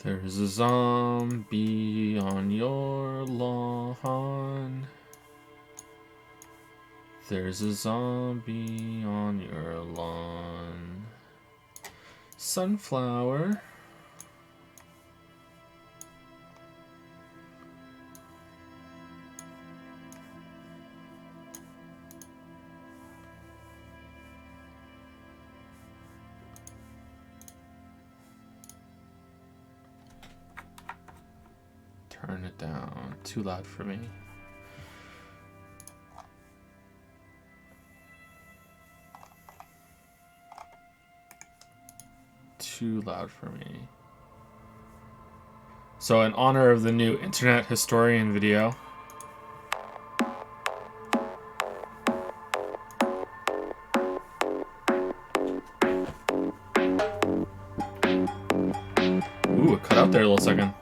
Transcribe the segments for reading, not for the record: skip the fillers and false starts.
There's a zombie on your lawn. There's a zombie on your lawn. Sunflower. Turn it down. Too loud for me. Too loud for me. So in honor of the new Internet Historian video, ooh, it cut out there a little second.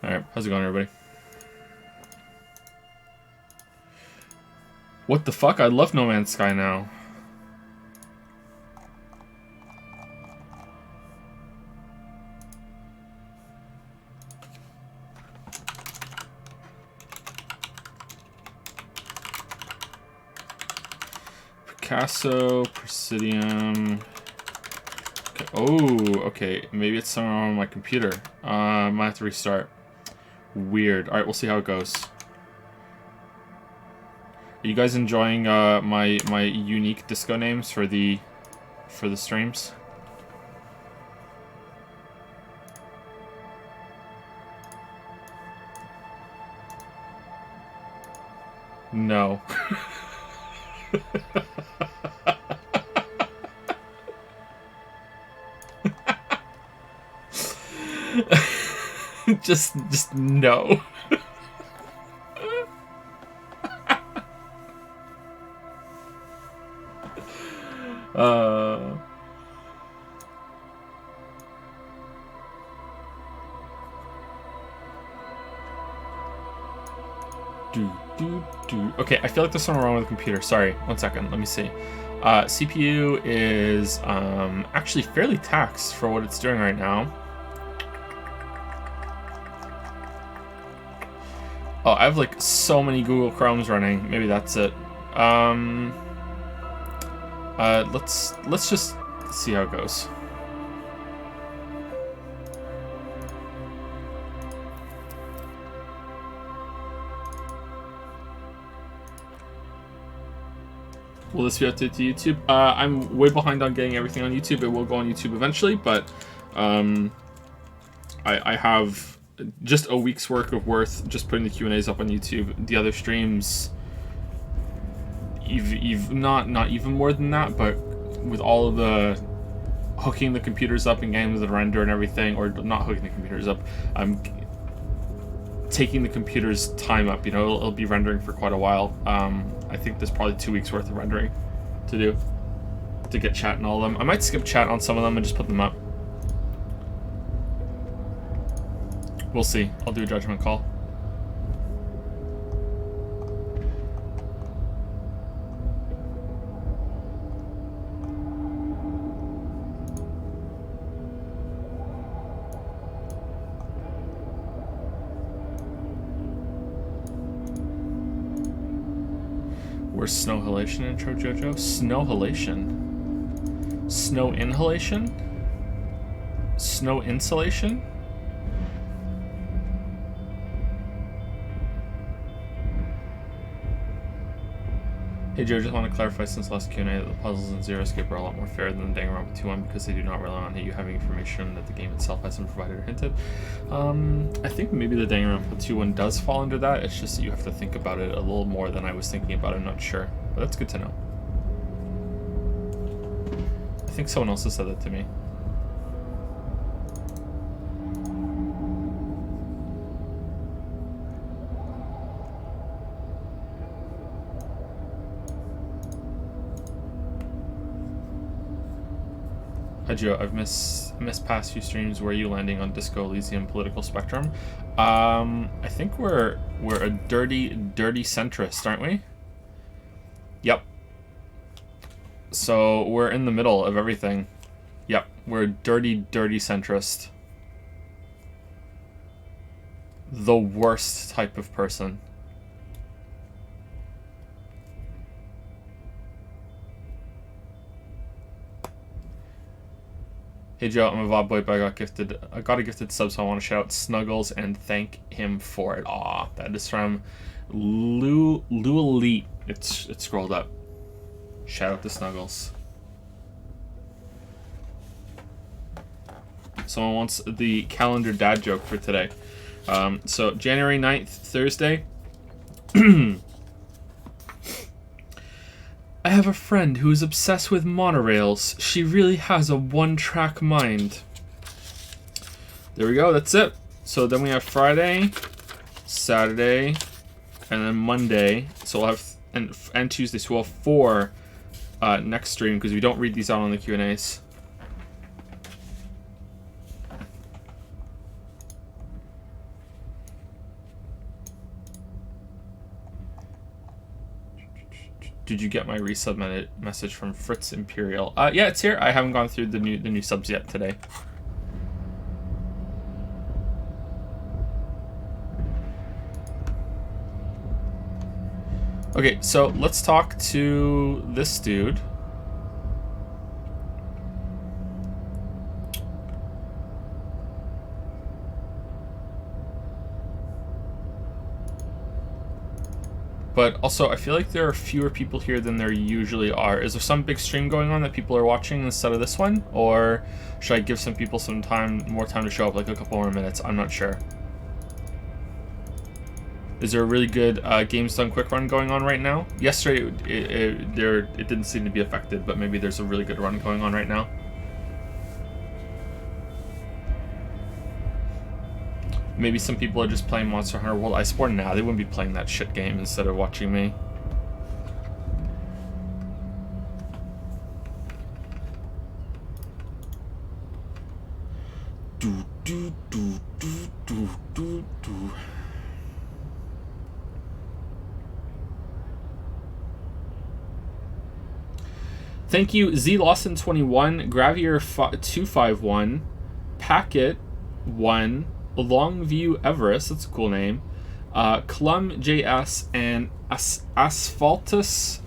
Alright, how's it going, everybody? What the fuck? I love No Man's Sky now. Picasso Presidium. Okay. Oh, okay. Maybe it's somewhere on my computer. I might have to restart. Weird. Alright, we'll see how it goes. Are you guys enjoying my unique disco names for the streams? No. just no. Okay, I feel like there's something wrong with the computer. Sorry, 1 second. Let me see. CPU is actually fairly taxed for what it's doing right now. Oh, I have like so many Google Chromes running. Maybe that's it. Let's just see how it goes. Will this be updated to YouTube? I'm way behind on getting everything on YouTube. It will go on YouTube eventually, but I have just a week's work of worth just putting the Q&As up on YouTube. The other streams, not even more than that, but with all of the hooking the computers up and getting them to render and everything, or not hooking the computers up, I'm taking the computer's time up. You know, it'll be rendering for quite a while. I think there's probably 2 weeks worth of rendering to do to get chat and all of them. I might skip chat on some of them and just put them up. We'll see. I'll do a judgment call. Where's snowhalation intro, Jojo? Snowhalation? Snow inhalation? Snow insulation? Hey Joe, just want to clarify since last Q&A that the puzzles in Zero Escape are a lot more fair than the Danganronpa 2 because they do not rely on you having information that the game itself hasn't provided or hinted. I think maybe the Danganronpa 2 does fall under that. It's just that you have to think about it a little more than I was thinking about it. I'm not sure, but that's good to know. I think someone else has said that to me. Hi Joe, I've missed past few streams. Where are you landing on Disco Elysium political spectrum? I think we're a dirty centrist, aren't we? Yep. So we're in the middle of everything. Yep, we're a dirty centrist. The worst type of person. Hey Joe, I'm a VOD boy, but I got a gifted sub, so I want to shout out Snuggles and thank him for it. Aw, that is from Lou Elite. It's scrolled up. Shout out to Snuggles. Someone wants the calendar dad joke for today. So January 9th, Thursday. I have a friend who is obsessed with monorails. She really has a one-track mind. There we go, that's it. So then we have Friday, Saturday, and then Monday. So we'll have, and Tuesday, so we'll have 4 next stream, because we don't read these out on the Q&As. Did you get my resubmitted message from Fritz Imperial? Yeah, it's here. I haven't gone through the new subs yet today. Okay, so let's talk to this dude. But also, I feel like there are fewer people here than there usually are. Is there some big stream going on that people are watching instead of this one? Or should I give some people some more time to show up, like a couple more minutes? I'm not sure. Is there a really good Games Done Quick run going on right now? Yesterday, it didn't seem to be affected, but maybe there's a really good run going on right now. Maybe some people are just playing Monster Hunter World Iceborne now. They wouldn't be playing that shit game instead of watching me. Thank you, Z Lawson21, Gravier 251, Packet 1. Longview Everest, that's a cool name. Clum JS and Asphaltus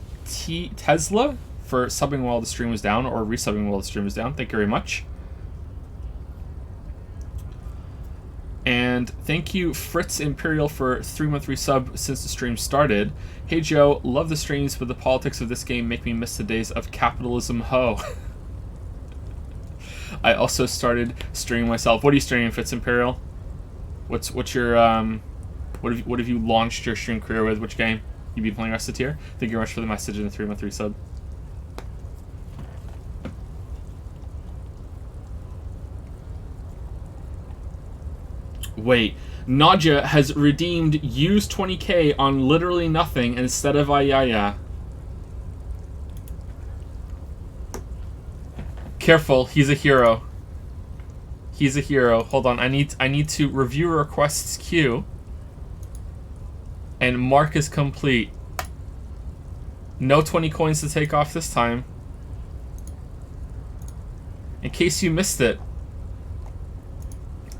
Tesla for subbing while the stream was down, or resubbing while the stream was down. Thank you very much. And thank you, Fritz Imperial, for 3-month resub since the stream started. Hey Joe, love the streams, but the politics of this game make me miss the days of capitalism ho. I also started streaming myself. What are you streaming, Fritz Imperial? What's your what have you launched your stream career with? Which game? You be playing Rest of Tier? Thank you very much for the message and the 3-month resub. Wait, Nadja has redeemed use 20k on literally nothing instead of Ayaya. Careful, he's a hero. He's a hero. Hold on, I need to review requests queue. And mark is complete. No 20 coins to take off this time. In case you missed it,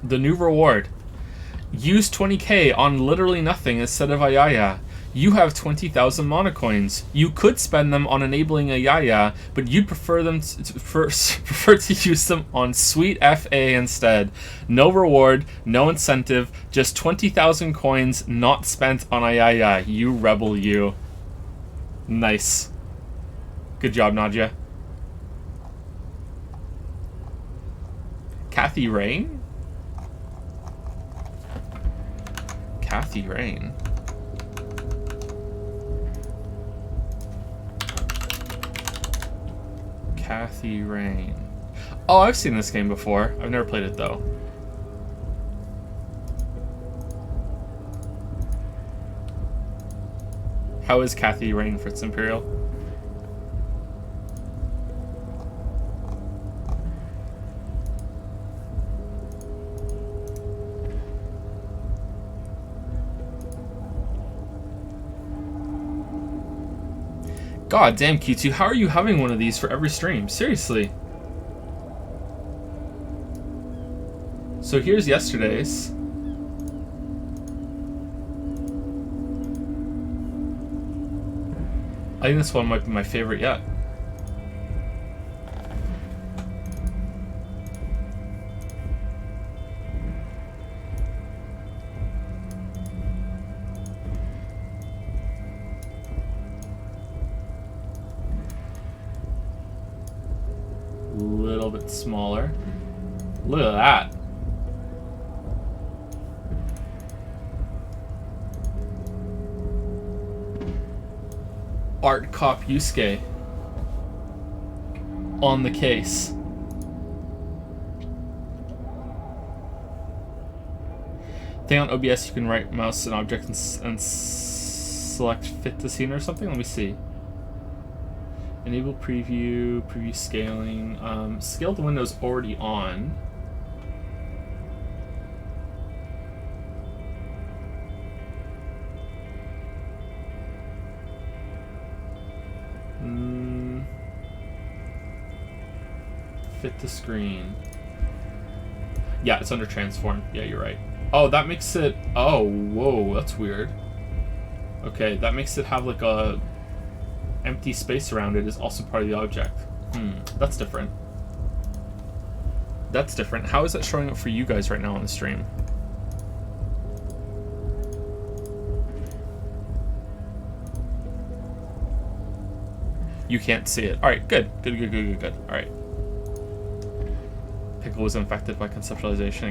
the new reward. Use 20k on literally nothing instead of Ayaya. You have 20,000 monocoins. You could spend them on enabling Ayaya, but you'd prefer to use them on Sweet FA instead. No reward, no incentive, just 20,000 coins not spent on Ayaya. You rebel, you. Nice. Good job, Nadja. Kathy Rain? Kathy Rain. Kathy Rain. Oh, I've seen this game before. I've never played it though. How is Kathy Rain, Fritz Imperial? God damn, Q2, how are you having one of these for every stream? Seriously. So here's yesterday's. I think this one might be my favorite yet. A little bit smaller. Look at that. Art Cop Yusuke on the case. Thing on OBS, you can right mouse an object and select fit to scene or something. Let me see. Enable preview, preview scaling. Scale the window's already on. Fit to screen. Yeah, it's under transform. Yeah, you're right. Oh, that makes it... Oh, whoa, that's weird. Okay, that makes it have like a empty space around it is also part of the object. That's different. That's different. How is that showing up for you guys right now on the stream? You can't see it. Alright, good. Good. Alright. Pickle was infected by conceptualization.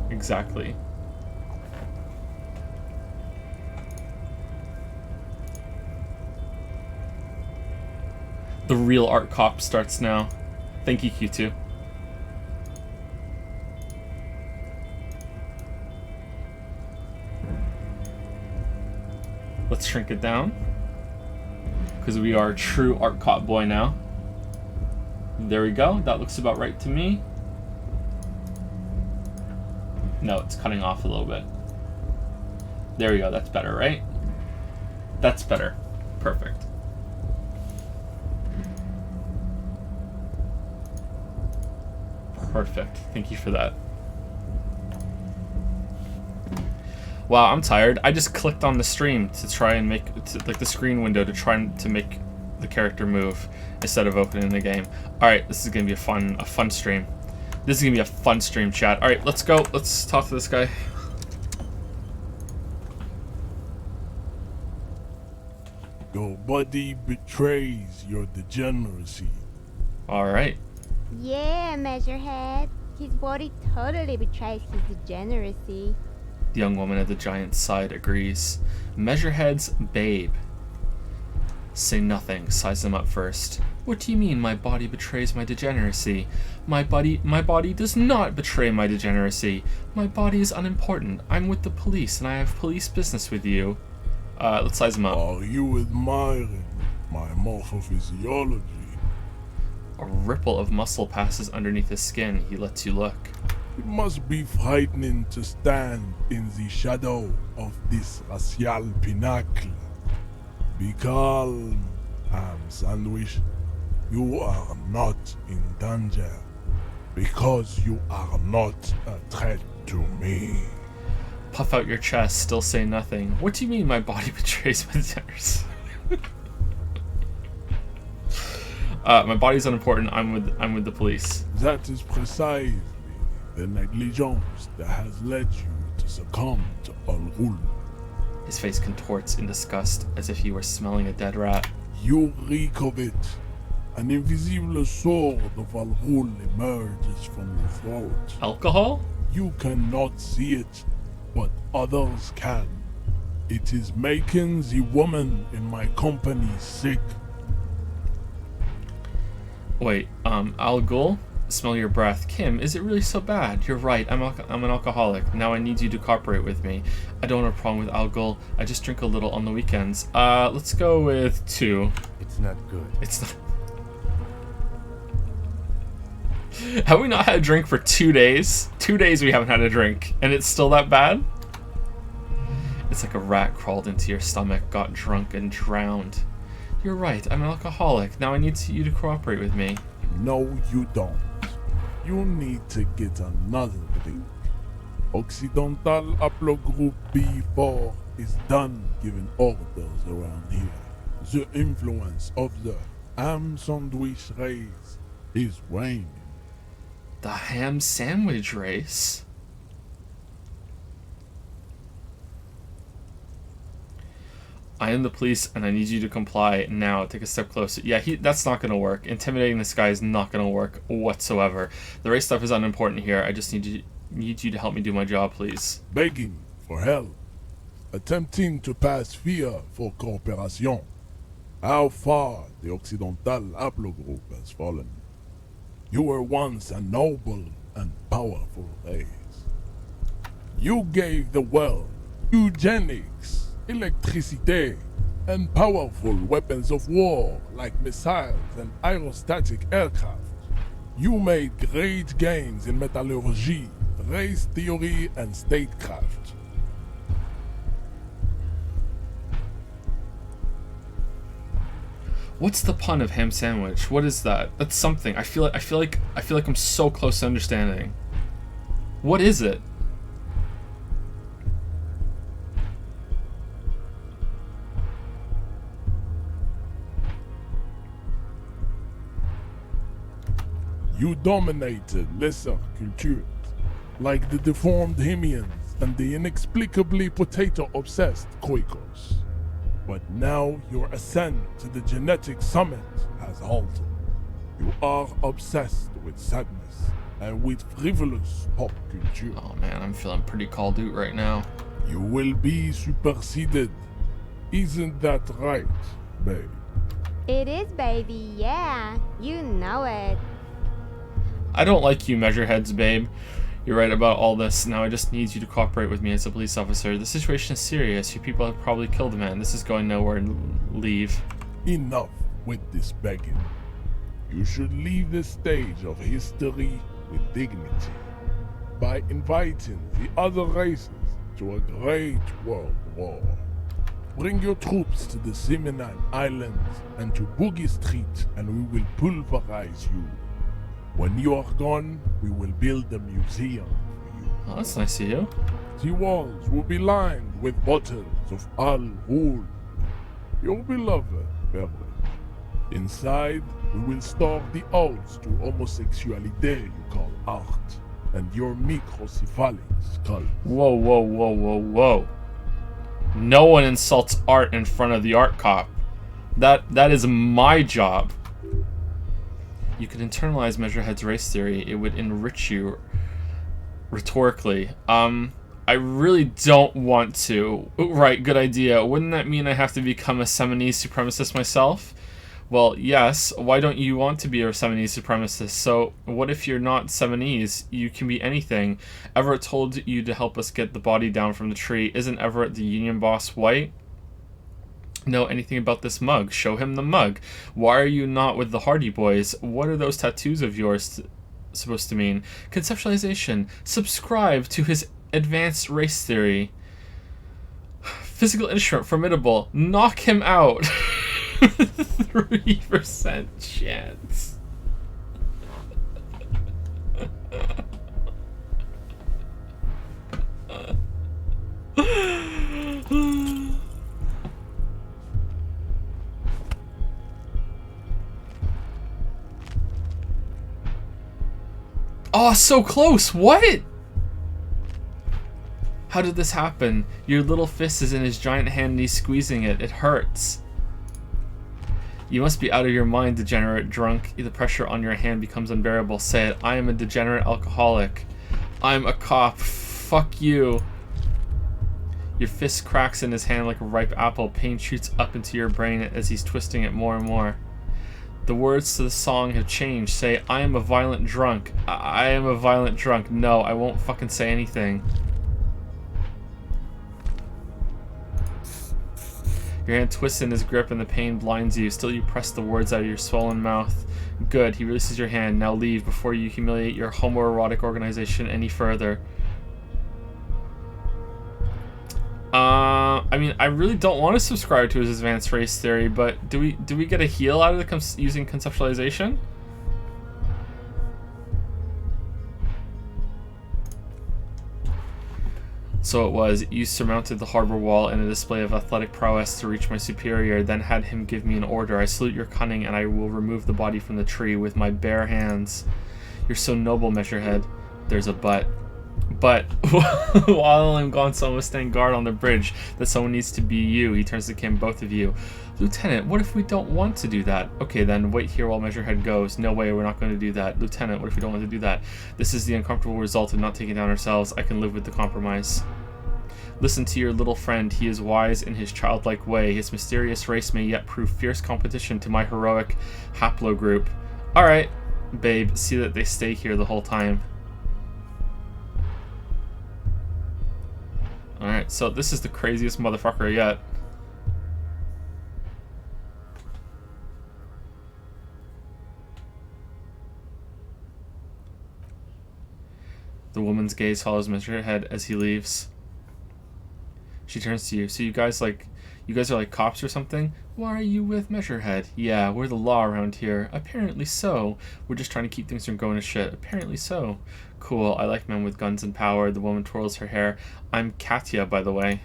Exactly. The real art cop starts now. Thank you, Q2. Let's shrink it down. Because we are a true art cop boy now. There we go. That looks about right to me. No, it's cutting off a little bit. There we go. That's better, right? That's better. Perfect. Perfect. Thank you for that. Wow, I'm tired. I just clicked on the stream to try and make like the screen window to try and to make the character move instead of opening the game. All right, this is gonna be a fun stream. This is gonna be a fun stream, chat. All right, let's go. Let's talk to this guy. Your body betrays your degeneracy. All right. Yeah, Measurehead. His body totally betrays his degeneracy. The young woman at the giant's side agrees. Measurehead's babe. Say nothing, size them up first. What do you mean my body betrays my degeneracy? My body does not betray my degeneracy. My body is unimportant. I'm with the police and I have police business with you. Let's size them up. Are you admiring my morphophysiology? A ripple of muscle passes underneath his skin. He lets you look. It must be frightening to stand in the shadow of this racial pinnacle. Be calm, ham sandwich. You are not in danger because you are not a threat to me. Puff out your chest, still say nothing. What do you mean my body betrays my degeneracy? My body's unimportant. I'm with the police. That is precisely the negligence that has led you to succumb to Al-Ghul. His face contorts in disgust as if he were smelling a dead rat. You reek of it. An invisible sword of Al-Ghul emerges from your throat. Alcohol? You cannot see it, but others can. It is making the woman in my company sick. Wait, Al Ghul? Smell your breath. Kim, is it really so bad? You're right, I'm an alcoholic. Now I need you to cooperate with me. I don't have a problem with Al Ghul. I just drink a little on the weekends. Let's go with 2. It's not good. It's not... Have we not had a drink for 2 days? 2 days we haven't had a drink, and it's still that bad? It's like a rat crawled into your stomach, got drunk, and drowned. You're right, I'm an alcoholic. Now I need you to cooperate with me. No, you don't. You need to get another drink. Occidental Haplogroup B4 is done giving orders around here. The influence of the ham sandwich race is waning. The ham sandwich race? I am the police and I need you to comply now. Take a step closer. Yeah, that's not going to work. Intimidating this guy is not going to work whatsoever. The race stuff is unimportant here. I just need you to help me do my job, please. Begging for help. Attempting to pass fear for cooperation. How far the Occidental Haplogroup has fallen. You were once a noble and powerful race. You gave the world eugenics, electricity, and powerful weapons of war like missiles and aerostatic aircraft. You made great gains in metallurgy, race theory, and statecraft. What's the pun of ham sandwich? What is that? That's something. I feel like I'm so close to understanding. What is it? You dominated lesser cultures, like the deformed Hemians and the inexplicably potato-obsessed Quakers. But now your ascent to the genetic summit has halted. You are obsessed with sadness and with frivolous pop culture. Oh man, I'm feeling pretty called out right now. You will be superseded. Isn't that right, babe? It is, baby, yeah. You know it. I don't like you, Measureheads, babe. You're right about all this. Now I just need you to cooperate with me as a police officer. The situation is serious. You people have probably killed a man. This is going nowhere. Leave. Enough with this begging. You should leave the stage of history with dignity by inviting the other races to a great world war. Bring your troops to the Seminole Islands and to Boogie Street, and we will pulverize you. When you are gone, we will build a museum for you. Oh, that's nice of you. The walls will be lined with bottles of Al Rouge, your beloved beverage. Inside, we will store the odes to homosexuality you call art, and your microcephalic skull. Whoa, whoa, whoa, whoa, whoa. No one insults art in front of the art cop. That is my job. You could internalize Measurehead's race theory. It would enrich you rhetorically. I really don't want to. Right, good idea. Wouldn't that mean I have to become a Seminese supremacist myself? Well, yes. Why don't you want to be a Seminese supremacist? So, what if you're not Seminese? You can be anything. Everett told you to help us get the body down from the tree. Isn't Everett the union boss white? Know anything about this mug? Show him the mug. Why are you not with the Hardy Boys? What are those tattoos of yours supposed to mean? Conceptualization. Subscribe to his advanced race theory. Physical instrument. Formidable. Knock him out. 3% chance. Oh, so close. What? How did this happen? Your little fist is in his giant hand and he's squeezing it. It hurts. You must be out of your mind, degenerate drunk. The pressure on your hand becomes unbearable. Say it. I am a degenerate alcoholic. I'm a cop. Fuck you. Your fist cracks in his hand like a ripe apple. Pain shoots up into your brain as he's twisting it more and more. The words to the song have changed. Say, I am a violent drunk. I am a violent drunk. No, I won't fucking say anything. Your hand twists in his grip and the pain blinds you. Still you press the words out of your swollen mouth. Good. He releases your hand. Now leave before you humiliate your homoerotic organization any further. I mean, I really don't want to subscribe to his advanced race theory, but do we get a heal out of the using conceptualization? So it was, you surmounted the harbor wall in a display of athletic prowess to reach my superior, then had him give me an order. I salute your cunning, and I will remove the body from the tree with my bare hands. You're so noble, Measurehead. There's a but. But while I'm gone, someone will stand guard on the bridge. That someone needs to be you. He turns to Kim, both of you. Lieutenant, what if we don't want to do that? Okay, then wait here while Measurehead goes. No way, we're not going to do that. Lieutenant, what if we don't want to do that? This is the uncomfortable result of not taking down ourselves. I can live with the compromise. Listen to your little friend. He is wise in his childlike way. His mysterious race may yet prove fierce competition to my heroic haplogroup. Alright, babe, see that they stay here the whole time. Alright, so this is the craziest motherfucker yet. The woman's gaze follows Measurehead as he leaves. She turns to you. So you guys are like cops or something? Why are you with Measurehead? Yeah, we're the law around here. Apparently so. We're just trying to keep things from going to shit. Apparently so. Cool, I like men with guns and power. The woman twirls her hair. I'm Katya, by the way.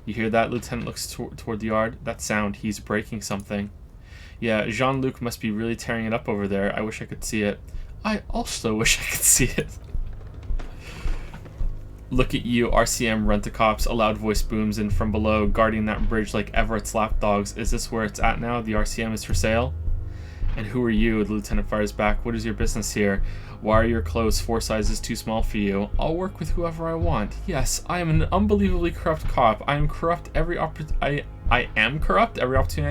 You hear that? Lieutenant looks toward the yard. That sound. He's breaking something. Yeah, Jean-Luc must be really tearing it up over there. I wish I could see it. I also wish I could see it. Look at you, RCM Rent-A-Cops. A loud voice booms in from below, guarding that bridge like Everett's lapdogs. Is this where it's at now? The RCM is for sale? And who are you? The lieutenant fires back. What is your business here? Why are your clothes 4 sizes too small for you? I'll work with whoever I want. Yes, I am an unbelievably corrupt cop. I am corrupt every opportunity I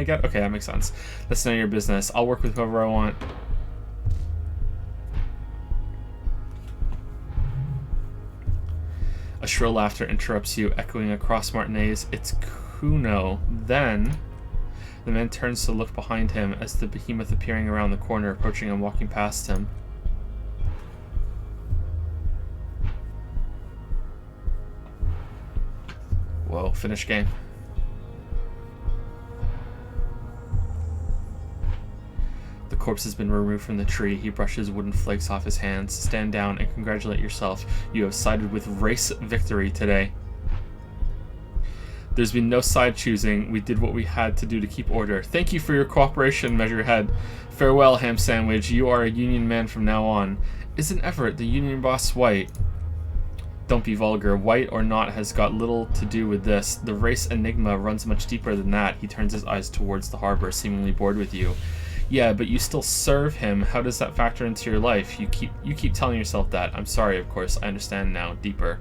get? Okay, that makes sense. That's none of your business. I'll work with whoever I want. A shrill laughter interrupts you, echoing across Martinez. It's Kuno. Then, the man turns to look behind him as the behemoth appearing around the corner, approaching and walking past him. Whoa, finish game. The corpse has been removed from the tree. He brushes wooden flakes off his hands. Stand down and congratulate yourself. You have sided with race victory today. There's been no side choosing. We did what we had to do to keep order. Thank you for your cooperation, Measurehead. Farewell, Ham Sandwich. You are a Union man from now on. Isn't Everett, the Union boss, white? Don't be vulgar. White or not has got little to do with this. The race enigma runs much deeper than that. He turns his eyes towards the harbor, seemingly bored with you. Yeah, but you still serve him. How does that factor into your life? You keep telling yourself that. I'm sorry, of course. I understand now. Deeper.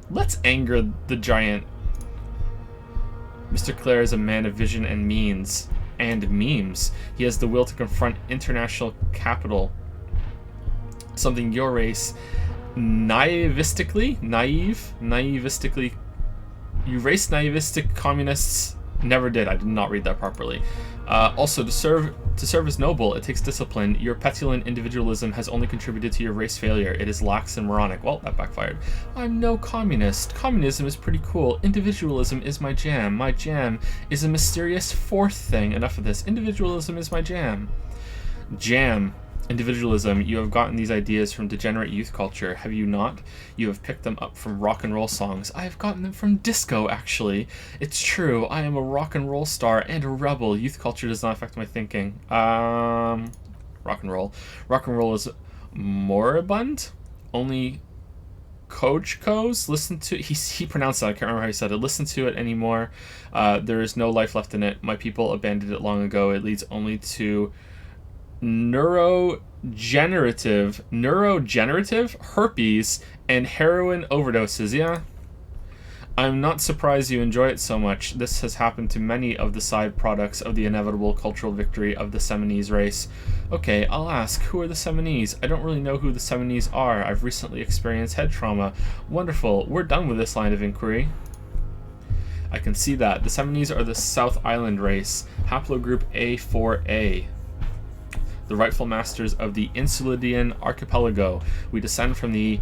Let's anger the giant. Mr. Clare is a man of vision and means. And memes. He has the will to confront international capital. Something your race naivistically, you race naivistic communists never did. I did not read that properly. Also, to serve as noble, it takes discipline. Your petulant individualism has only contributed to your race failure. It is lax and moronic. Well, that backfired. I'm no communist. Communism is pretty cool. Individualism is my jam. My jam is a mysterious fourth thing. Enough of this. Individualism is my jam. Jam. Individualism. You have gotten these ideas from degenerate youth culture, have you not? You have picked them up from rock and roll songs. I have gotten them from disco, actually. It's true, I am a rock and roll star and a rebel. Youth culture does not affect my thinking. Rock and roll. Rock and roll is moribund? Only Kojkos listen to he pronounced that. I can't remember how he said it. Listen to it anymore. There is no life left in it. My people abandoned it long ago. It leads only to neurodegenerative herpes and heroin overdoses. Yeah, I'm not surprised you enjoy it so much. This has happened to many of the side products of the inevitable cultural victory of the Seminese race. Okay, I'll ask, who are the Seminese? I don't really know who the Seminese are. I've recently experienced head trauma. Wonderful, we're done with this line of inquiry. I can see that. The Seminese are the South Island race, haplogroup A4A. The rightful masters of the Insulidian archipelago. We descend from the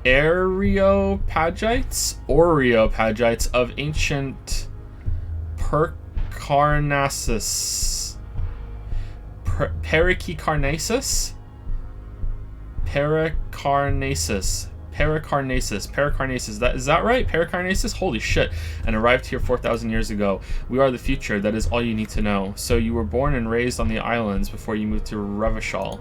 Areopagites of ancient Percarnassus. Pericarnassus? Pericarnassus. Is that right? Pericarnassus? Holy shit. And arrived here 4,000 years ago. We are the future. That is all you need to know. So you were born and raised on the islands before you moved to Revachol.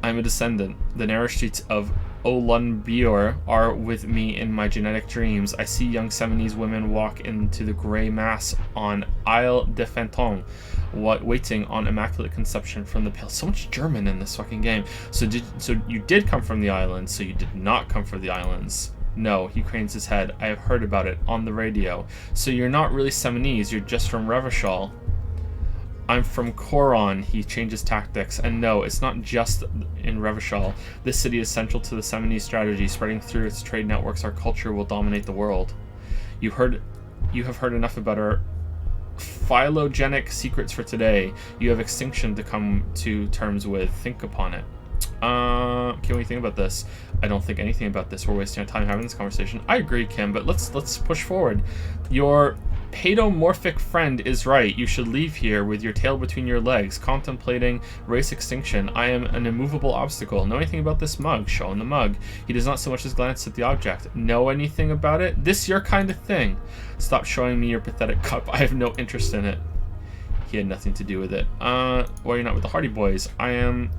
I'm a descendant. The narrow streets of Olunbior are with me in my genetic dreams. I see young Seminese women walk into the grey mass on Isle de Fantôme, waiting on immaculate conception from the pale. So much German in this fucking game. So you did come from the islands, so you did not come from the islands. No, he cranes his head. I have heard about it on the radio. So you're not really Seminese, you're just from Revachol. I'm from Coron. He changes tactics. And no, it's not just in Revachol. This city is central to the Seminese strategy. Spreading through its trade networks, our culture will dominate the world. You have heard enough about our phylogenic secrets for today. You have extinction to come to terms with. Think upon it. Kim, what do you think about this? I don't think anything about this. We're wasting our time having this conversation. I agree, Kim, but let's push forward. Your paedomorphic friend is right. You should leave here with your tail between your legs, contemplating race extinction. I am an immovable obstacle. Know anything about this mug? Show him the mug. He does not so much as glance at the object. Know anything about it? This your kind of thing. Stop showing me your pathetic cup. I have no interest in it. He had nothing to do with it. Well, you're not with the Hardy Boys. I am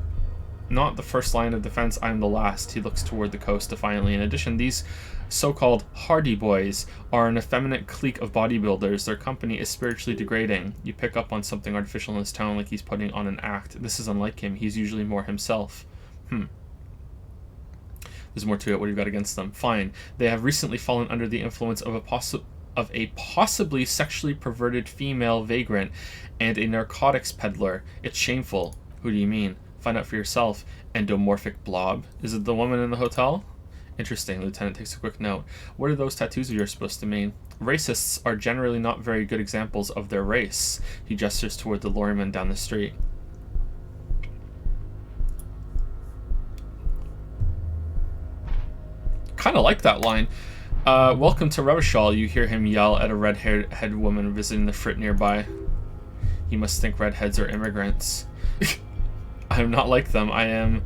not the first line of defense, I am the last. He looks toward the coast defiantly. In addition, these so-called Hardy Boys are an effeminate clique of bodybuilders. Their company is spiritually degrading. You pick up on something artificial in his tone, like he's putting on an act. This is unlike him. He's usually more himself. There's more to it. What do you got against them? Fine. They have recently fallen under the influence of a possibly sexually perverted female vagrant and a narcotics peddler. It's shameful. Who do you mean? Find out for yourself. Endomorphic blob. Is it the woman in the hotel? Interesting. Lieutenant takes a quick note. What are those tattoos of yours supposed to mean? Racists are generally not very good examples of their race. He gestures toward the lorryman down the street. Kind of like that line. Welcome to Revachol, you hear him yell at a red-haired woman visiting the frit nearby. You must think redheads are immigrants. I am not like them. I am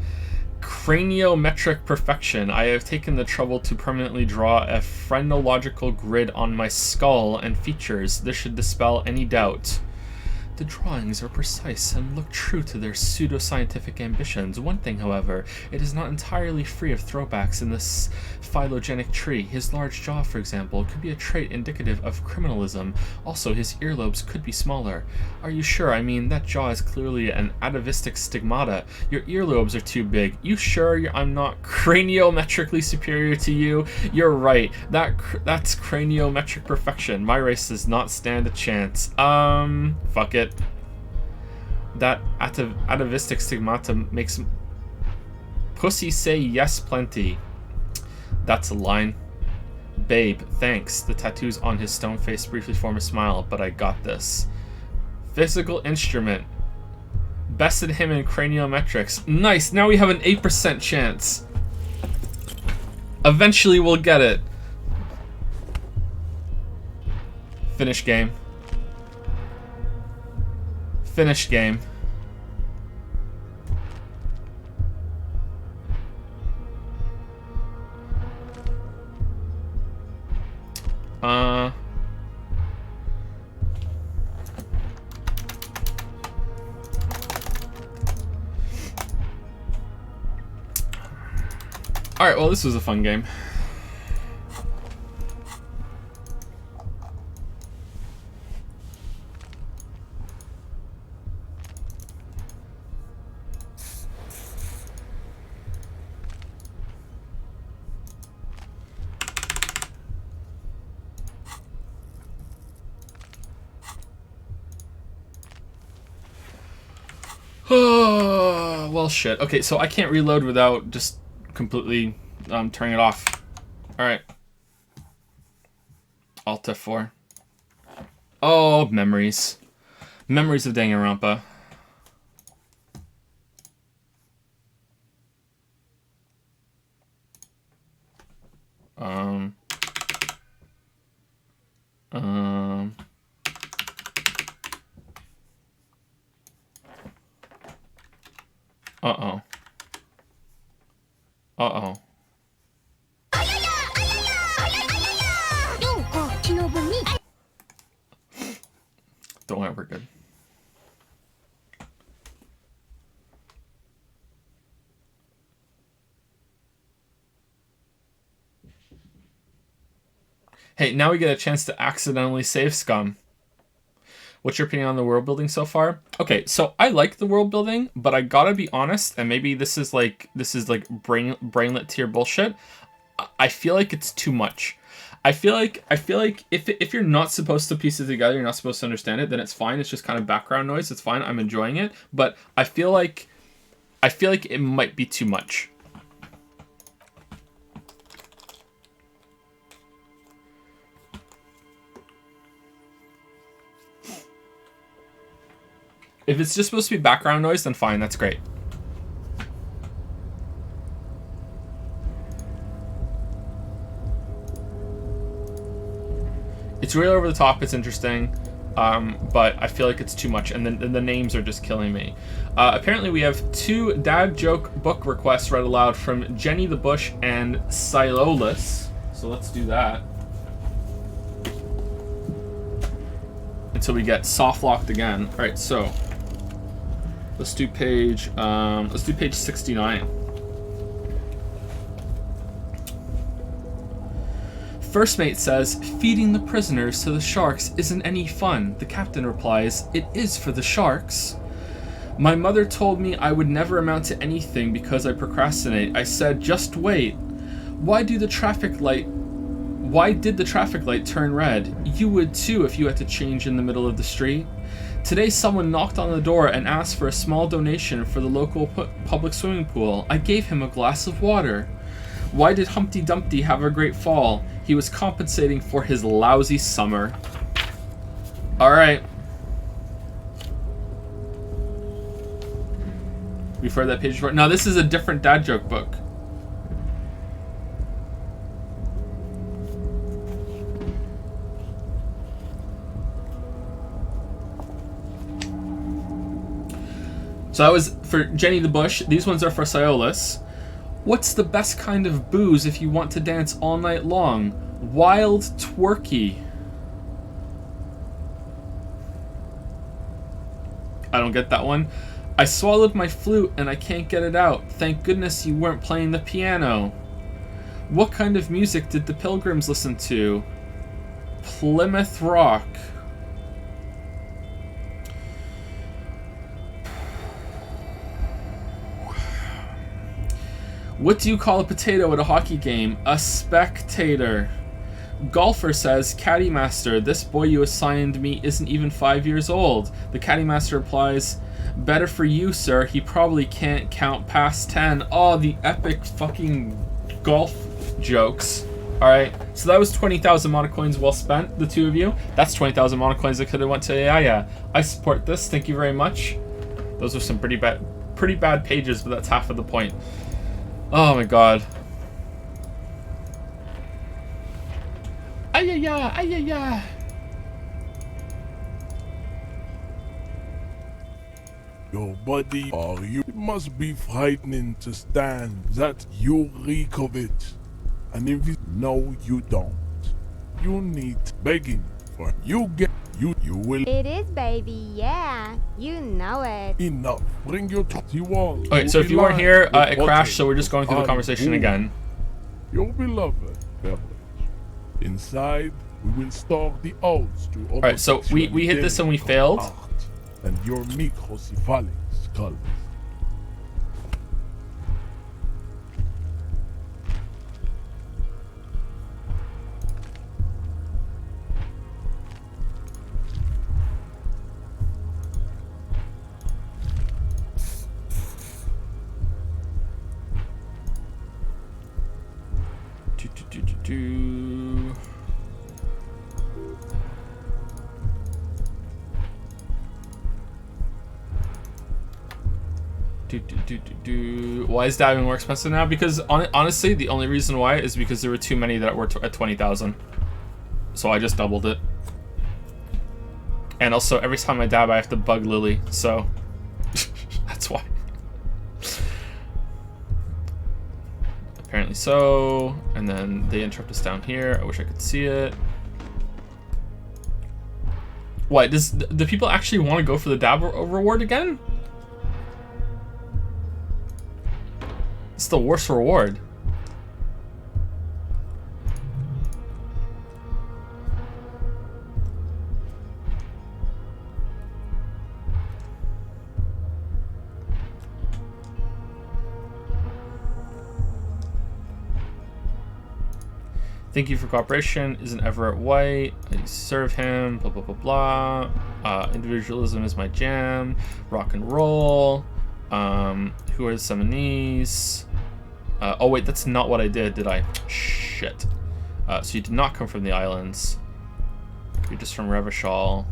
craniometric perfection. I have taken the trouble to permanently draw a phrenological grid on my skull and features. This should dispel any doubt. The drawings are precise and look true to their pseudoscientific ambitions. One thing, however, it is not entirely free of throwbacks in this phylogenic tree. His large jaw, for example, could be a trait indicative of criminalism. Also, his earlobes could be smaller. Are you sure? I mean, that jaw is clearly an atavistic stigmata. Your earlobes are too big. You sure I'm not craniometrically superior to you? You're right. That's craniometric perfection. My race does not stand a chance. Fuck it. That atavistic stigmata makes pussy say yes plenty. That's a line. Babe, thanks. The tattoos on his stone face briefly form a smile, but I got this. Physical instrument. Bested him in craniometrics. Nice, now we have an 8% chance. Eventually we'll get it. Finish game. Finish game. Alright, well, this was a fun game. Oh, well, shit. Okay, so I can't reload without just completely turning it off. Alright. Alt F4. Oh, memories. Memories of Danganronpa. Um. Uh-oh. Uh-oh. Don't worry, we're good. Hey, now we get a chance to accidentally save Scum. What's your opinion on the world building so far? Okay, so I like the world building, but I gotta be honest, and maybe this is like brainlet tier bullshit. I feel like it's too much. I feel like if you're not supposed to piece it together, you're not supposed to understand it, then it's fine. It's just kind of background noise. It's fine. I'm enjoying it, but I feel like it might be too much. If it's just supposed to be background noise, then fine, that's great. It's really over the top, it's interesting, but I feel like it's too much, and then the names are just killing me. Apparently we have 2 dad joke book requests read aloud from Jenny the Bush and Silolis, so let's do that. Until we get soft locked again. Alright, so let's do page 69. First mate says, feeding the prisoners to the sharks isn't any fun. The captain replies, it is for the sharks. My mother told me I would never amount to anything because I procrastinate. I said, just wait. Why did the traffic light turn red? You would too if you had to change in the middle of the street. Today someone knocked on the door and asked for a small donation for the local public swimming pool. I gave him a glass of water. Why did Humpty Dumpty have a great fall? He was compensating for his lousy summer. Alright. We've heard that page before. No, this is a different dad joke book. So that was for Jenny the Bush. These ones are for Siolis. What's the best kind of booze if you want to dance all night long? Wild twerky. I don't get that one. I swallowed my flute and I can't get it out. Thank goodness you weren't playing the piano. What kind of music did the Pilgrims listen to? Plymouth Rock. What do you call a potato at a hockey game? A spectator. Golfer says, Caddy Master, this boy you assigned me isn't even 5 years old. The Caddy Master replies, better for you, sir. He probably can't count past 10. Oh, the epic fucking golf jokes. Alright, so that was 20,000 mana coins well spent, the two of you. That's 20,000 mana coins that could have went to AI. I support this. Thank you very much. Those are some pretty bad pages, but that's half of the point. Oh my god. Ayaya, ayaya. Your body, or you, it must be frightening to stand that you reek of it. And if you, no, you don't. You need begging for you get you will. It is, baby, yeah. You know it. Enough. Bring your wall. Okay, so if you weren't here, it crashed, so we're just going through the conversation again. Your beloved beverage. Inside, we will store the odes to Alright, so we hit this and we failed. And your microcephalic skulls. Why is dabbing more expensive now? Because honestly, the only reason why is because there were too many that were at 20,000. So I just doubled it. And also, every time I dab, I have to bug Lily, so that's why. Apparently so. And then they interrupt us down here. I wish I could see it. What, do people actually want to go for the dab reward again? It's the worst reward. Thank you for cooperation. Isn't Everett white? I serve him. Blah, blah, blah, blah. Individualism is my jam. Rock and roll. Who are the Seminese? Oh, wait, that's not what I did I? Shit. So you did not come from the islands. You're just from Revachol.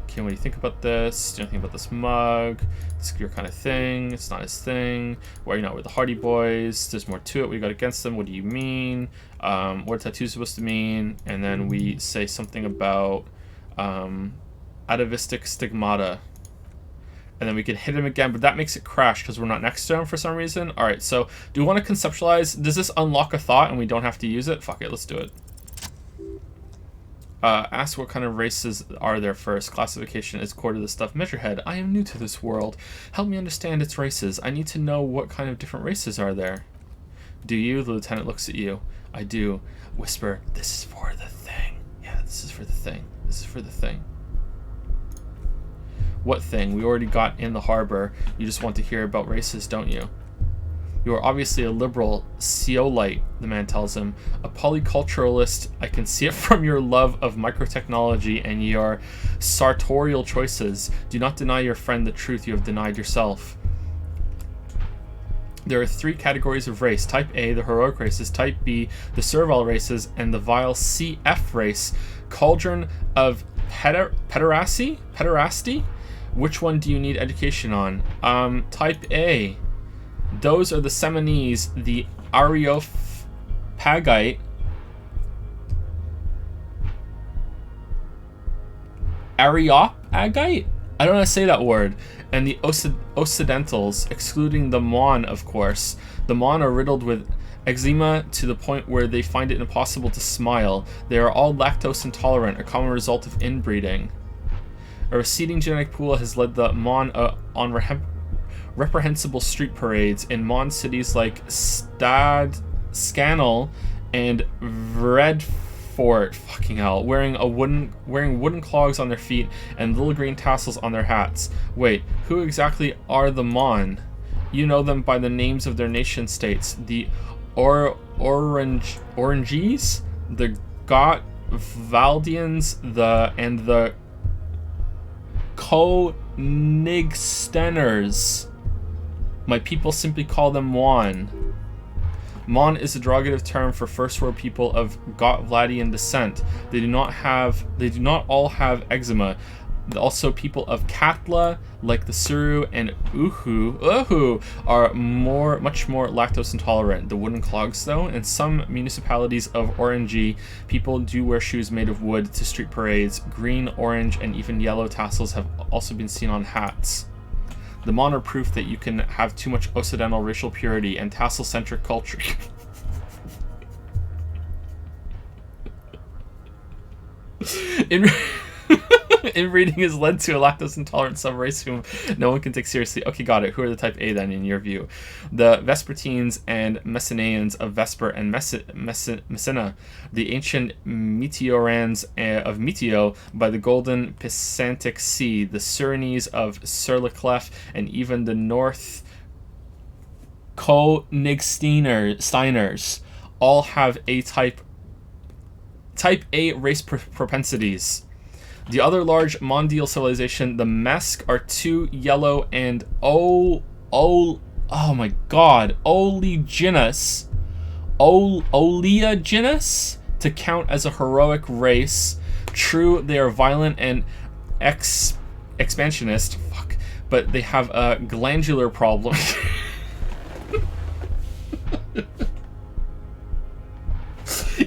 Kim, what do you think about this? Do you think about this mug? It's your kind of thing. It's not his thing. Why are you not with the Hardy Boys? There's more to it. What you got against them? What do you mean? What are tattoos supposed to mean? And then we say something about atavistic stigmata. And then we can hit him again, but that makes it crash because we're not next to him for some reason. All right, so do we want to conceptualize? Does this unlock a thought and we don't have to use it? Fuck it, let's do it. Ask what kind of races are there first. Classification is core to the stuff. Measurehead, I am new to this world. Help me understand its races. I need to know what kind of different races are there. Do you? The lieutenant looks at you. I do. Whisper, this is for the thing. Yeah, this is for the thing. This is for the thing. What thing? We already got in the harbor. You just want to hear about races, don't you? You are obviously a liberal Seolite, the man tells him. A polyculturalist, I can see it from your love of microtechnology and your sartorial choices. Do not deny your friend the truth you have denied yourself. There are 3 categories of race. Type A, the heroic races. Type B, the servile races. And the vile CF race. Cauldron of pederasty? Which one do you need education on? Type A. Those are the Seminese, the Areopagite, Areopagite? I don't know how to say that word. And the Occidentals, excluding the Mon, of course. The Mon are riddled with eczema to the point where they find it impossible to smile. They are all lactose intolerant, a common result of inbreeding. A receding genetic pool has led the Mon on reprehensible street parades in Mon cities like Scannell and Vredfort, fucking hell, wearing wooden clogs on their feet and little green tassels on their hats. Wait, who exactly are the Mon? You know them by the names of their nation states. The Oranges, the Gotvaldians, and the Konigsteners. My people simply call them Mon. Mon is a derogative term for first world people of Gotvladian descent. They do not all have eczema. Also, people of Katla, like the Suru and Uhu, are much more lactose intolerant. The wooden clogs, though, in some municipalities of Orange, people do wear shoes made of wood to street parades. Green, orange, and even yellow tassels have also been seen on hats. The Mon are proof that you can have too much Occidental racial purity and tassel-centric culture. Inbreeding has led to a lactose-intolerant sub-race whom no one can take seriously. Okay, got it. Who are the type A then, in your view? The Vespertines and Messenians of Vesper and Messina. The ancient Meteorans of Meteo by the golden Pisantic Sea. The Surinese of Surleclef and even the North Konigsteiners all have type A race propensities. The other large mondial civilization, the Mesk, are too yellow and oh my god, oleaginous to count as a heroic race. True, they are violent and expansionist, but they have a glandular problem.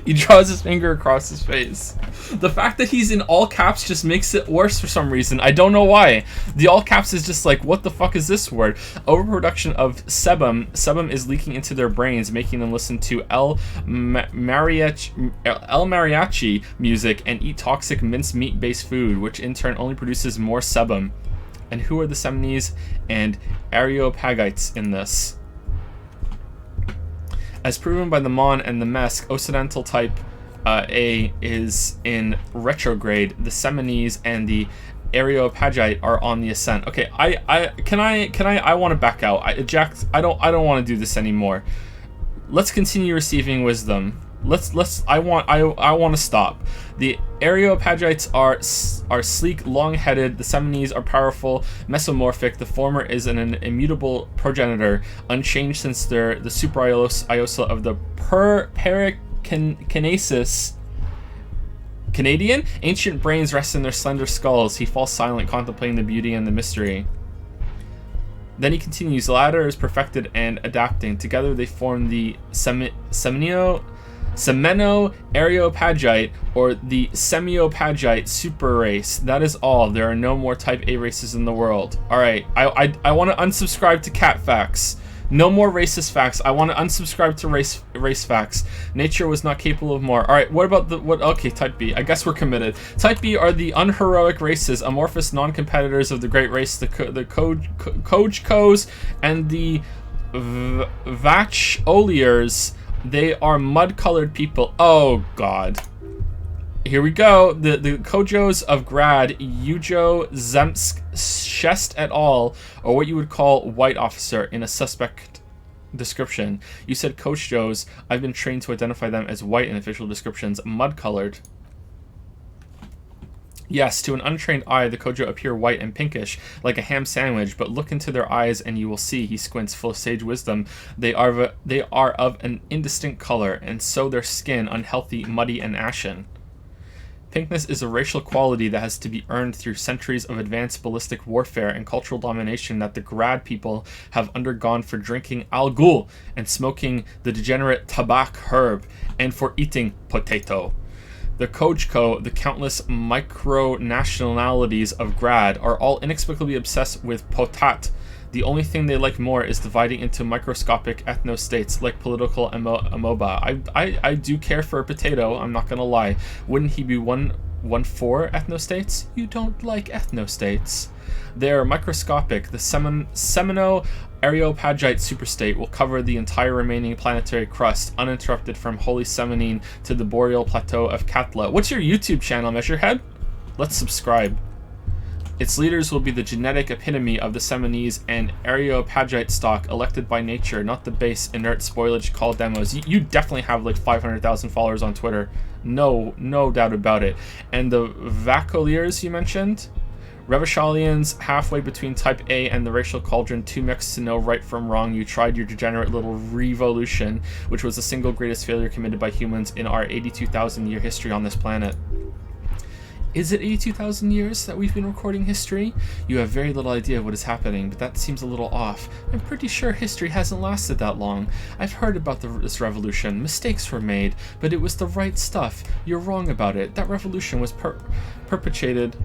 He draws his finger across his face. The fact that he's in all caps just makes it worse for some reason. I don't know why. The all caps is just like, what the fuck is this word? Overproduction of sebum. Sebum is leaking into their brains, making them listen to El Mariachi music and eat toxic mincemeat based food, which in turn only produces more sebum. And who are the Semines and Areopagites in this? As proven by the Mon and the Mesk, Occidental type A is in retrograde. The Semines and the Areopagite are on the ascent. Okay, I want to back out. I don't want to do this anymore. Let's continue receiving wisdom. I want to stop. The Areopagites are sleek, long-headed. The Semines are powerful, mesomorphic. The former is an immutable progenitor, unchanged since they're the super Iosla of the Perikinesis. Canadian? Ancient brains rest in their slender skulls. He falls silent, contemplating the beauty and the mystery. Then he continues. The latter is perfected and adapting. Together they form the Semeno-Areopagite, or the Semiopagite super race. That is all. There are no more type A races in the world. Alright, I want to unsubscribe to cat facts. No more racist facts. I want to unsubscribe to race facts. Nature was not capable of more. Alright, what about okay, type B. I guess we're committed. Type B are the unheroic races, amorphous non-competitors of the great race, the Kojkos and the Vacholiers. They are mud-colored people. Oh, God. Here we go. The Kojos of Grad, Yujo, Zemsk, Shest et al., or what you would call white officer in a suspect description. You said Kojos. I've been trained to identify them as white in official descriptions. Mud-colored. Yes, to an untrained eye, the Kojo appear white and pinkish, like a ham sandwich, but look into their eyes and you will see, he squints, full of sage wisdom, they are of an indistinct color, and so their skin, unhealthy, muddy, and ashen. Pinkness is a racial quality that has to be earned through centuries of advanced ballistic warfare and cultural domination that the Grad people have undergone for drinking al ghul and smoking the degenerate tabak herb, and for eating potato. The Kojko, the countless micro-nationalities of Grad, are all inexplicably obsessed with potat. The only thing they like more is dividing into microscopic ethno-states like political amoeba. I do care for a potato, I'm not gonna lie. Wouldn't he be one for ethno-states? You don't like ethno-states. They're microscopic. The Semeno-Areopagite superstate will cover the entire remaining planetary crust, uninterrupted from Holy Semenine to the boreal plateau of Katla. What's your YouTube channel, Measurehead? Let's subscribe. Its leaders will be the genetic epitome of the Seminese and Areopagite stock, elected by nature, not the base, inert spoilage called demos. You definitely have like 500,000 followers on Twitter. No doubt about it. And the Vacholiers you mentioned? Revacholians, halfway between Type A and the racial cauldron, too mixed to know right from wrong. You tried your degenerate little revolution, which was the single greatest failure committed by humans in our 82,000 year history on this planet. Is it 82,000 years that we've been recording history? You have very little idea of what is happening, but that seems a little off. I'm pretty sure history hasn't lasted that long. I've heard about this revolution. Mistakes were made, but it was the right stuff. You're wrong about it. That revolution was perpetrated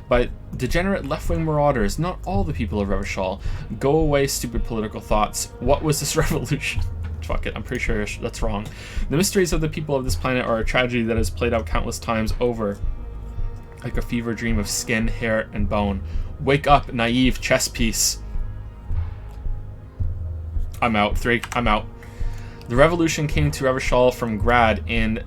by degenerate left-wing marauders, not all the people of Revachol. Go away, stupid political thoughts. What was this revolution? Fuck it, I'm pretty sure that's wrong. The mysteries of the people of this planet are a tragedy that has played out countless times over, like a fever dream of skin, hair, and bone. Wake up, naive chess piece. I'm out. I'm out. The revolution came to Revachol from Grad in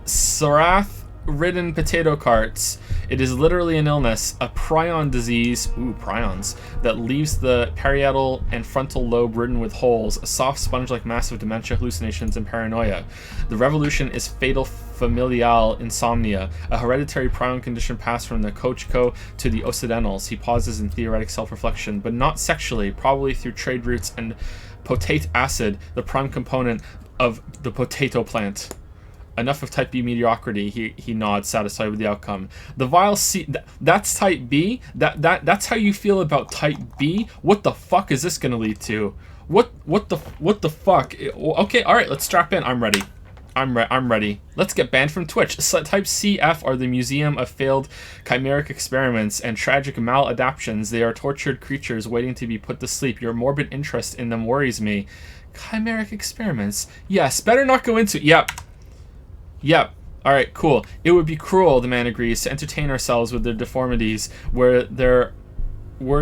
Sarath-ridden potato carts. It is literally an illness, a prion disease, prions, that leaves the parietal and frontal lobe ridden with holes, a soft sponge-like mass of dementia, hallucinations, and paranoia. The revolution is fatal familial insomnia, a hereditary prion condition passed from the Kojko to the Occidentals. He pauses in theoretic self-reflection, but not sexually, probably through trade routes and potate acid, the prime component of the potato plant. Enough of type B mediocrity. He nods, satisfied with the outcome. The vile C, that's type B? That's how you feel about type B? What the fuck is this gonna lead to? What the fuck? Okay, alright, let's strap in. I'm ready. I'm ready. Let's get banned from Twitch. Type CF are the museum of failed chimeric experiments and tragic maladaptions. They are tortured creatures waiting to be put to sleep. Your morbid interest in them worries me. Chimeric experiments? Yes, better not go into... Yep. Alright, cool. It would be cruel, the man agrees, to entertain ourselves with their deformities. Were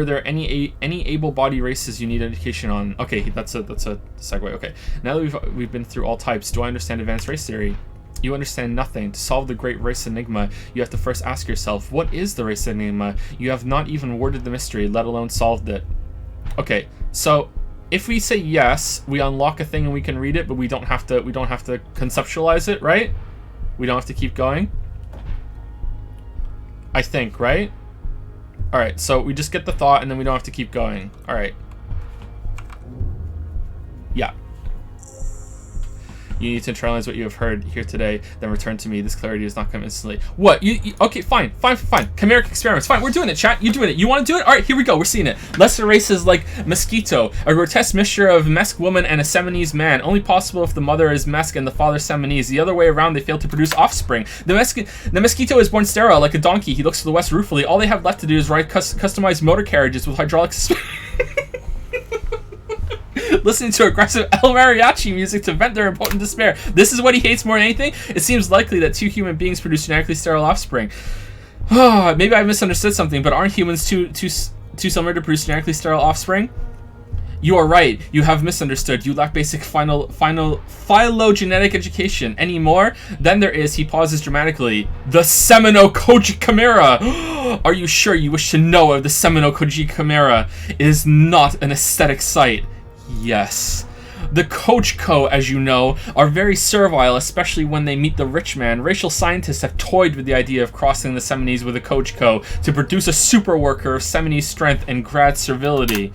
there any able-bodied races you need education on? Okay, that's a segue. Okay, now that we've been through all types, do I understand advanced race theory? You understand nothing. To solve the great race enigma, you have to first ask yourself, what is the race enigma? You have not even worded the mystery, let alone solved it. Okay, so if we say yes, we unlock a thing and we can read it, but we don't have to conceptualize it, right? We don't have to keep going. I think, right? Alright, so we just get the thought and then we don't have to keep going. Alright. Yeah. You need to internalize what you have heard here today, then return to me. This clarity does not come instantly. What? You okay, fine. Chimeric experiments. Fine, we're doing it, chat. You're doing it. You want to do it? Alright, here we go. We're seeing it. Lesser races like Mosquito, a grotesque mixture of Mesk woman and a Seminese man. Only possible if the mother is Mesk and the father Seminese. The other way around, they fail to produce offspring. The Mosquito is born sterile, like a donkey. He looks to the west ruefully. All they have left to do is ride customized motor carriages with hydraulic listening to aggressive El Mariachi music to vent their impotent despair. This is what he hates more than anything? It seems likely that two human beings produce genetically sterile offspring. Maybe I misunderstood something, but aren't humans too similar to produce genetically sterile offspring? You are right. You have misunderstood. You lack basic phylogenetic education. Any more? Then there is, he pauses dramatically, the Semino-Koji Chimera. Are you sure you wish to know of the Semino-Koji Chimera? It is not an aesthetic sight. Yes. The Coachco, as you know, are very servile, especially when they meet the rich man. Racial scientists have toyed with the idea of crossing the Seminese with a Coachco to produce a super worker of Seminese strength and grad servility.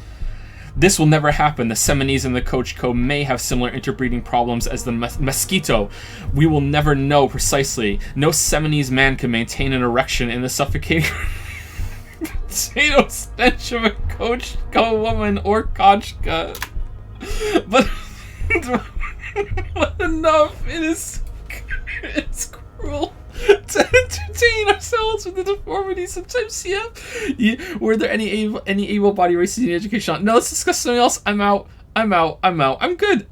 This will never happen. The Seminese and the Coachco may have similar interbreeding problems as the Mosquito. We will never know precisely. No Seminese man can maintain an erection in the suffocating potato stench of a Coachco woman or Kochka. But enough. It's cruel to entertain ourselves with the deformities of type CF. Were there any able-bodied races in education? No, let's discuss something else. I'm out. I'm good.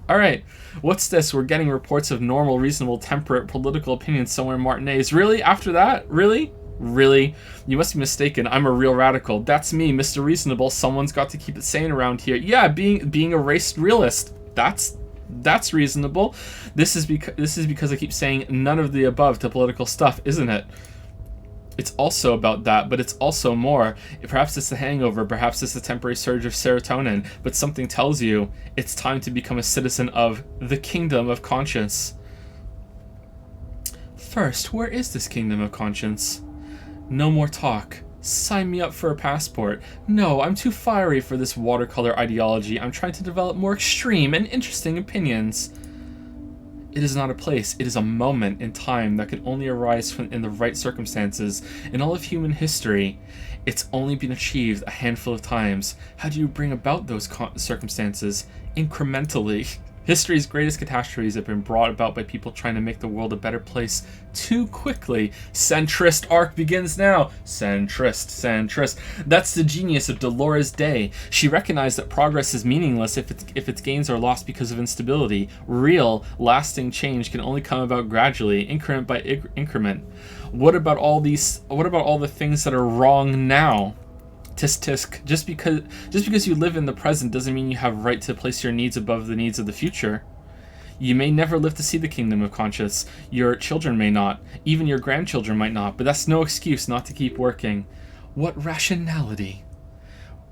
Alright. What's this? We're getting reports of normal, reasonable, temperate political opinions somewhere in Martinez. Really? After that? Really? You must be mistaken. I'm a real radical. That's me, Mr. Reasonable. Someone's got to keep it sane around here. Yeah, being a race realist. That's reasonable. This is because I keep saying none of the above to political stuff, isn't it? It's also about that, but it's also more. Perhaps it's the hangover, perhaps it's a temporary surge of serotonin, but something tells you it's time to become a citizen of the kingdom of conscience. First, where is this kingdom of conscience? No more talk. Sign me up for a passport. No, I'm too fiery for this watercolor ideology. I'm trying to develop more extreme and interesting opinions. It is not a place, it is a moment in time that can only arise in the right circumstances. In all of human history, it's only been achieved a handful of times. How do you bring about those circumstances? Incrementally. History's greatest catastrophes have been brought about by people trying to make the world a better place too quickly. Centrist arc begins now. Centrist. That's the genius of Dolores Day. She recognized that progress is meaningless if its gains are lost because of instability. Real, lasting change can only come about gradually, increment by increment. What about all the things that are wrong now? Tisk. Just because you live in the present doesn't mean you have right to place your needs above the needs of the future. You may never live to see the kingdom of conscience. Your children may not. Even your grandchildren might not. But that's no excuse not to keep working. What rationality?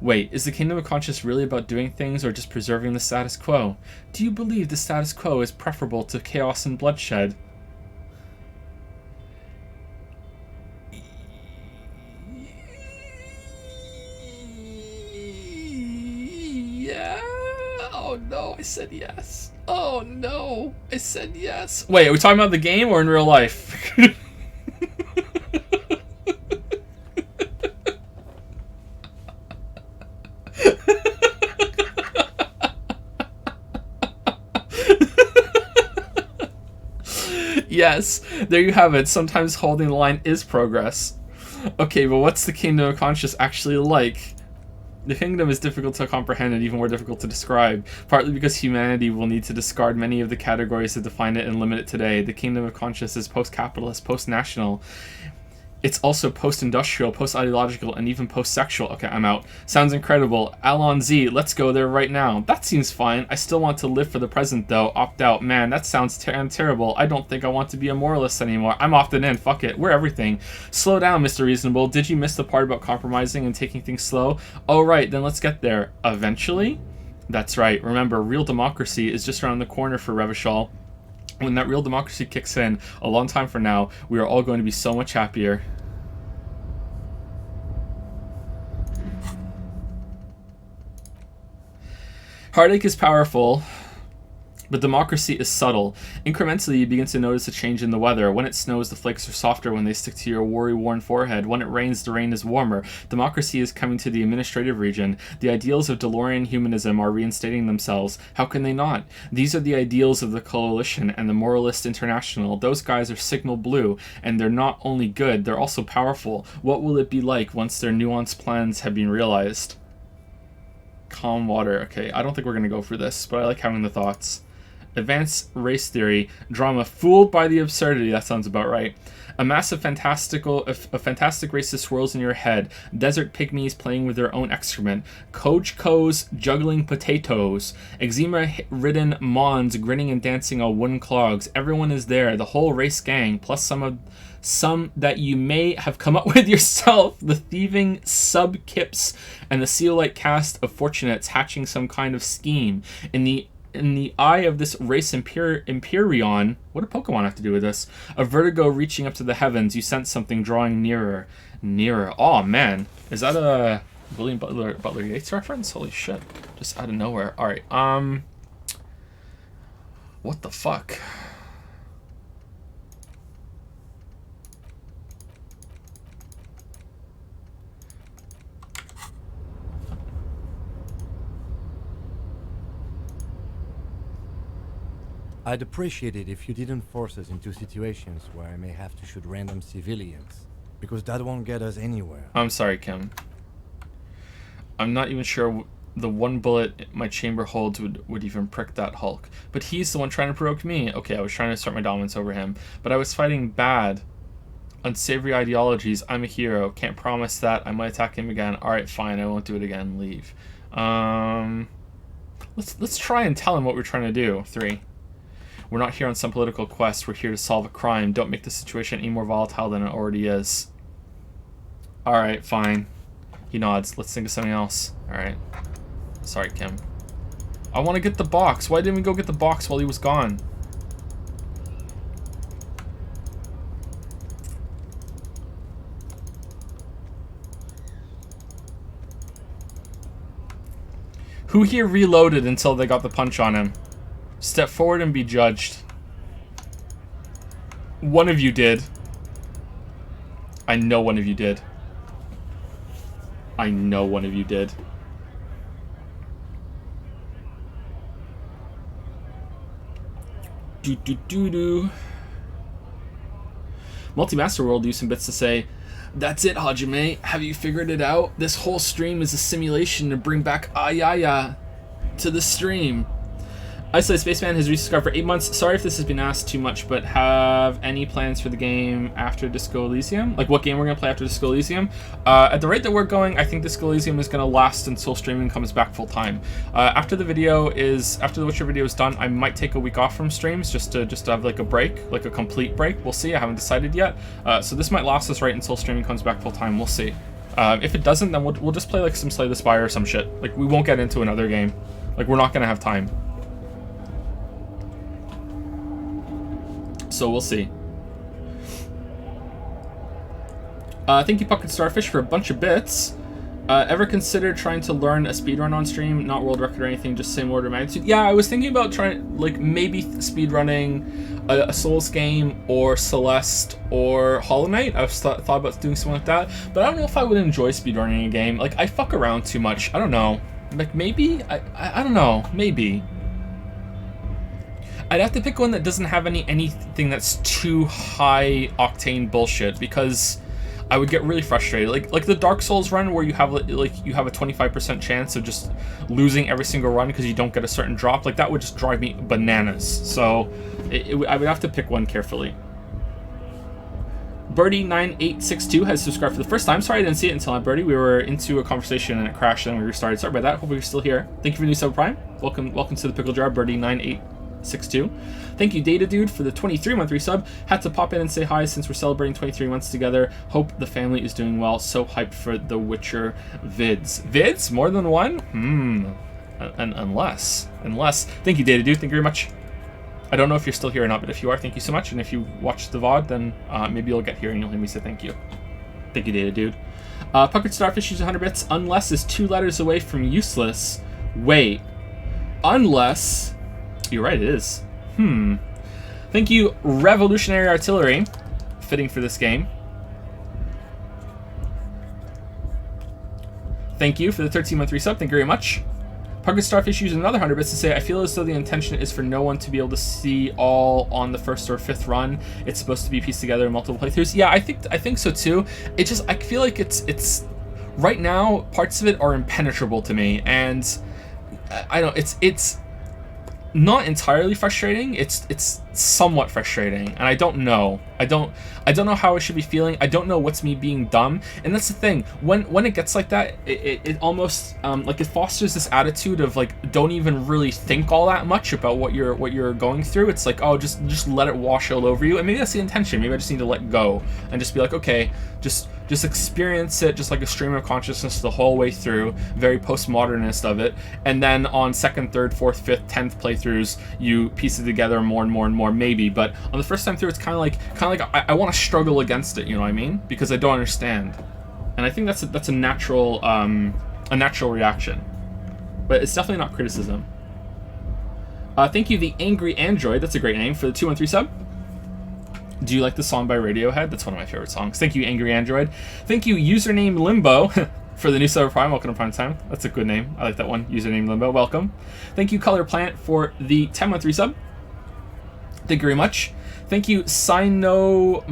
Wait, is the kingdom of conscience really about doing things or just preserving the status quo? Do you believe the status quo is preferable to chaos and bloodshed? Oh no, I said yes. Oh no, I said yes. Wait, are we talking about the game or in real life? Yes, there you have it. Sometimes holding the line is progress. Okay, but what's the kingdom of conscious actually like? The kingdom is difficult to comprehend and even more difficult to describe, partly because humanity will need to discard many of the categories that define it and limit it today. The kingdom of conscious is post-capitalist, post-national. It's also post-industrial, post-ideological, and even post-sexual. Okay, I'm out. Sounds incredible. Alon Z, let's go there right now. That seems fine. I still want to live for the present, though. Opt out. Man, that sounds terrible. I don't think I want to be a moralist anymore. I'm opting in. Fuck it. We're everything. Slow down, Mr. Reasonable. Did you miss the part about compromising and taking things slow? Oh, right. Then let's get there. Eventually? That's right. Remember, real democracy is just around the corner for Revachol. When that real democracy kicks in, a long time from now, we are all going to be so much happier. Heartache is powerful, but democracy is subtle. Incrementally, you begin to notice a change in the weather. When it snows, the flakes are softer when they stick to your worry-worn forehead. When it rains, the rain is warmer. Democracy is coming to the administrative region. The ideals of DeLorean humanism are reinstating themselves. How can they not? These are the ideals of the Coalition and the Moralist International. Those guys are signal blue, and they're not only good, they're also powerful. What will it be like once their nuanced plans have been realized? Calm water. Okay, I don't think we're going to go for this, but I like having the thoughts. Advanced race theory. Drama. Fooled by the absurdity. That sounds about right. A massive fantastic racist swirls in your head. Desert pygmies playing with their own excrement. Coach juggling potatoes. Eczema-ridden Mons grinning and dancing on wooden clogs. Everyone is there. The whole race gang, plus some that you may have come up with yourself. The thieving sub-kips and the seal-like cast of fortunates hatching some kind of scheme. In the eye of this race Empyreon, what do Pokemon have to do with this? A vertigo reaching up to the heavens, you sense something drawing nearer. Nearer. Oh, man. Is that a William Butler Yeats reference? Holy shit. Just out of nowhere. Alright, what the fuck? I'd appreciate it if you didn't force us into situations where I may have to shoot random civilians, because that won't get us anywhere. I'm sorry, Kim. I'm not even sure the one bullet my chamber holds would even prick that Hulk. But he's the one trying to provoke me. Okay, I was trying to assert my dominance over him, but I was fighting bad, unsavory ideologies. I'm a hero. Can't promise that. I might attack him again. Alright, fine. I won't do it again. Leave. Let's try and tell him what we're trying to do. 3. We're not here on some political quest. We're here to solve a crime. Don't make the situation any more volatile than it already is. Alright, fine. He nods. Let's think of something else. Alright. Sorry, Kim. I want to get the box. Why didn't we go get the box while he was gone? Who here reloaded until they got the punch on him? Step forward and be judged. One of you did. I know one of you did. I know one of you did. Multi-Master World used some bits to say, "That's it, Hajime. Have you figured it out? This whole stream is a simulation to bring back Ayaya to the stream. Isolated Spaceman has rediscovered for 8 months. Sorry if this has been asked too much, but have any plans for the game after Disco Elysium? Like what game we're going to play after Disco Elysium? At the rate that we're going, I think Disco Elysium is going to last until streaming comes back full time. After the Witcher video is done, I might take a week off from streams just to have like a break, like a complete break. We'll see. I haven't decided yet. So this might last us right until streaming comes back full time. We'll see. If it doesn't, then we'll just play like some Slay the Spire or some shit. Like we won't get into another game. Like we're not going to have time. So we'll see. Thank you, Pocket Starfish, for a bunch of bits. Ever consider trying to learn a speedrun on stream? Not world record or anything, just same order of magnitude. Yeah, I was thinking about trying, like, maybe speedrunning a Souls game or Celeste or Hollow Knight. I've thought about doing something like that, but I don't know if I would enjoy speedrunning a game. Like, I fuck around too much. I don't know. Like, maybe? I don't know. Maybe. I'd have to pick one that doesn't have anything that's too high octane bullshit, because I would get really frustrated. Like the Dark Souls run where you have a 25% chance of just losing every single run because you don't get a certain drop. Like, that would just drive me bananas. So I would have to pick one carefully. Birdie9862 has subscribed for the first time. Sorry I didn't see it until Birdie. We were into a conversation and it crashed and we restarted. Sorry about that. Hopefully you're still here. Thank you for the new sub prime. Welcome to the pickle jar, Birdie9862. Thank you, Data Dude, for the 23-month resub. Had to pop in and say hi since we're celebrating 23 months together. Hope the family is doing well. So hyped for the Witcher vids. Vids? More than one? Unless. Thank you, Data Dude. Thank you very much. I don't know if you're still here or not, but if you are, thank you so much. And if you watch the VOD, then maybe you'll get here and you'll hear me say thank you. Thank you, Data Dude. Puckered Starfish uses 100 bits. Unless is 2 letters away from useless. Wait. Unless... You're right, it is. Thank you, Revolutionary Artillery. Fitting for this game. Thank you for the 13-month resub. Thank you very much. Puckered Starfish used another 100 bits to say, I feel as though the intention is for no one to be able to see all on the first or fifth run. It's supposed to be pieced together in multiple playthroughs. Yeah, I think so too. I feel like it's right now, parts of it are impenetrable to me, and I don't, it's not entirely frustrating. It's somewhat frustrating, and I don't know how I should be feeling. I don't know what's me being dumb, and that's the thing. When it gets like that, it almost like it fosters this attitude of like, don't even really think all that much about what you're going through. It's like, oh, just let it wash all over you, and maybe that's the intention. Maybe I just need to let go and just be like, okay, just experience it just like a stream of consciousness the whole way through, very postmodernist of it, and then on second, third, fourth, fifth, 10th playthroughs you piece it together more and more and more, maybe. But on the first time through, it's kind of like I want to struggle against it, you know what I mean? Because I don't understand, and I think that's a natural reaction, but it's definitely not criticism. Thank you, the Angry Android. That's a great name for the 213 sub. Do you like the song by Radiohead? That's one of my favorite songs. Thank you, Angry Android. Thank you, username Limbo, for the new sub prime. Welcome to Prime Time. That's a good name. I like that one. Username Limbo. Welcome. Thank you, Color Plant, for the 10-month resub. Thank you very much. Thank you, Sinomumi,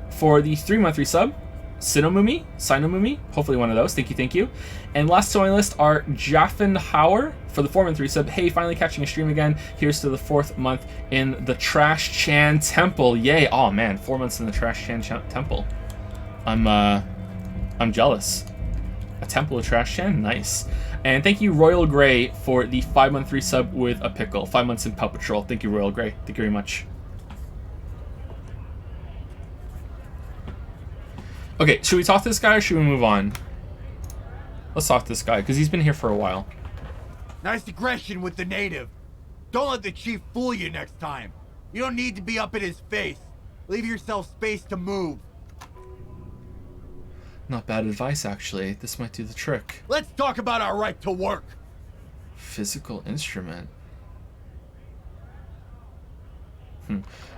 for the 3-month resub. Sinomumi. Hopefully one of those. Thank you. And last on my list are Jaffin Hauer for the 4-month resub. Hey, finally catching a stream again. Here's to the 4th month in the Trash Chan Temple. Yay! Oh man, 4 months in the Trash Chan Temple. I'm jealous. A temple of Trash Chan, nice. And thank you, Royal Grey, for the 5-month resub with a pickle. 5 months in Paw Patrol. Thank you, Royal Grey. Thank you very much. Okay, should we talk to this guy or should we move on? Let's talk to this guy, because he's been here for a while. Nice aggression with the native. Don't let the chief fool you next time. You don't need to be up in his face. Leave yourself space to move. Not bad advice, actually. This might do the trick. Let's talk about our right to work. Physical instrument.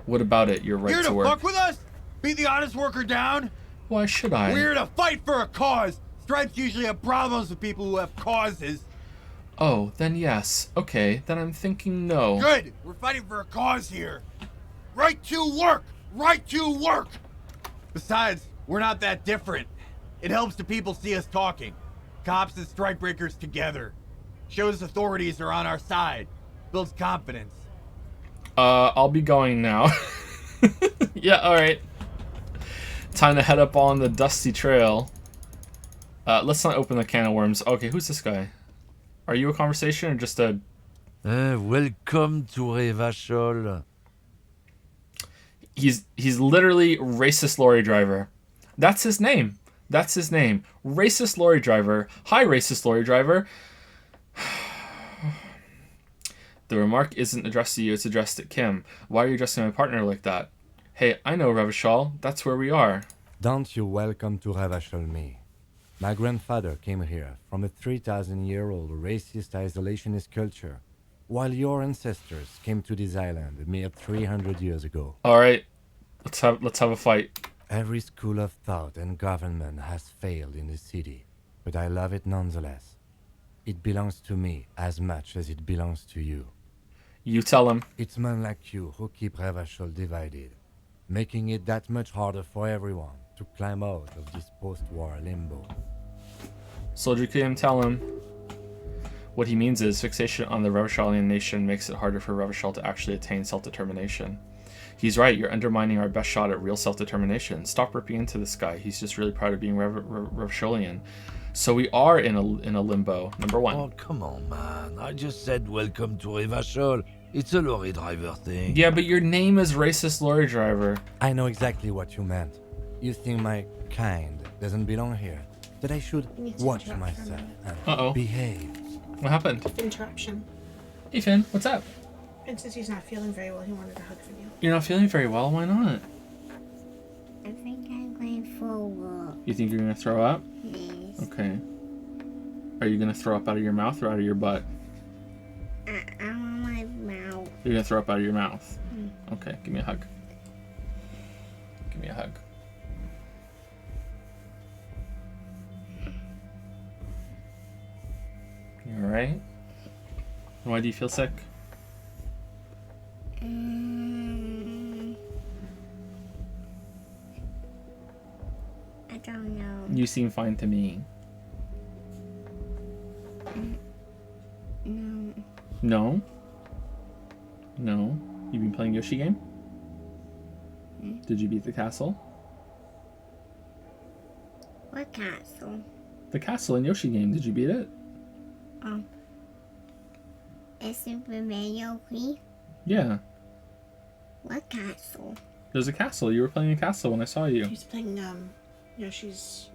What about it, your right Here to work? Fuck with us? Beat the honest worker down? Why should I? We're here to fight for a cause. Stripes usually have problems with people who have causes. Oh, then yes. Okay, then I'm thinking no. Good. We're fighting for a cause here. Right to work. Right to work. Besides, we're not that different. It helps the people see us talking. Cops and strikebreakers together. Shows authorities are on our side. Builds confidence. I'll be going now. Yeah, alright. Time to head up on the dusty trail. Let's not open the can of worms. Okay, who's this guy? Are you a conversation or just a... Welcome to Revachol. He's literally racist lorry driver. That's his name. Racist lorry driver. Hi, racist lorry driver. The remark isn't addressed to you, it's addressed at Kim. Why are you addressing my partner like that? Hey, I know Revachol. That's where we are. Don't you welcome to Revachol me. My grandfather came here from a 3,000-year-old racist isolationist culture, while your ancestors came to this island a mere 300 years ago. All right, let's have a fight. Every school of thought and government has failed in the city, but I love it nonetheless. It belongs to me as much as it belongs to you. You tell him. It's men like you who keep Revachol divided, making it that much harder for everyone to climb out of this post-war limbo. Soldier Kim, tell him. What he means is fixation on the Revacholian nation makes it harder for Revachol to actually attain self-determination. He's right, you're undermining our best shot at real self-determination. Stop ripping into this guy. He's just really proud of being Revacholian. So we are in a limbo, number one. Oh, come on, man. I just said welcome to Revachol. It's a lorry driver thing. Yeah, but your name is racist lorry driver. I know exactly what you meant. You think my kind doesn't belong here, that I should watch myself and behave. What happened? Interruption. Hey Finn, what's up? And since he's not feeling very well, he wanted a hug from you. You're not feeling very well, why not? I think I'm going for a walk. You think you're gonna throw up? Yes. Okay. Are you gonna throw up out of your mouth or out of your butt? I want my mouth. You're gonna throw up out of your mouth. Okay, give me a hug. Give me a hug. You alright? Why do you feel sick? I don't know. You seem fine to me. No. No? No? You've been playing Yoshi game? Did you beat the castle? What castle? The castle in Yoshi game, did you beat it? Is Super Mario Wii? Yeah. What castle? There's a castle. You were playing a castle when I saw you. He's playing Yoshi's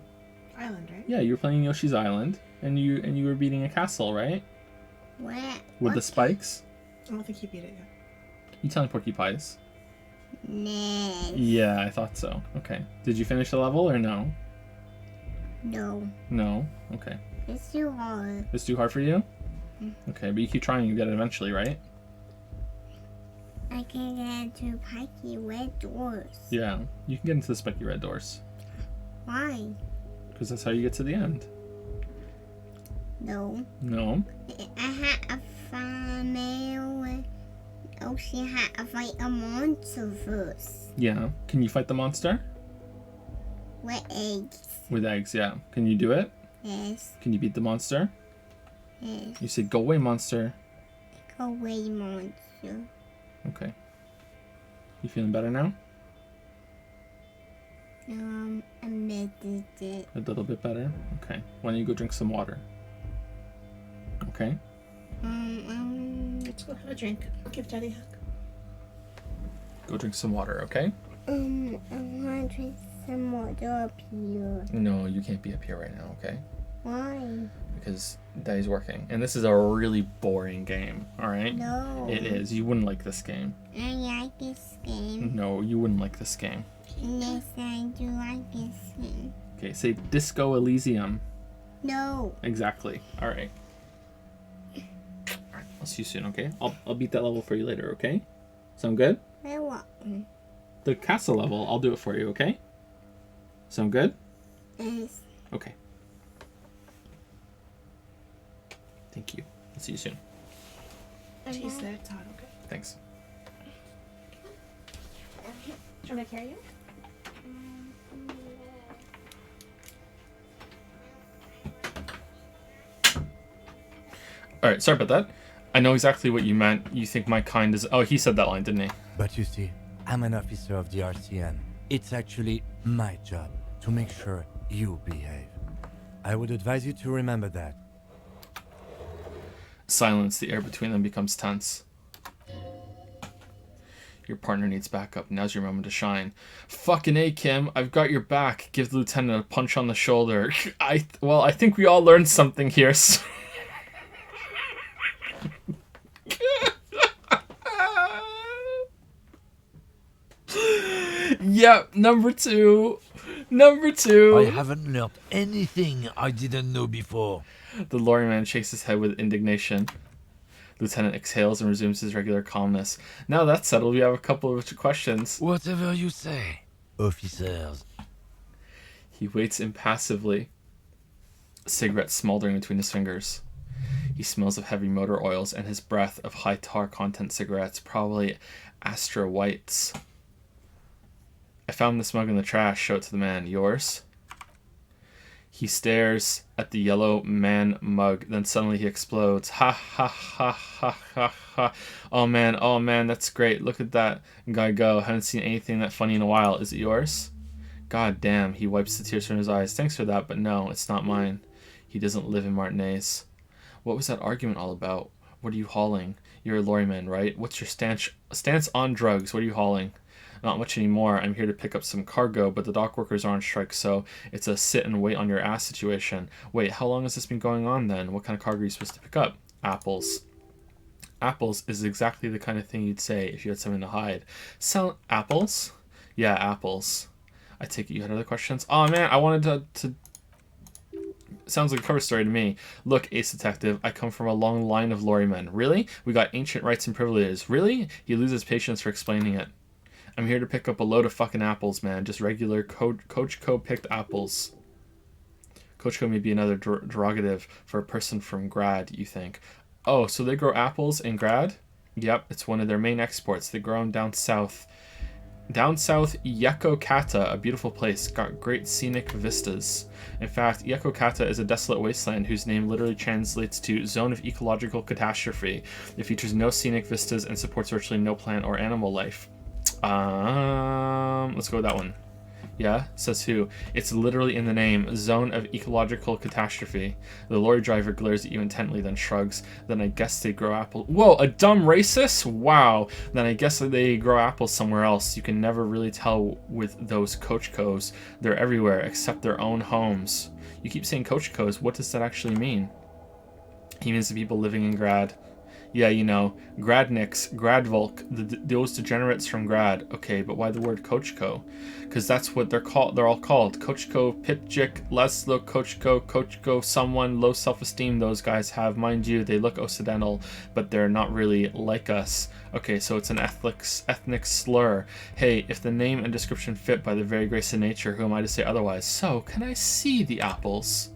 Island, right? Yeah, you were playing Yoshi's Island, and you were beating a castle, right? What? With the spikes. I don't think he beat it yet. You telling Porky Pies? Nah. Yeah, I thought so. Okay. Did you finish the level or no? No. No. Okay. It's too hard. It's too hard for you? Okay, but you keep trying, you get it eventually, right? I can get into Pikey Red Doors. Yeah, you can get into the spiky red doors. Why? Because that's how you get to the end. No. No. I had a female. Oh, she had to fight a monster first. Yeah. Can you fight the monster? With eggs. With eggs, yeah. Can you do it? Yes. Can you beat the monster? Yes. You say, go away, monster. Go away, monster. Okay. You feeling better now? I missed it. A little bit better? Okay. Why don't you go drink some water? Okay. Let's go have a drink. Give Daddy a hug. Go drink some water, okay? I want to drink some water up here. No, you can't be up here right now, okay? Why? Because Daddy's working. And this is a really boring game, alright? No. It is. You wouldn't like this game. I like this game. No, you wouldn't like this game. Yes, I do like this game. Okay, say Disco Elysium. No. Exactly. Alright. Alright, I'll see you soon, okay? I'll beat that level for you later, okay? Sound good? I want. The castle level, I'll do it for you, okay? Sound good? Yes. Okay. Thank you. I'll see you soon. She's there. It's hot, okay? Thanks. Do you want me to carry you? Alright, sorry about that. I know exactly what you meant. You think my kind is... Oh, he said that line, didn't he? But you see, I'm an officer of the RCN. It's actually my job to make sure you behave. I would advise you to remember that. Silence. The air between them becomes tense. Your partner needs backup. Now's your moment to shine. Fucking A, Kim. I've got your back. Give the lieutenant a punch on the shoulder. I think we all learned something here. Yep, number 2. Number 2. I haven't learned anything I didn't know before. The lorryman shakes his head with indignation. Lieutenant exhales and resumes his regular calmness. Now that's settled, we have a couple of questions. Whatever you say, officers. He waits impassively, cigarette smoldering between his fingers. He smells of heavy motor oils and his breath of high tar content cigarettes, probably Astra Whites. I found this mug in the trash. Show it to the man. Yours? He stares at the yellow man mug, then suddenly he explodes. Ha ha ha ha ha ha. Oh man, that's great. Look at that guy go. Haven't seen anything that funny in a while. Is it yours? God damn, he wipes the tears from his eyes. Thanks for that, but no, it's not mine. He doesn't live in Martinez. What was that argument all about? What are you hauling? You're a lorryman, right? What's your stance on drugs? What are you hauling? Not much anymore. I'm here to pick up some cargo, but the dock workers are on strike, so it's a sit and wait on your ass situation. Wait, how long has this been going on then? What kind of cargo are you supposed to pick up? Apples. Apples is exactly the kind of thing you'd say if you had something to hide. Sell apples? Yeah, apples. I take it you had other questions? Oh man, I wanted to sounds like a cover story to me. Look, Ace Detective, I come from a long line of lorrymen. Really? We got ancient rights and privileges. Really? He loses patience for explaining it. I'm here to pick up a load of fucking apples, man. Just regular Coachco picked apples. Coachco may be another derogative for a person from Grad, you think. Oh, so they grow apples in Grad? Yep, it's one of their main exports. They grow them down south. Down south, Yekokata, a beautiful place, got great scenic vistas. In fact, Yekokata is a desolate wasteland whose name literally translates to Zone of Ecological Catastrophe. It features no scenic vistas and supports virtually no plant or animal life. Let's go with that one. Yeah, says who? It's literally in the name, Zone of Ecological Catastrophe. The lorry driver glares at you intently, then shrugs. Then I guess they grow apples. Whoa, a dumb racist? Wow. Then I guess they grow apples somewhere else. You can never really tell with those Coachcos. They're everywhere, except their own homes. You keep saying Coachcos. What does that actually mean? He means the people living in Grad. Yeah, you know, Gradniks, Gradvolk, those degenerates from Grad. Okay, but why the word Coachco? Because that's what they're called. They're all called. Coachco, Pitjik, Laszlo, Coachco, someone, low self-esteem those guys have. Mind you, they look Occidental, but they're not really like us. Okay, so it's an ethnic slur. Hey, if the name and description fit by the very grace of nature, who am I to say otherwise? So, can I see the apples?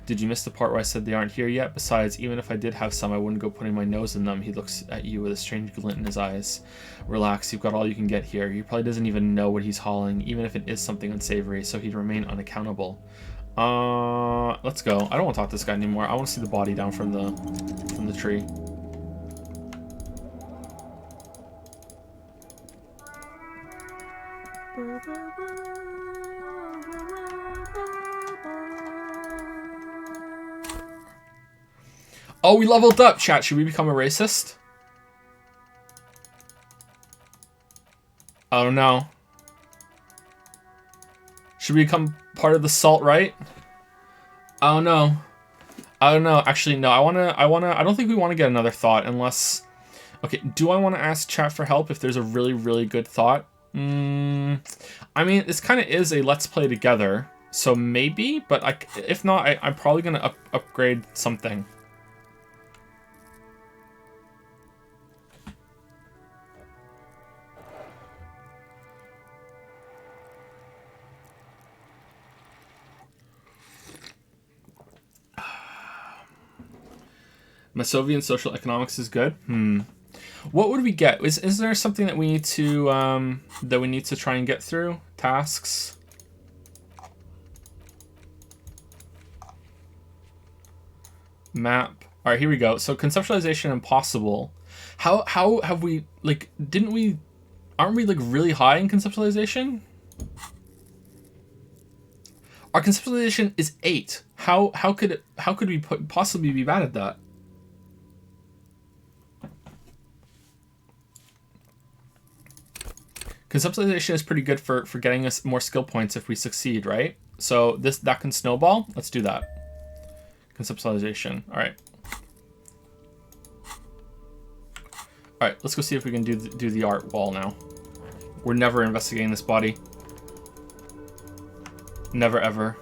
Did you miss the part where I said they aren't here yet? Besides, even if I did have some, I wouldn't go putting my nose in them. He looks at you with a strange glint in his eyes. Relax, you've got all you can get here. He probably doesn't even know what he's hauling, even if it is something unsavory, so he'd remain unaccountable. Let's go. I don't want to talk to this guy anymore. I want to see the body down from the tree. Oh, we leveled up, chat. Should we become a racist? I don't know. Should we become part of the salt right? I don't know. Actually, no. I don't think we want to get another thought unless... Okay, do I want to ask chat for help if there's a really, really good thought? I mean, this kind of is a let's play together. So maybe, but if not, I'm probably going to upgrade something. Masovian social economics is good. What would we get? Is there something that we need to try and get through? Tasks. Map. All right, here we go. So conceptualization impossible. How have we aren't we like really high in conceptualization? Our conceptualization is 8. How could we possibly be bad at that? Conceptualization is pretty good for getting us more skill points if we succeed, right? So that can snowball. Let's do that. Conceptualization. All right. All right. Let's go see if we can do the art wall now. We're never investigating this body. Never ever.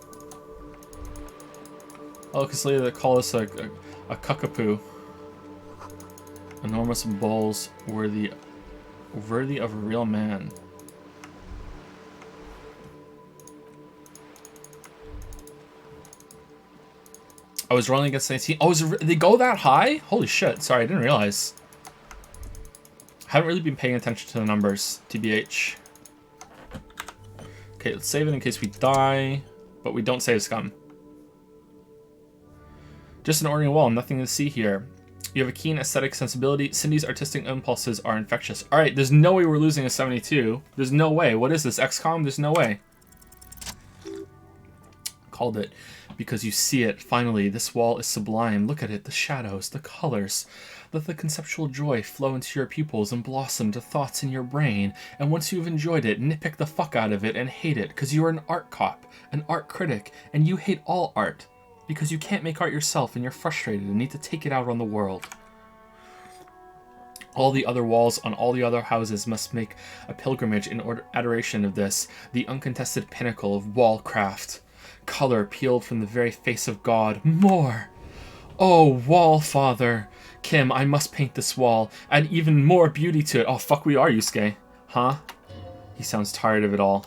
Oh, because later they call us a cuckapoo. Enormous bowls worthy of a real man. I was rolling against 19. Oh, they go that high? Holy shit. Sorry, I didn't realize. Haven't really been paying attention to the numbers, TBH. Okay, let's save it in case we die, but we don't save scum. Just an ordinary wall, nothing to see here. You have a keen aesthetic sensibility. Cindy's artistic impulses are infectious. Alright, there's no way we're losing a 72. There's no way. What is this, XCOM? There's no way. Called it. Because you see it, finally. This wall is sublime. Look at it, the shadows, the colors. Let the conceptual joy flow into your pupils and blossom to thoughts in your brain. And once you've enjoyed it, nitpick the fuck out of it and hate it. Because you're an art cop, an art critic, and you hate all art. Because you can't make art yourself and you're frustrated and need to take it out on the world. All the other walls on all the other houses must make a pilgrimage in adoration of this, the uncontested pinnacle of wall craft. Color peeled from the very face of God. More! Oh, wall father! Kim, I must paint this wall. Add even more beauty to it. Oh, fuck we are, Yusuke. Huh? He sounds tired of it all.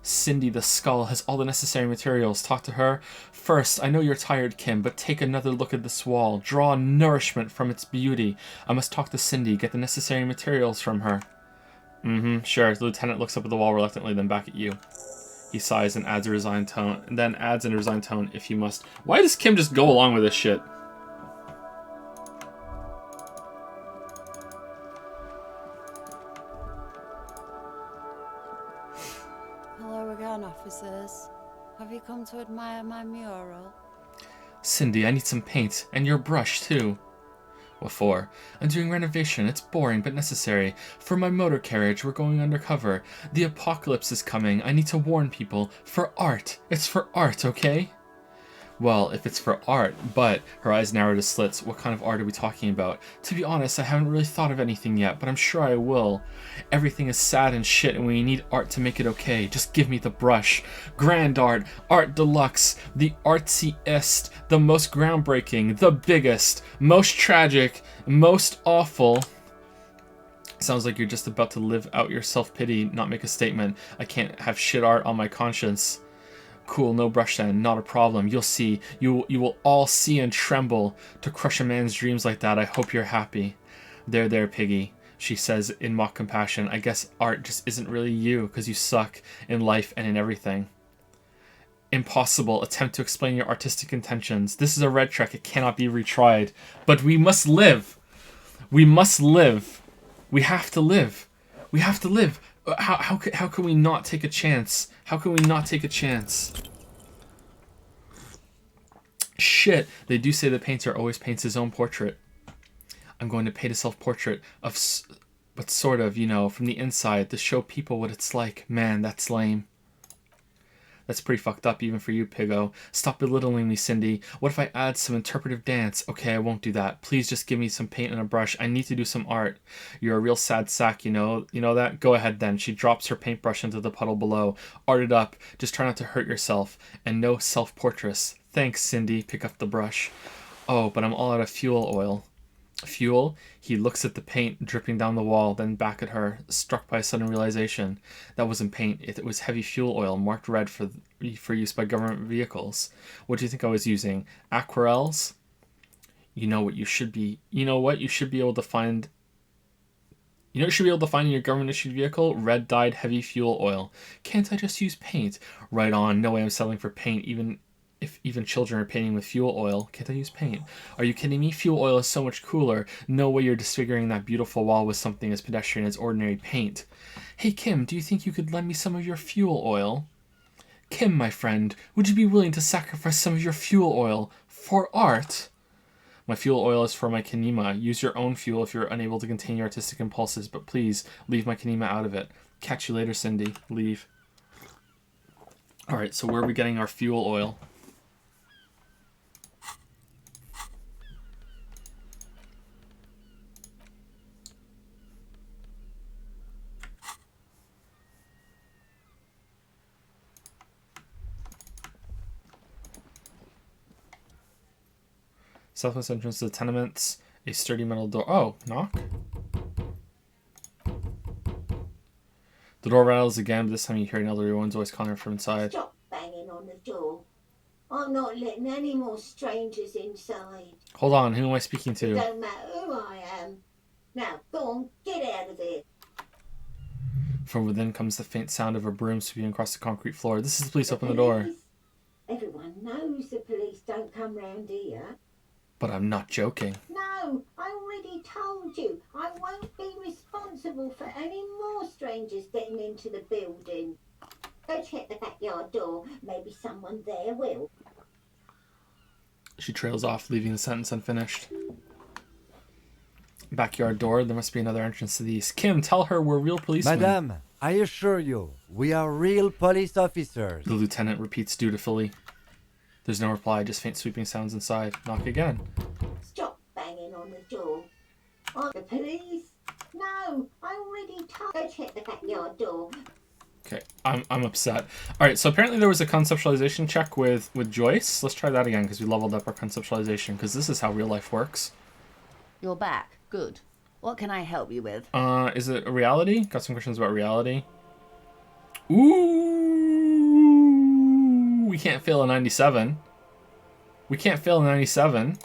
Cindy the skull has all the necessary materials. Talk to her. First, I know you're tired, Kim, but take another look at this wall. Draw nourishment from its beauty. I must talk to Cindy, get the necessary materials from her. Sure. The lieutenant looks up at the wall reluctantly, then back at you. He sighs and adds a resigned tone, and then adds in a resigned tone, if you must. Why does Kim just go along with this shit? Hello again, officers. Have you come to admire my mural? Cindy, I need some paint, and your brush, too. What for? I'm doing renovation. It's boring, but necessary. For my motor carriage, we're going undercover. The apocalypse is coming. I need to warn people. For art. It's for art, okay? Well, if it's for art, but, her eyes narrowed to slits, what kind of art are we talking about? To be honest, I haven't really thought of anything yet, but I'm sure I will. Everything is sad and shit, and we need art to make it okay. Just give me the brush. Grand art, art deluxe, the artsiest, the most groundbreaking, the biggest, most tragic, most awful. Sounds like you're just about to live out your self-pity, not make a statement. I can't have shit art on my conscience. Cool, no brush then, not a problem. You'll see. You will all see and tremble. To crush a man's dreams like that, I hope you're happy. There, Piggy, she says in mock compassion. I guess art just isn't really you, because you suck in life and in everything. Impossible. Attempt to explain your artistic intentions. This is a red trek. It cannot be retried. But we must live. We must live. We have to live. We have to live. How can we not take a chance? How can we not take a chance? Shit, they do say the painter always paints his own portrait. I'm going to paint a self-portrait of, but sort of, you know, from the inside to show people what it's like. Man, that's lame. That's pretty fucked up even for you, Piggo. Stop belittling me, Cindy. What if I add some interpretive dance? Okay, I won't do that. Please just give me some paint and a brush. I need to do some art. You're a real sad sack, you know? You know that? Go ahead then. She drops her paintbrush into the puddle below. Art it up. Just try not to hurt yourself. And no self-portraits. Thanks, Cindy. Pick up the brush. Oh, but I'm all out of fuel oil. Fuel? He looks at the paint dripping down the wall, then back at her, struck by a sudden realization. That wasn't paint, it was heavy fuel oil, marked red for use by government vehicles. What do you think I was using? Aquarels? You know what you should be able to find... You know what you should be able to find in your government-issued vehicle? Red dyed heavy fuel oil. Can't I just use paint? Right on, no way I'm selling for paint, if even children are painting with fuel oil. Can't I use paint? Are you kidding me? Fuel oil is so much cooler. No way you're disfiguring that beautiful wall with something as pedestrian as ordinary paint. Hey Kim, do you think you could lend me some of your fuel oil? Kim, my friend, would you be willing to sacrifice some of your fuel oil for art? My fuel oil is for my kinema. Use your own fuel if you're unable to contain your artistic impulses, but please leave my kinema out of it. Catch you later, Cindy. Leave. Alright, so where are we getting our fuel oil? Southwest entrance to the tenements. A sturdy metal door. Oh, knock. The door rattles again, but this time you hear an elderly woman's voice calling her from inside. Stop banging on the door. I'm not letting any more strangers inside. Hold on, who am I speaking It to? don't matter who I am. Now, go on, get out of there. From within comes the faint sound of a broom sweeping across the concrete floor. This is the police. Open the door. Police? Everyone knows the police don't come round here. But I'm not joking. No, I already told you. I won't be responsible for any more strangers getting into the building. Go check the backyard door. Maybe someone there will. She trails off, leaving the sentence unfinished. Backyard door. There must be another entrance to the east. Kim, tell her we're real policemen. Madame, I assure you, we are real police officers. The lieutenant repeats dutifully. There's no reply, just faint sweeping sounds inside. Knock again. Stop banging on the door. On the police? No, I already told. Go check the backyard door. Okay, I'm upset. All right, so apparently there was a conceptualization check with Joyce. Let's try that again because we leveled up our conceptualization because this is how real life works. You're back. Good. What can I help you with? Is it reality? Got some questions about reality. Ooh, we can't fail a 97. We can't fail a 97.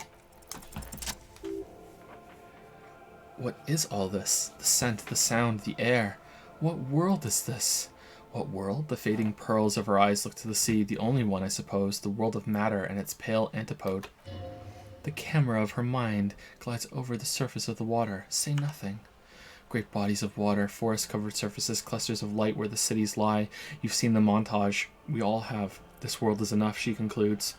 What is all this? The scent, the sound, the air. What world is this? What world? The fading pearls of her eyes look to the sea, the only one, I suppose, the world of matter and its pale antipode. The camera of her mind glides over the surface of the water. Say nothing. Great bodies of water, forest-covered surfaces, clusters of light where the cities lie. You've seen the montage. We all have. This world is enough, she concludes.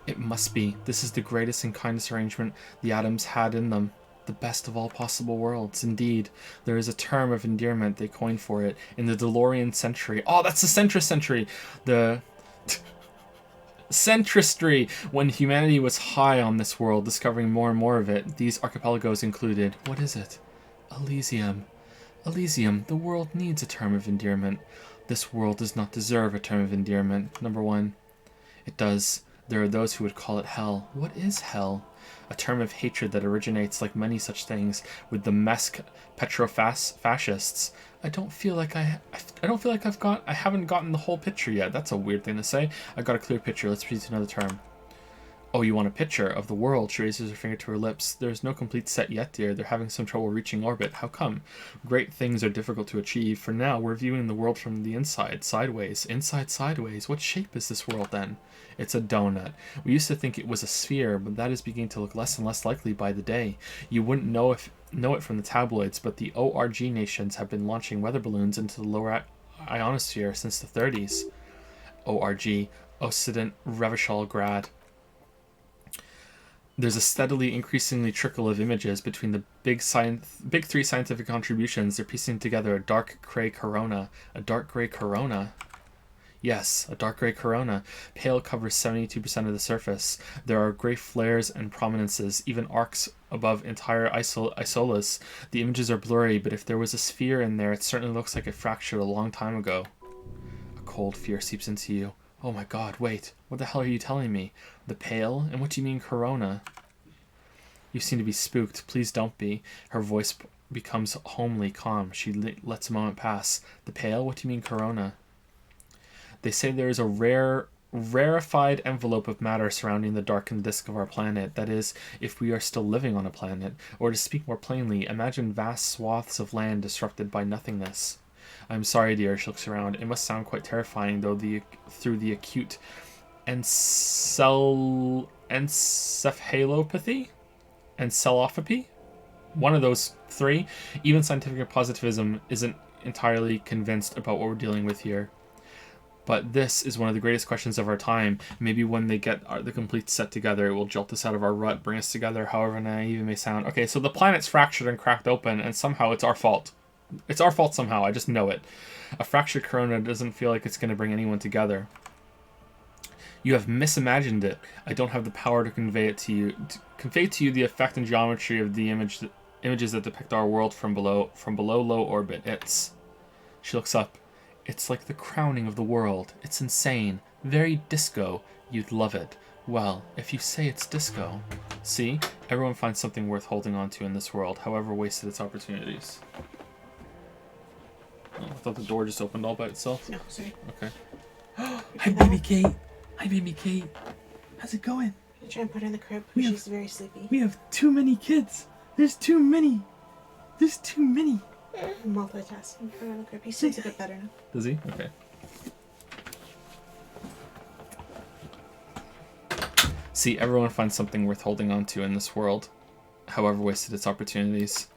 It must be. This is the greatest and kindest arrangement the atoms had in them. The best of all possible worlds. Indeed, there is a term of endearment they coined for it in the DeLorean century. Oh, that's the centrist century! The centristry, when humanity was high on this world, discovering more and more of it. These archipelagos included, what is it? Elysium. Elysium, the world needs a term of endearment. This world does not deserve a term of endearment. Number one, it does. There are those who would call it hell. What is hell? A term of hatred that originates, like many such things, with the Mesk petrofascists. I haven't gotten the whole picture yet. That's a weird thing to say. I got a clear picture. Let's proceed to another term. Oh, you want a picture of the world? She raises her finger to her lips. There's no complete set yet, dear. They're having some trouble reaching orbit. How come? Great things are difficult to achieve. For now, we're viewing the world from the inside, sideways. Inside, sideways. What shape is this world, then? It's a donut. We used to think it was a sphere, but that is beginning to look less and less likely by the day. You wouldn't know it from the tabloids, but the ORG nations have been launching weather balloons into the lower ionosphere since the 30s. ORG, Occident Revachol Grad. There's a steadily increasingly trickle of images between the big three scientific contributions. They're piecing together a dark gray corona. A dark gray corona? Yes, a dark gray corona. Pale covers 72% of the surface. There are gray flares and prominences, even arcs above entire isolas. The images are blurry, but if there was a sphere in there, it certainly looks like it fractured a long time ago. A cold fear seeps into you. Oh my god, wait. What the hell are you telling me? The pale? And what do you mean corona? You seem to be spooked. Please don't be. Her voice becomes homely calm. She lets a moment pass. The pale? What do you mean corona? They say there is a rarefied envelope of matter surrounding the darkened disk of our planet. That is, if we are still living on a planet. Or to speak more plainly, imagine vast swaths of land disrupted by nothingness. I'm sorry, dear, she looks around. It must sound quite terrifying, though, through the acute encephalopathy? Encephalopathy? One of those three. Even scientific positivism isn't entirely convinced about what we're dealing with here. But this is one of the greatest questions of our time. Maybe when they get the complete set together, it will jolt us out of our rut, bring us together, however naive it may sound. Okay, so the planet's fractured and cracked open, and somehow it's our fault. It's our fault somehow, I just know it. A fractured corona doesn't feel like it's going to bring anyone together. You have misimagined it. I don't have the power to convey it to you. To convey to you the effect and geometry of the images that depict our world from below low orbit. She looks up. It's like the crowning of the world. It's insane. Very disco. You'd love it. Well, if you say it's disco. See? Everyone finds something worth holding on to in this world, however wasted its opportunities. Oh, I thought the door just opened all by itself. No, sorry. Okay. Hi, baby Kate. Hi, baby Kate. How's it going? I try and put her in the crib. We She's very sleepy. We have too many kids. There's too many. There's too many. Multitasking. Put her in the crib. He sleeps a bit better now. Does he? Okay. See, everyone finds something worth holding on to in this world, however wasted its opportunities.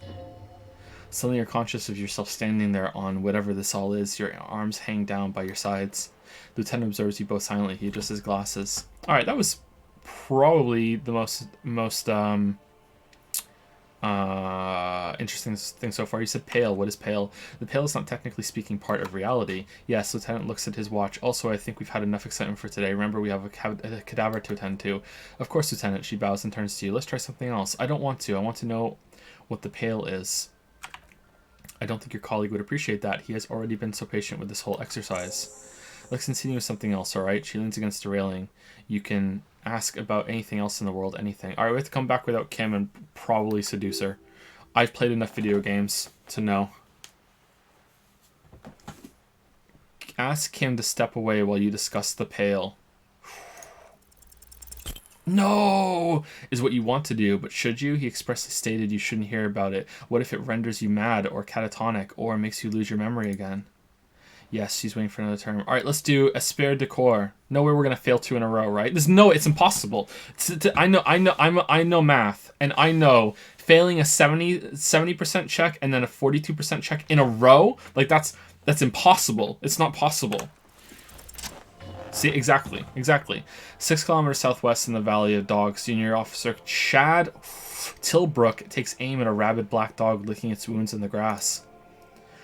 Suddenly you're conscious of yourself standing there on whatever this all is. Your arms hang down by your sides. The lieutenant observes you both silently. He adjusts his glasses. Alright, that was probably the most interesting thing so far. You said pale. What is pale? The pale is not technically speaking part of reality. Yes, Lieutenant looks at his watch. Also, I think we've had enough excitement for today. Remember, we have a cadaver to attend to. Of course, Lieutenant. She bows and turns to you. Let's try something else. I don't want to. I want to know what the pale is. I don't think your colleague would appreciate that. He has already been so patient with this whole exercise. Let's continue with something else, alright? She leans against the railing. You can ask about anything else in the world, anything. Alright, we have to come back without Kim and probably seduce her. I've played enough video games to know. Ask Kim to step away while you discuss the pale. No! Is what you want to do, but should you? He expressly stated you shouldn't hear about it. What if it renders you mad or catatonic or makes you lose your memory again? Yes, she's waiting for another term. Alright, let's do Esprit de Corps. No way we're gonna fail 2 in a row, right? It's impossible. I know math, and I know failing a 70% check and then a 42% check in a row, like that's impossible. It's not possible. See, exactly. 6 kilometers southwest in the Valley of Dogs, Senior Officer Chad Tilbrook takes aim at a rabid black dog licking its wounds in the grass.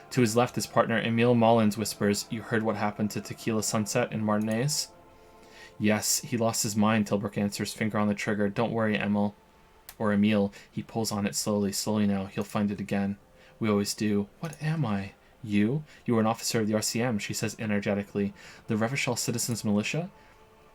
To his left, his partner Emile Mullins whispers, "You heard what happened to Tequila Sunset in Martinez?" "Yes, he lost his mind," Tilbrook answers, finger on the trigger. "Don't worry, Emil." Or Emile. He pulls on it slowly now. He'll find it again. "We always do." "What am I?" "You? You are an officer of the RCM," she says energetically. "The Revachol Citizens Militia?"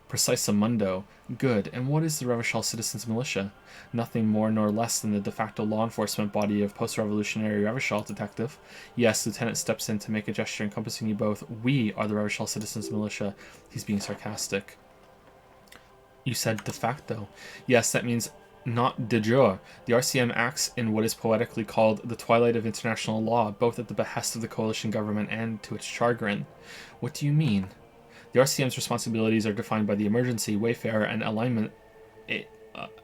"Precisamundo." "Good. And what is the Revachol Citizens Militia?" "Nothing more nor less than the de facto law enforcement body of post-revolutionary Revachol, detective." "Yes," Lieutenant steps in to make a gesture encompassing you both. "We are the Revachol Citizens Militia." He's being sarcastic. "You said de facto." "Yes, that means not de jure. The RCM acts in what is poetically called the twilight of international law, both at the behest of the coalition government and to its chagrin." "What do you mean?" "The RCM's responsibilities are defined by the Emergency, Wayfarer, and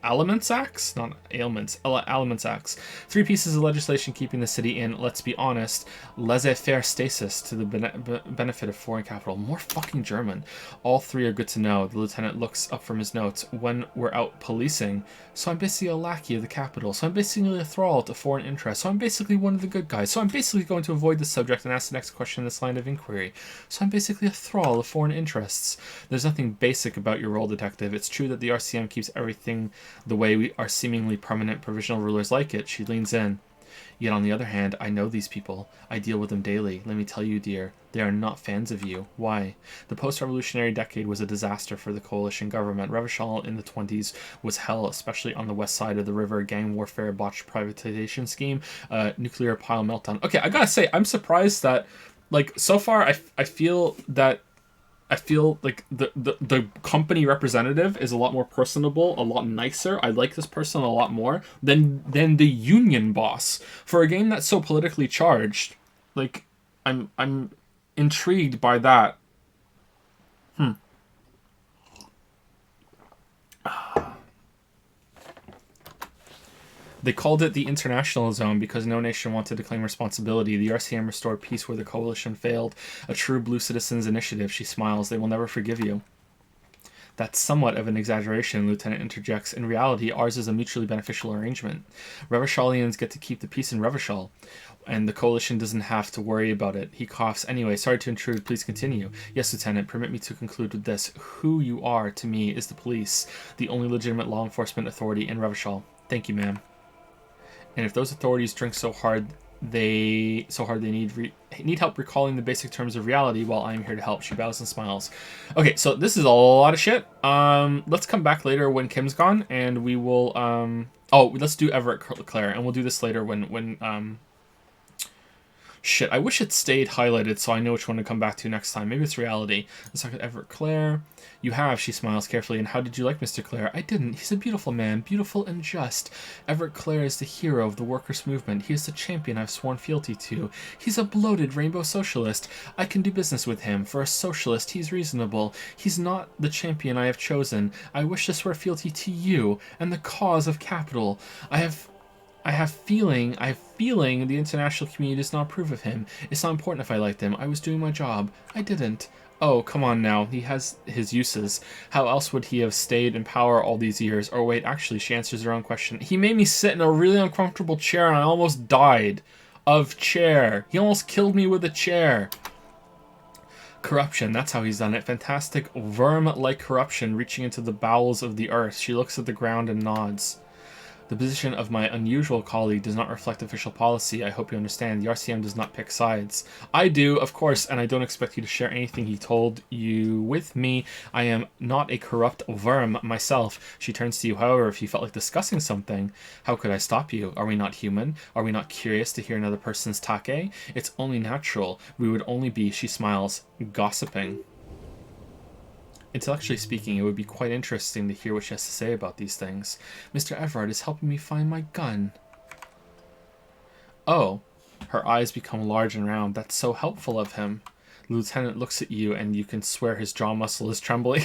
Aliments Acts? Not ailments. Aliments Acts. 3 pieces of legislation keeping the city in, let's be honest, laissez-faire stasis to the benefit of foreign capital. More fucking German. All 3 are good to know. The lieutenant looks up from his notes. "When we're out policing, so I'm basically a lackey of the capital. So I'm basically a thrall to foreign interests. So I'm basically one of the good guys. So I'm basically going to avoid the subject and ask the next question in this line of inquiry. So I'm basically a thrall of foreign interests. There's nothing basic about your role, detective. It's true that the RCM keeps everything the way our seemingly permanent provisional rulers like it." She leans in. "Yet on the other hand, I know these people. I deal with them daily. Let me tell you, dear, they are not fans of you. Why? The post-revolutionary decade was a disaster for the coalition government. Revachol in the 20s was hell, especially on the west side of the river. Gang warfare, botched privatization scheme, nuclear pile meltdown." Okay, I gotta say, I'm surprised that, like, so far I feel like the company representative is a lot more personable, a lot nicer. I like this person a lot more than the union boss. For a game that's so politically charged, like, I'm intrigued by that. They called it the international zone because no nation wanted to claim responsibility. The RCM restored peace where the coalition failed. A true blue citizens initiative. She smiles. They will never forgive you. That's somewhat of an exaggeration, Lieutenant interjects. In reality, ours is a mutually beneficial arrangement. Revacholians get to keep the peace in Revachol, and the coalition doesn't have to worry about it. He coughs. "Anyway, sorry to intrude. Please continue." "Yes, Lieutenant. Permit me to conclude with this. Who you are, to me, is the police, the only legitimate law enforcement authority in Revachol." "Thank you, ma'am." "And if those authorities drink so hard they need help recalling the basic terms of reality. While I'm here to help. She bows and smiles. Okay, so this is a lot of shit. Let's come back later when Kim's gone, and we will let's do Everett Claire, and we'll do this later when shit, I wish it stayed highlighted so I know which one to come back to next time. Maybe it's reality. Let's talk about Everett Claire. You have, she smiles carefully. And how did you like Mr. Claire? I didn't. He's a beautiful man, beautiful and just. Everett Claire is the hero of the workers' movement. He is the champion I've sworn fealty to. He's a bloated rainbow socialist. I can do business with him. For a socialist, he's reasonable. He's not the champion I have chosen. I wish to swear fealty to you and the cause of capital. I have feeling the international community does not approve of him. It's not important if I liked him. I was doing my job. I didn't. Oh, come on now. He has his uses. How else would he have stayed in power all these years? Or wait, actually, she answers her own question. He made me sit in a really uncomfortable chair and I almost died of chair. He almost killed me with a chair. Corruption, that's how he's done it. Fantastic worm-like corruption reaching into the bowels of the earth. She looks at the ground and nods. The position of my unusual colleague does not reflect official policy. I hope you understand. The RCM does not pick sides. I do, of course, and I don't expect you to share anything he told you with me. I am not a corrupt worm myself. She turns to you, however, if you felt like discussing something. How could I stop you? Are we not human? Are we not curious to hear another person's take? It's only natural. We would only be, she smiles, gossiping. Intellectually speaking, it would be quite interesting to hear what she has to say about these things. Mr. Everard is helping me find my gun. Oh, her eyes become large and round. That's so helpful of him. The lieutenant looks at you and you can swear his jaw muscle is trembling.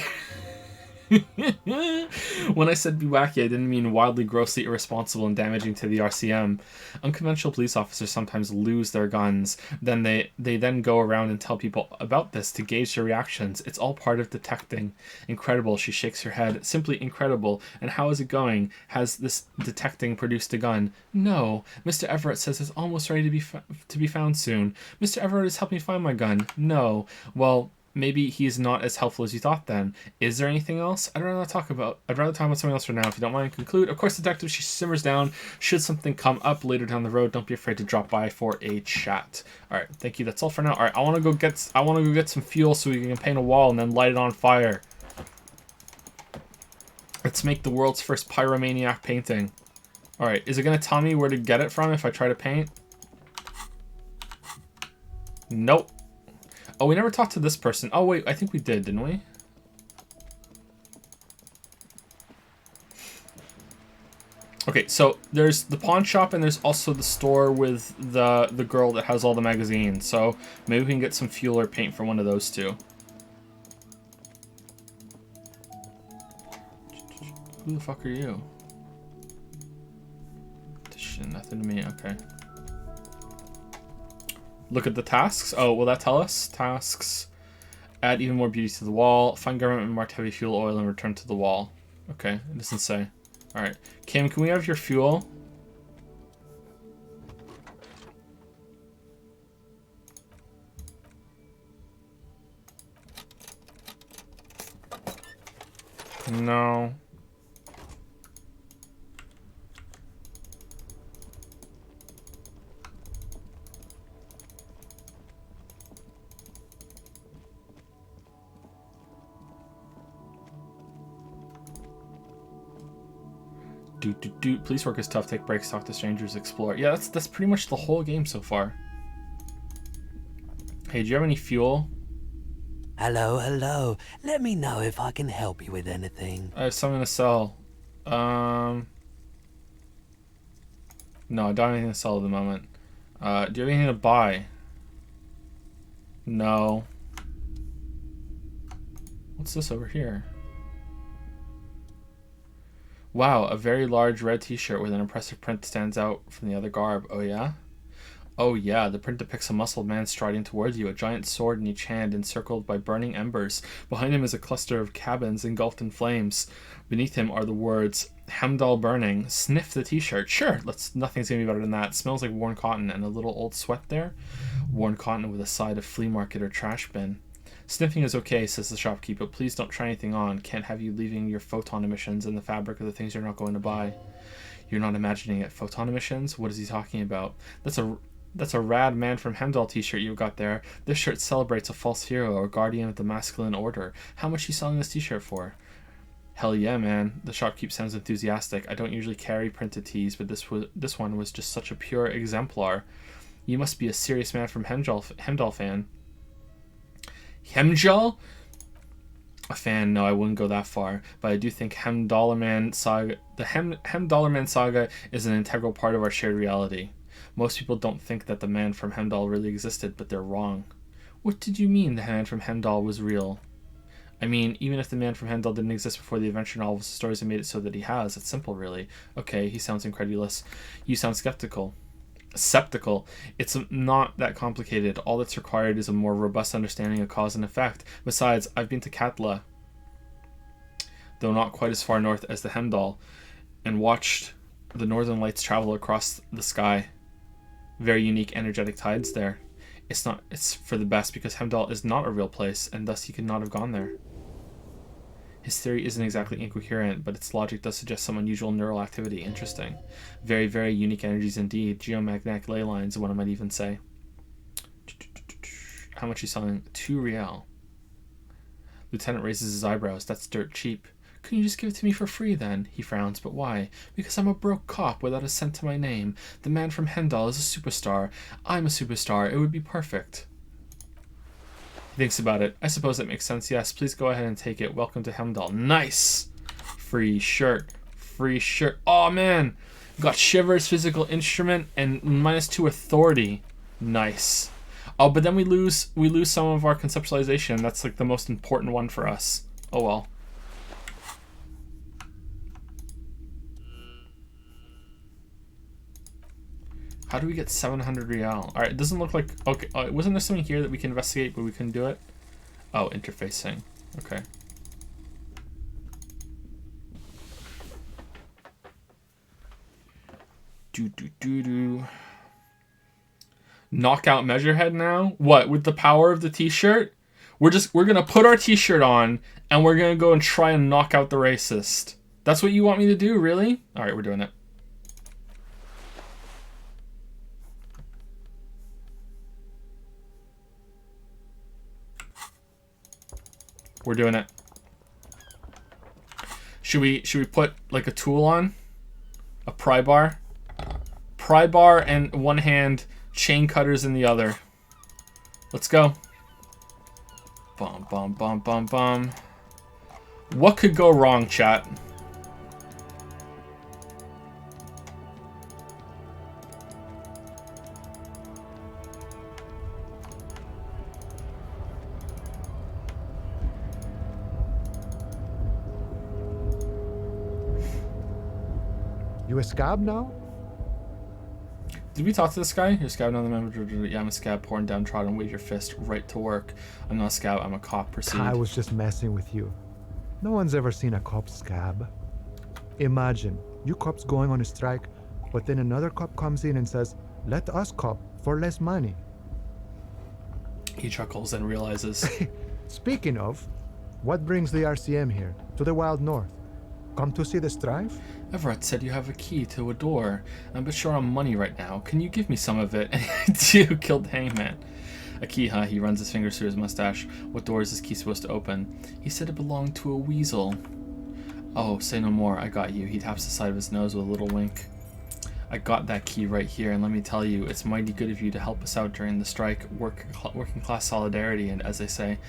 When I said be wacky, I didn't mean wildly, grossly irresponsible and damaging to the RCM. Unconventional police officers sometimes lose their guns. Then they then go around and tell people about this to gauge their reactions. It's all part of detecting. Incredible, she shakes her head. Simply incredible. And how is it going? Has this detecting produced a gun? No. Mr. Everett says it's almost ready to be found soon. Mr. Everett is helping me find my gun. No. Well, maybe he's not as helpful as you thought then. Is there anything else? I'd rather talk about something else for now, if you don't mind. Conclude. Of course, detective, she simmers down. Should something come up later down the road, don't be afraid to drop by for a chat. Alright, thank you. That's all for now. Alright, I wanna go get some fuel so we can paint a wall and then light it on fire. Let's make the world's first pyromaniac painting. Alright, is it gonna tell me where to get it from if I try to paint? Nope. Oh, we never talked to this person. Oh, wait, I think we did, didn't we? Okay, so there's the pawn shop and there's also the store with the girl that has all the magazines. So maybe we can get some fuel or paint for one of those two. Who the fuck are you? Nothing to me, okay. Look at the tasks. Oh, will that tell us? Tasks. Add even more beauty to the wall. Find government marked heavy fuel oil and return to the wall. Okay, it doesn't say. Alright. Kim, can we have your fuel? No. Police work is tough. Take breaks, talk to strangers, explore. Yeah, that's pretty much the whole game so far. Hey, do you have any fuel? Hello. Let me know if I can help you with anything. I have something to sell. No, I don't have anything to sell at the moment. Do you have anything to buy? No. What's this over here? Wow, a very large red t-shirt with an impressive print stands out from the other garb. Oh yeah? Oh yeah, the print depicts a muscled man striding towards you, a giant sword in each hand encircled by burning embers. Behind him is a cluster of cabins engulfed in flames. Beneath him are the words, Hemdall burning. Sniff the t-shirt. Sure, nothing's gonna be better than that. It smells like worn cotton and a little old sweat there. Worn cotton with a side of flea market or trash bin. Sniffing is okay, says the shopkeeper. Please don't try anything on. Can't have you leaving your photon emissions in the fabric of the things you're not going to buy. You're not imagining it. Photon emissions? What is he talking about? That's a That's a rad Man from Hemdall t-shirt you've got there. This shirt celebrates a false hero or guardian of the masculine order. How much are you selling this t-shirt for? Hell yeah, man. The shopkeep sounds enthusiastic. I don't usually carry printed tees, but this one was just such a pure exemplar. You must be a serious Man from Hemdall fan. Hemdall? A fan? No, I wouldn't go that far. But I do think the Hemdallerman saga is an integral part of our shared reality. Most people don't think that the man from Hemdall really existed, but they're wrong. What did you mean the man from Hemdall was real? I mean, even if the man from Hemdall didn't exist before the adventure novels, the stories have made it so that he has. It's simple, really. Okay, he sounds incredulous. You sound skeptical. Skeptical. It's not that complicated. All that's required is a more robust understanding of cause and effect. Besides, I've been to Katla, though not quite as far north as the Hemdall, and watched the northern lights travel across the sky. Very unique energetic tides there. It's for the best because Hemdall is not a real place, and thus he could not have gone there. His theory isn't exactly incoherent, but its logic does suggest some unusual neural activity. Interesting. Very, very unique energies indeed. Geomagnetic ley lines, one might even say. How much are you selling? 2 real. Lieutenant raises his eyebrows. That's dirt cheap. Couldn't you just give it to me for free then? He frowns. But why? Because I'm a broke cop without a cent to my name. The man from Hemdall is a superstar. I'm a superstar. It would be perfect. He thinks about it. I suppose that makes sense. Yes, please go ahead and take it. Welcome to Hemdall. Nice! Free shirt. Free shirt. Oh man! Got Shivers, physical instrument, and -2 authority. Nice. Oh, but then we lose some of our conceptualization. That's like the most important one for us. Oh well. How do we get 700 real? Alright, it doesn't look like... Okay, wasn't there something here that we can investigate, but we couldn't do it? Oh, interfacing. Okay. Knockout Measurehead now? What, with the power of the t-shirt? We're gonna put our t-shirt on, and we're gonna go and try and knock out the racist. That's what you want me to do, really? Alright, we're doing it. We're doing it. Should we put like a tool on? A pry bar? Pry bar in one hand, chain cutters in the other. Let's go. Bum bum bum bum bum. What could go wrong, chat? You a scab now? Did we talk to this guy? You're a scab, another member. Yeah, I'm a scab, pouring downtrodden, wave your fist right to work. I'm not a scab, I'm a cop. Proceed. I was just messing with you. No one's ever seen a cop scab. Imagine, you cops going on a strike, but then another cop comes in and says, let us cop for less money. He chuckles and realizes. Speaking of, what brings the RCM here, to the Wild North? Come to see the strife? Everett said you have a key to a door. I'm a bit short on money right now. Can you give me some of it? You killed Hangman. A key, huh? He runs his fingers through his mustache. What door is this key supposed to open? He said it belonged to a weasel. Oh, say no more. I got you. He taps the side of his nose with a little wink. I got that key right here, and let me tell you, it's mighty good of you to help us out during the strike, working class solidarity, and as they say,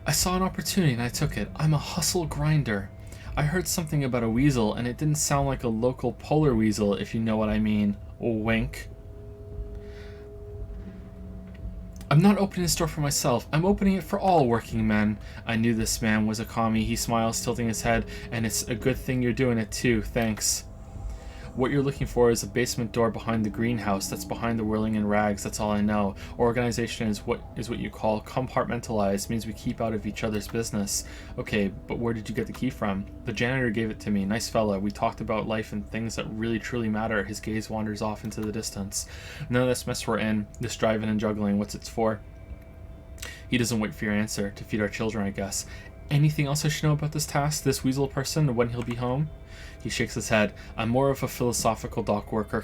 I saw an opportunity and I took it. I'm a hustle grinder. I heard something about a weasel, and it didn't sound like a local polar weasel, if you know what I mean. Wink. I'm not opening a store for myself. I'm opening it for all working men. I knew this man was a commie. He smiles, tilting his head, and it's a good thing you're doing it too. Thanks. What you're looking for is a basement door behind the greenhouse that's behind the whirling in rags. That's all I know. Organization is what you call compartmentalized. Means we keep out of each other's business. Okay, but where did you get the key from? The janitor gave it to me. Nice fella. We talked about life and things that really truly matter. His gaze wanders off into the distance. None of this mess we're in. This driving and juggling. What's it for? He doesn't wait for your answer. To feed our children, I guess. Anything else I should know about this task? This weasel person? When he'll be home? He shakes his head. I'm more of a philosophical dock worker.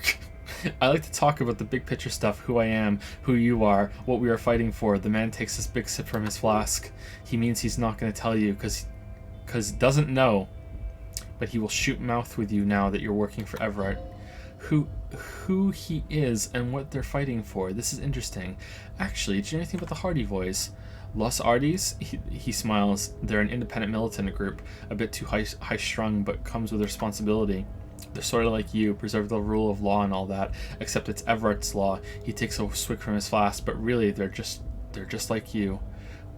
I like to talk about the big picture stuff, who I am, who you are, what we are fighting for. The man takes this big sip from his flask. He means he's not going to tell you, because doesn't know. But he will shoot mouth with you now that you're working for Everett. Who he is and what they're fighting for. This is interesting. Actually, do you know anything about the Hardy Boys? Los Ardis? He smiles. They're an independent militant group, a bit too high-strung, but comes with responsibility. They're sort of like you, preserve the rule of law and all that, except it's Everett's law. He takes a swig from his flask, but really, they're just like you.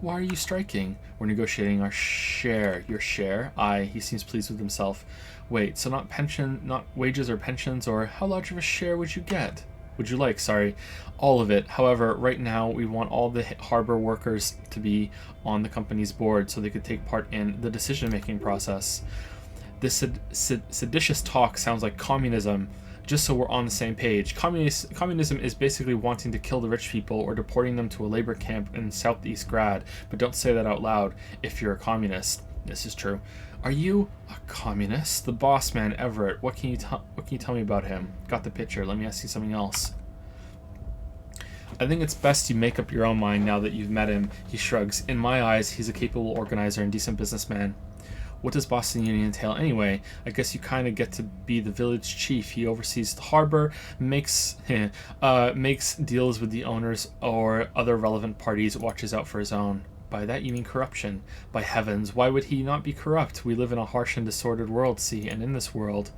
Why are you striking? We're negotiating our share. Your share? Aye, he seems pleased with himself. Wait, so not wages or pensions, or how large of a share would you get? Would you like, sorry, all of it. However, right now we want all the harbor workers to be on the company's board so they could take part in the decision-making process. This seditious talk sounds like communism, just so we're on the same page. Communism is basically wanting to kill the rich people or deporting them to a labor camp in Southeast Grad, but don't say that out loud if you're a communist. This is true. Are you a communist? The boss man, Everett. What can you tell me about him? Got the picture. Let me ask you something else. I think it's best you make up your own mind now that you've met him. He shrugs. In my eyes, he's a capable organizer and decent businessman. What does Boston Union entail anyway? I guess you kind of get to be the village chief. He oversees the harbor, makes deals with the owners or other relevant parties, watches out for his own. By that you mean corruption. By heavens, why would he not be corrupt? We live in a harsh and disordered world, see, and in this world,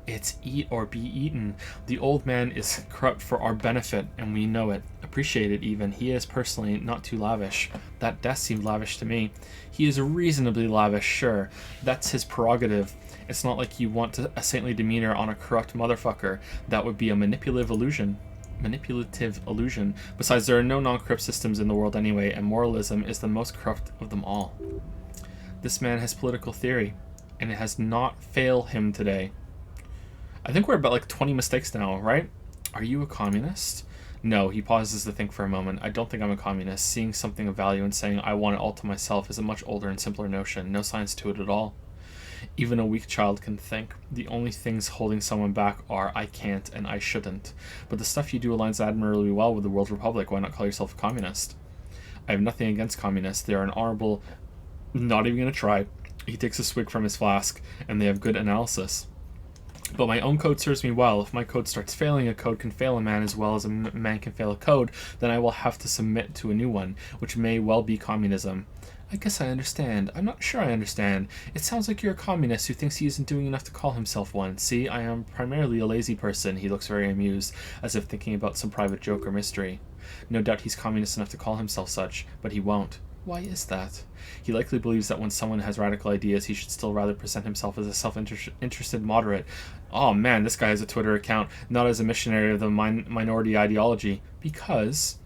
it's eat or be eaten. The old man is corrupt for our benefit, and we know it. Appreciate it even. He is personally not too lavish. That death seemed lavish to me. He is reasonably lavish, sure. That's his prerogative. It's not like you want a saintly demeanor on a corrupt motherfucker. That would be a manipulative illusion. Besides, there are no non-corrupt systems in the world anyway, and moralism is the most corrupt of them all. This man has political theory, and it has not failed him today. I think we're about like 20 mistakes now, right? Are you a communist? No, he pauses to think for a moment. I don't think I'm a communist. Seeing something of value and saying I want it all to myself is a much older and simpler notion. No science to it at all. Even a weak child can think. The only things holding someone back are I can't and I shouldn't. But the stuff you do aligns admirably well with the World Republic. Why not call yourself a communist? I have nothing against communists. They are an honorable... Not even going to try. He takes a swig from his flask, and they have good analysis. But my own code serves me well. If my code starts failing, a code can fail a man as well as a man can fail a code, then I will have to submit to a new one, which may well be communism. I guess I understand. I'm not sure I understand. It sounds like you're a communist who thinks he isn't doing enough to call himself one. See, I am primarily a lazy person. He looks very amused, as if thinking about some private joke or mystery. No doubt he's communist enough to call himself such, but he won't. Why is that? He likely believes that when someone has radical ideas, he should still rather present himself as a self-interested moderate. Oh man, this guy has a Twitter account, not as a missionary of the minority ideology, because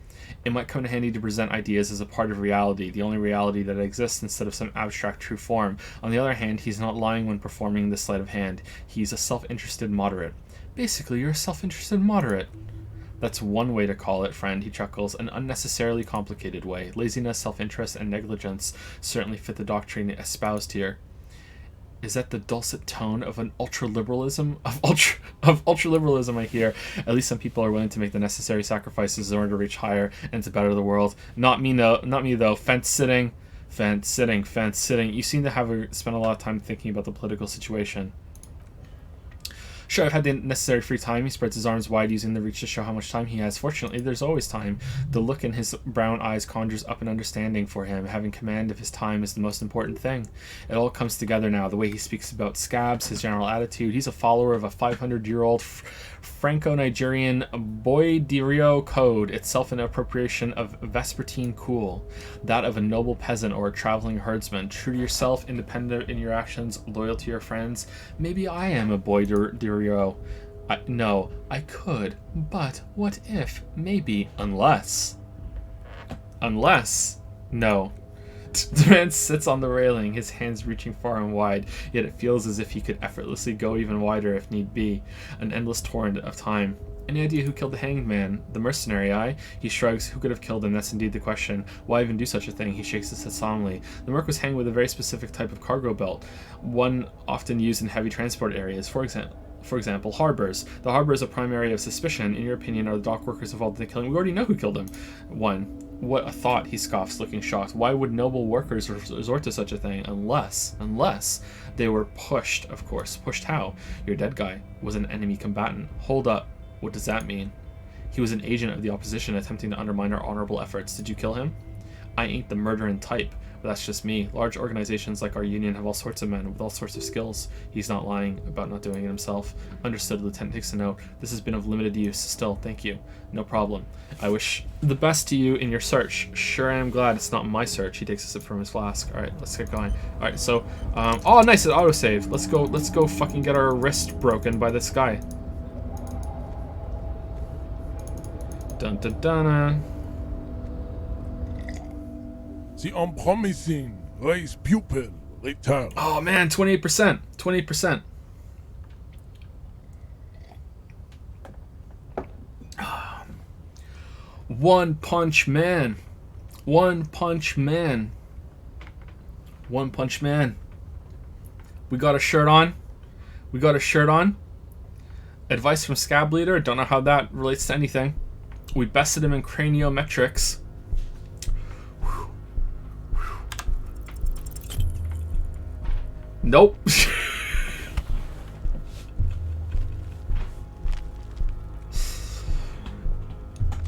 it might come in handy to present ideas as a part of reality, the only reality that exists instead of some abstract true form. On the other hand, he's not lying when performing this sleight of hand. He's a self-interested moderate. Basically, you're a self-interested moderate. That's one way to call it, friend, he chuckles, an unnecessarily complicated way. Laziness, self-interest, and negligence certainly fit the doctrine espoused here. Is that the dulcet tone of an ultra-liberalism? Of ultra-liberalism, I hear. At least some people are willing to make the necessary sacrifices in order to reach higher and to better the world. Not me, though. Fence sitting. You seem to have spent a lot of time thinking about the political situation. Sure, I've had the necessary free time. He spreads his arms wide, using the reach to show how much time he has. Fortunately, there's always time. The look in his brown eyes conjures up an understanding for him. Having command of his time is the most important thing. It all comes together now. The way he speaks about scabs, his general attitude. He's a follower of a 500-year-old Franco-Nigerian Boy-de-Rio code, itself an appropriation of Vespertine cool, that of a noble peasant or a traveling herdsman. True to yourself, independent in your actions, loyal to your friends. Maybe I am a Boy-de-Rio. No, I could, but what if, maybe, unless, no. The man sits on the railing, his hands reaching far and wide, yet it feels as if he could effortlessly go even wider if need be. An endless torrent of time. Any idea who killed the hanged man? The mercenary, aye? He shrugs. Who could have killed him? That's indeed the question. Why even do such a thing? He shakes his head solemnly. The merc was hanged with a very specific type of cargo belt, one often used in heavy transport areas. For For example, harbors. The harbor is a prime area of suspicion. In your opinion, are the dock workers involved in the killing? We already know who killed him. 1. What a thought, he scoffs, looking shocked. Why would noble workers resort to such a thing? Unless they were pushed, of course. Pushed how? Your dead guy was an enemy combatant. Hold up. What does that mean? He was an agent of the opposition attempting to undermine our honorable efforts. Did you kill him? I ain't the murdering type, but that's just me. Large organizations like our union have all sorts of men with all sorts of skills. He's not lying about not doing it himself. Understood, Lieutenant takes a note. This has been of limited use. Still, thank you. No problem. I wish the best to you in your search. Sure, I am glad it's not my search. He takes a sip from his flask. Alright, let's get going. Alright, so, oh, nice, it autosaved. Let's go fucking get our wrist broken by this guy. Dun dun dun. The unpromising race pupil return. Oh man, 28%. 28%. One Punch Man. One Punch Man. One Punch Man. We got a shirt on. We got a shirt on. Advice from Scab Leader. Don't know how that relates to anything. We bested him in craniometrics. Nope.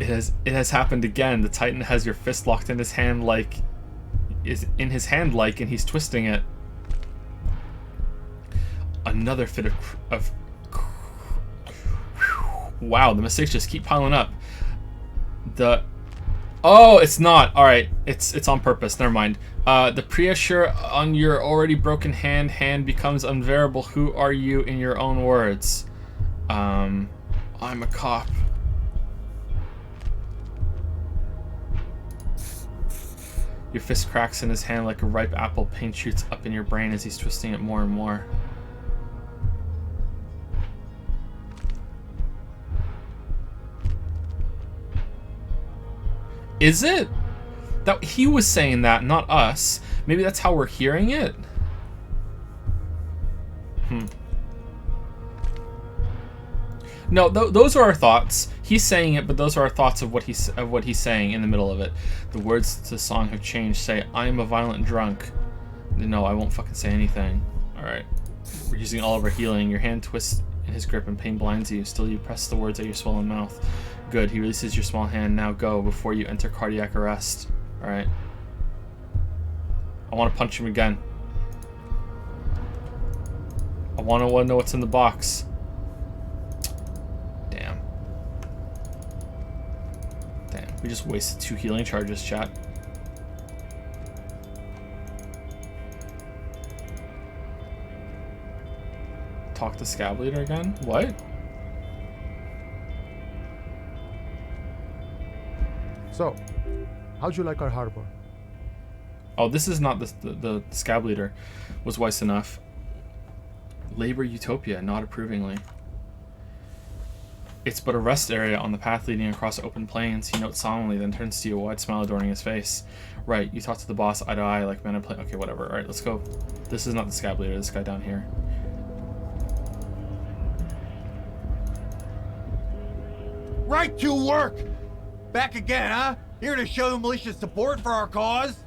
It has happened again. The Titan has your fist locked in his hand like and he's twisting it. Another fit of wow, the mistakes just keep piling up. Oh, it's not. All right, it's on purpose. Never mind. The pressure on your already broken hand becomes unbearable. Who are you in your own words? I'm a cop. Your fist cracks in his hand like a ripe apple. Pain shoots up in your brain as he's twisting it more and more. Is it? That he was saying that, not us. Maybe that's how we're hearing it. No, those are our thoughts. He's saying it, but those are our thoughts of what he's saying in the middle of it. The words to the song have changed. Say, "I am a violent drunk." No, I won't fucking say anything. All right, we're using all of our healing. Your hand twists in his grip and pain blinds you. Still, you press the words at your swollen mouth. Good. He releases your small hand. Now go before you enter cardiac arrest. All right. I want to punch him again. I want to know what's in the box. Damn. We just wasted 2 healing charges, chat. Talk to Scab Leader again? What? So, how'd you like our harbor? Oh, this is not the Scab Leader. Was wise enough. Labor Utopia, not approvingly. It's but a rest area on the path leading across open plains. He notes solemnly, then turns to you, a wide smile adorning his face. Right, you talk to the boss eye to eye like men in play. Okay, whatever. Alright, let's go. This is not the Scab Leader, this guy down here. Right to work! Back again, huh? Here to show malicious support for our cause?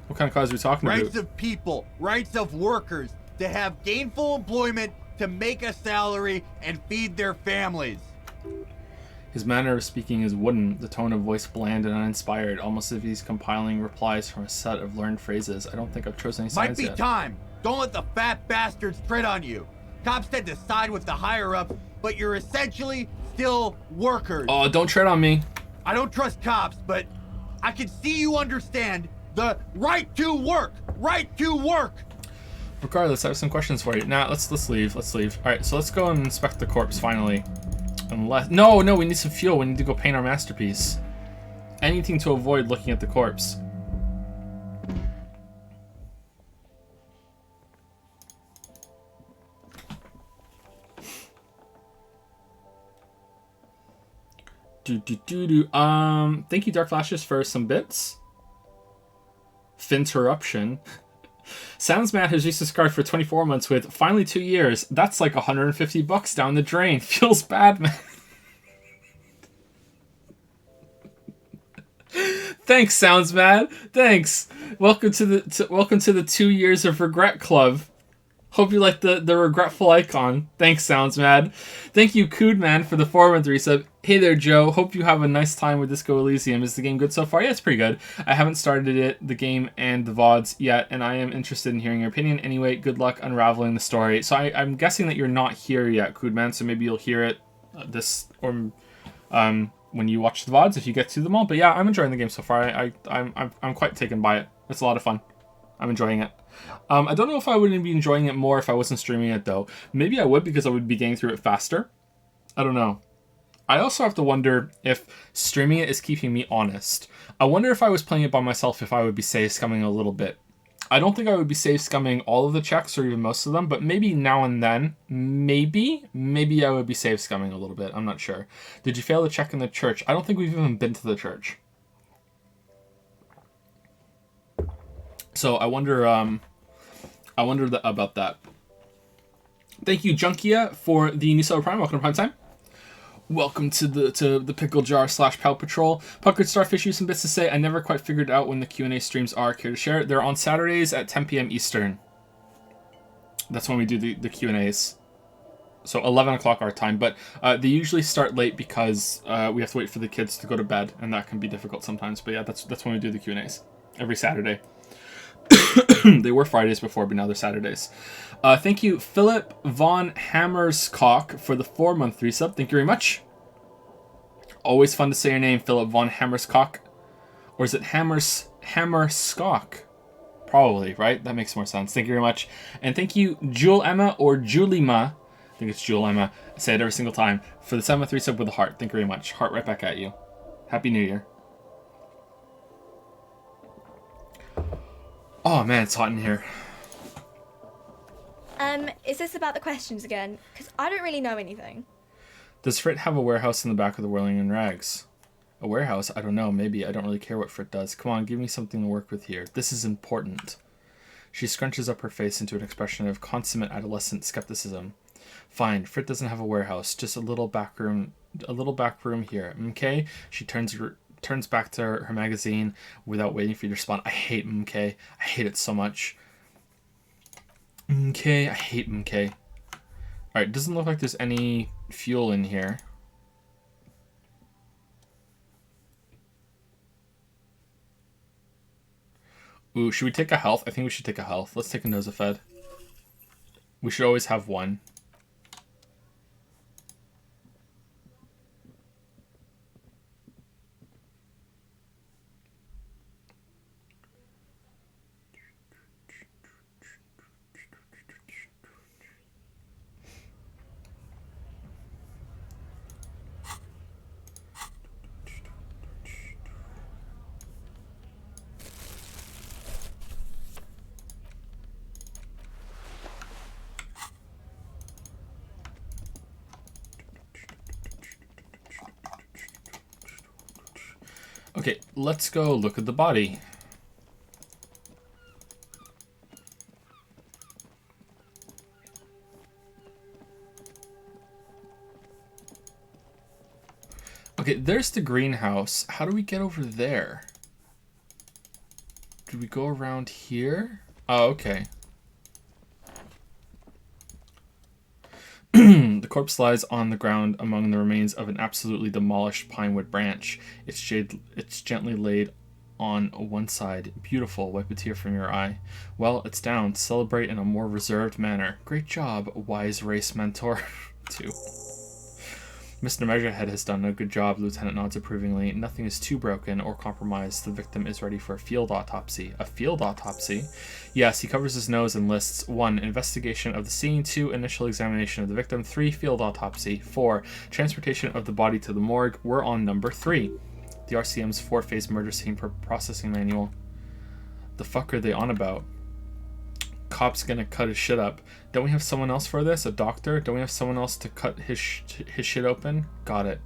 What kind of cause are we talking about? Rights of people, rights of workers, to have gainful employment, to make a salary, and feed their families. His manner of speaking is wooden, the tone of voice bland and uninspired, almost as if he's compiling replies from a set of learned phrases. I don't think I've chosen any sides yet. Might be time. Don't let the fat bastards tread on you. Cops tend to side with the higher-ups, but you're essentially still workers. Oh, don't tread on me. I don't trust cops, but I can see you understand the right to work. Right to work. Regardless, I have some questions for you. Nah, let's leave. Let's leave. All right, so let's go and inspect the corpse finally. Unless no, we need some fuel. We need to go paint our masterpiece. Anything to avoid looking at the corpse. Thank you, Dark Flashes, for some bits. Finterruption. Sounds Matt has used his card for 24 months with finally 2 years. That's like $150 down the drain. Feels bad, man. Thanks, Sounds Mad. Thanks. Welcome to the 2 years of regret club. Hope you like the regretful icon. Thanks, Sounds Mad. Thank you, Koodman, for the 4-month resub. Hey there, Joe. Hope you have a nice time with Disco Elysium. Is the game good so far? Yeah, it's pretty good. I haven't started the game and the VODs yet, and I am interested in hearing your opinion. Anyway, good luck unraveling the story. So I'm guessing that you're not here yet, Koodman, so maybe you'll hear it when you watch the VODs, if you get to them all. But yeah, I'm enjoying the game so far. I'm quite taken by it. It's a lot of fun. I'm enjoying it. I don't know if I would be enjoying it more if I wasn't streaming it, though. Maybe I would, because I would be getting through it faster. I don't know. I also have to wonder if streaming it is keeping me honest. I wonder if I was playing it by myself, if I would be save scumming a little bit. I don't think I would be save scumming all of the checks, or even most of them, but maybe now and then, maybe I would be save scumming a little bit. I'm not sure. Did you fail to check in the church? I don't think we've even been to the church. So I wonder about that. Thank you, Junkia, for the new sub prime. Welcome to Prime Time. Welcome to the Pickle Jar / Pal Patrol. Puckered Starfish, you some bits to say. I never quite figured out when the Q&A streams are. Care to share? They're on Saturdays at 10 p.m. Eastern. That's when we do the Q&As. So 11 o'clock our time. But they usually start late because we have to wait for the kids to go to bed, and that can be difficult sometimes. But yeah, that's when we do the Q&As. Every Saturday. They were Fridays before, but now they're Saturdays. Thank you, Philip Von Hammerscock, for the 4-month resub. Thank you very much. Always fun to say your name, Philip Von Hammerscock. Or is it Hammerscock? Probably, right? That makes more sense. Thank you very much. And thank you, Jewel Emma, or Julima. I think it's Jewel Emma. I say it every single time. For the 7-month resub with a heart. Thank you very much. Heart right back at you. Happy New Year. Oh man, it's hot in here. Is this about the questions again? Because I don't really know anything. Does Frit have a warehouse in the back of the Whirling in Rags? A warehouse? I don't know. Maybe. I don't really care what Frit does. Come on, give me something to work with here. This is important. She scrunches up her face into an expression of consummate adolescent skepticism. Fine, Frit doesn't have a warehouse. Just a little back room here. Okay? She turns back to her magazine without waiting for you to respond. I hate MK. I hate it so much. MK. I hate MK. Alright, doesn't look like there's any fuel in here. Ooh, should we take a health? I think we should take a health. Let's take a Nosafed. We should always have one. Okay, let's go look at the body. Okay, there's the greenhouse. How do we get over there? Do we go around here? Oh, okay. The corpse lies on the ground among the remains of an absolutely demolished pinewood branch. It's gently laid on one side. Beautiful. Wipe a tear from your eye. Well, it's down. Celebrate in a more reserved manner. Great job, wise race mentor. 2. Mr. Measurehead has done a good job, Lieutenant nods approvingly. Nothing is too broken or compromised. The victim is ready for a field autopsy. A field autopsy? Yes, he covers his nose and lists 1. Investigation of the scene. 2. Initial examination of the victim. 3. Field autopsy. 4. Transportation of the body to the morgue. We're on number 3. The RCM's 4-phase murder scene processing manual. The fuck are they on about? Cop's gonna cut his shit up. Don't we have someone else for this? A doctor? Don't we have someone else to cut his shit open? Got it.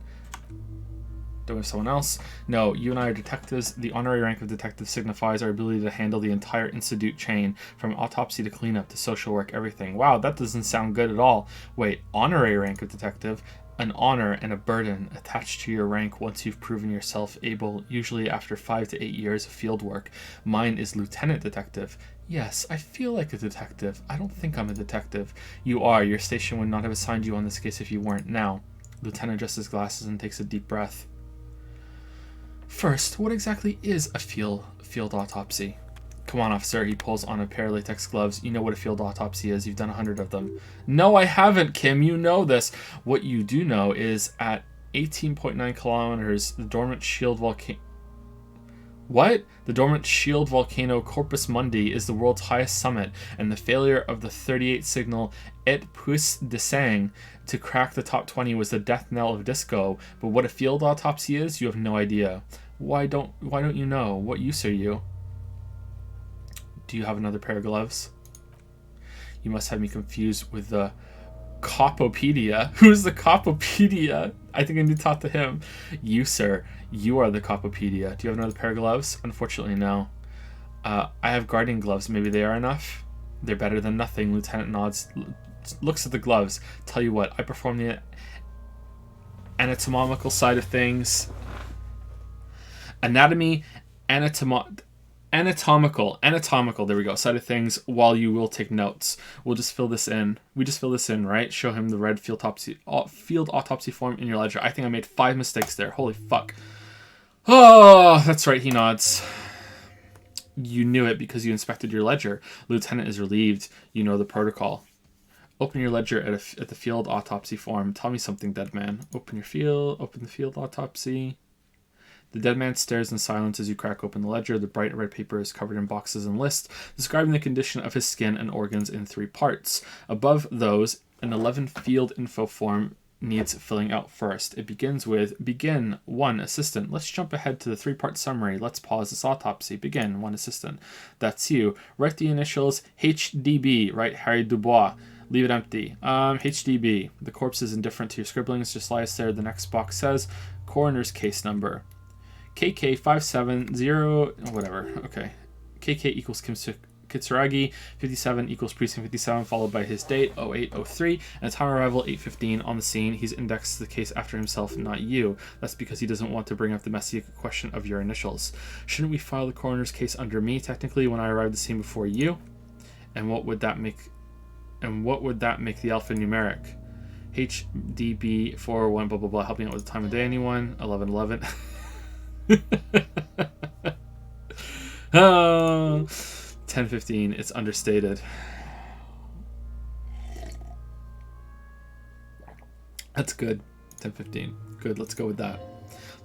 Do we have someone else? No, you and I are detectives. The honorary rank of detective signifies our ability to handle the entire institute chain, from autopsy to cleanup to social work, everything. Wow, that doesn't sound good at all. Wait, honorary rank of detective? An honor and a burden attached to your rank once you've proven yourself able, usually after 5 to 8 years of field work. Mine is lieutenant detective. Yes, I feel like a detective. I don't think I'm a detective. You are. Your station would not have assigned you on this case if you weren't. Now, Lieutenant adjusts his glasses and takes a deep breath. First, what exactly is a field autopsy? Come on, officer. He pulls on a pair of latex gloves. You know what a field autopsy is. You've done 100 of them. No, I haven't, Kim. You know this. What you do know is at 18.9 kilometers, the dormant shield volcano... What? The dormant shield volcano Corpus Mundi is the world's highest summit, and the failure of the 38 signal Et Puis Desang to crack the top 20 was the death knell of disco. But what a field autopsy is, you have no idea. Why don't you know? What use are you? Do you have another pair of gloves? You must have me confused with the Copopedia. Who's the Copopedia? I think I need to talk to him. You, sir. You are the Copopedia. Do you have another pair of gloves? Unfortunately, no. I have guardian gloves. Maybe they are enough? They're better than nothing. Lieutenant nods, looks at the gloves. Tell you what, I perform the anatomical side of things. Anatomical, there we go, side of things, while you will take notes. We just fill this in, right? Show him the red field autopsy form in your ledger. I think I made 5 mistakes there. Holy fuck. Oh, that's right, he nods. You knew it because you inspected your ledger. Lieutenant is relieved. You know the protocol. Open your ledger at the field autopsy form. Tell me something, dead man. Open the field autopsy. The dead man stares in silence as you crack open the ledger. The bright red paper is covered in boxes and lists, describing the condition of his skin and organs in 3 parts. Above those, an 11 field info form needs filling out first. It begins with, begin, 1 assistant. Let's jump ahead to the 3-part summary. Let's pause this autopsy. Begin, 1 assistant. That's you. Write the initials HDB, right? Harry Dubois. Leave it empty. HDB. The corpse is indifferent to your scribblings. Just lies there. The next box says, coroner's case number. KK570, whatever, okay. KK equals Kitsuragi, 57 equals Precinct 57, followed by his date, 0803, and time arrival, 8:15 on the scene. He's indexed the case after himself, not you. That's because he doesn't want to bring up the messy question of your initials. Shouldn't we file the coroner's case under me, technically, when I arrive at the scene before you? And what would that make the alphanumeric? HDB 401, blah, blah, blah, helping out with the time of day, anyone? 1111. 10:15. It's understated. That's good. 10:15. Good. Let's go with that.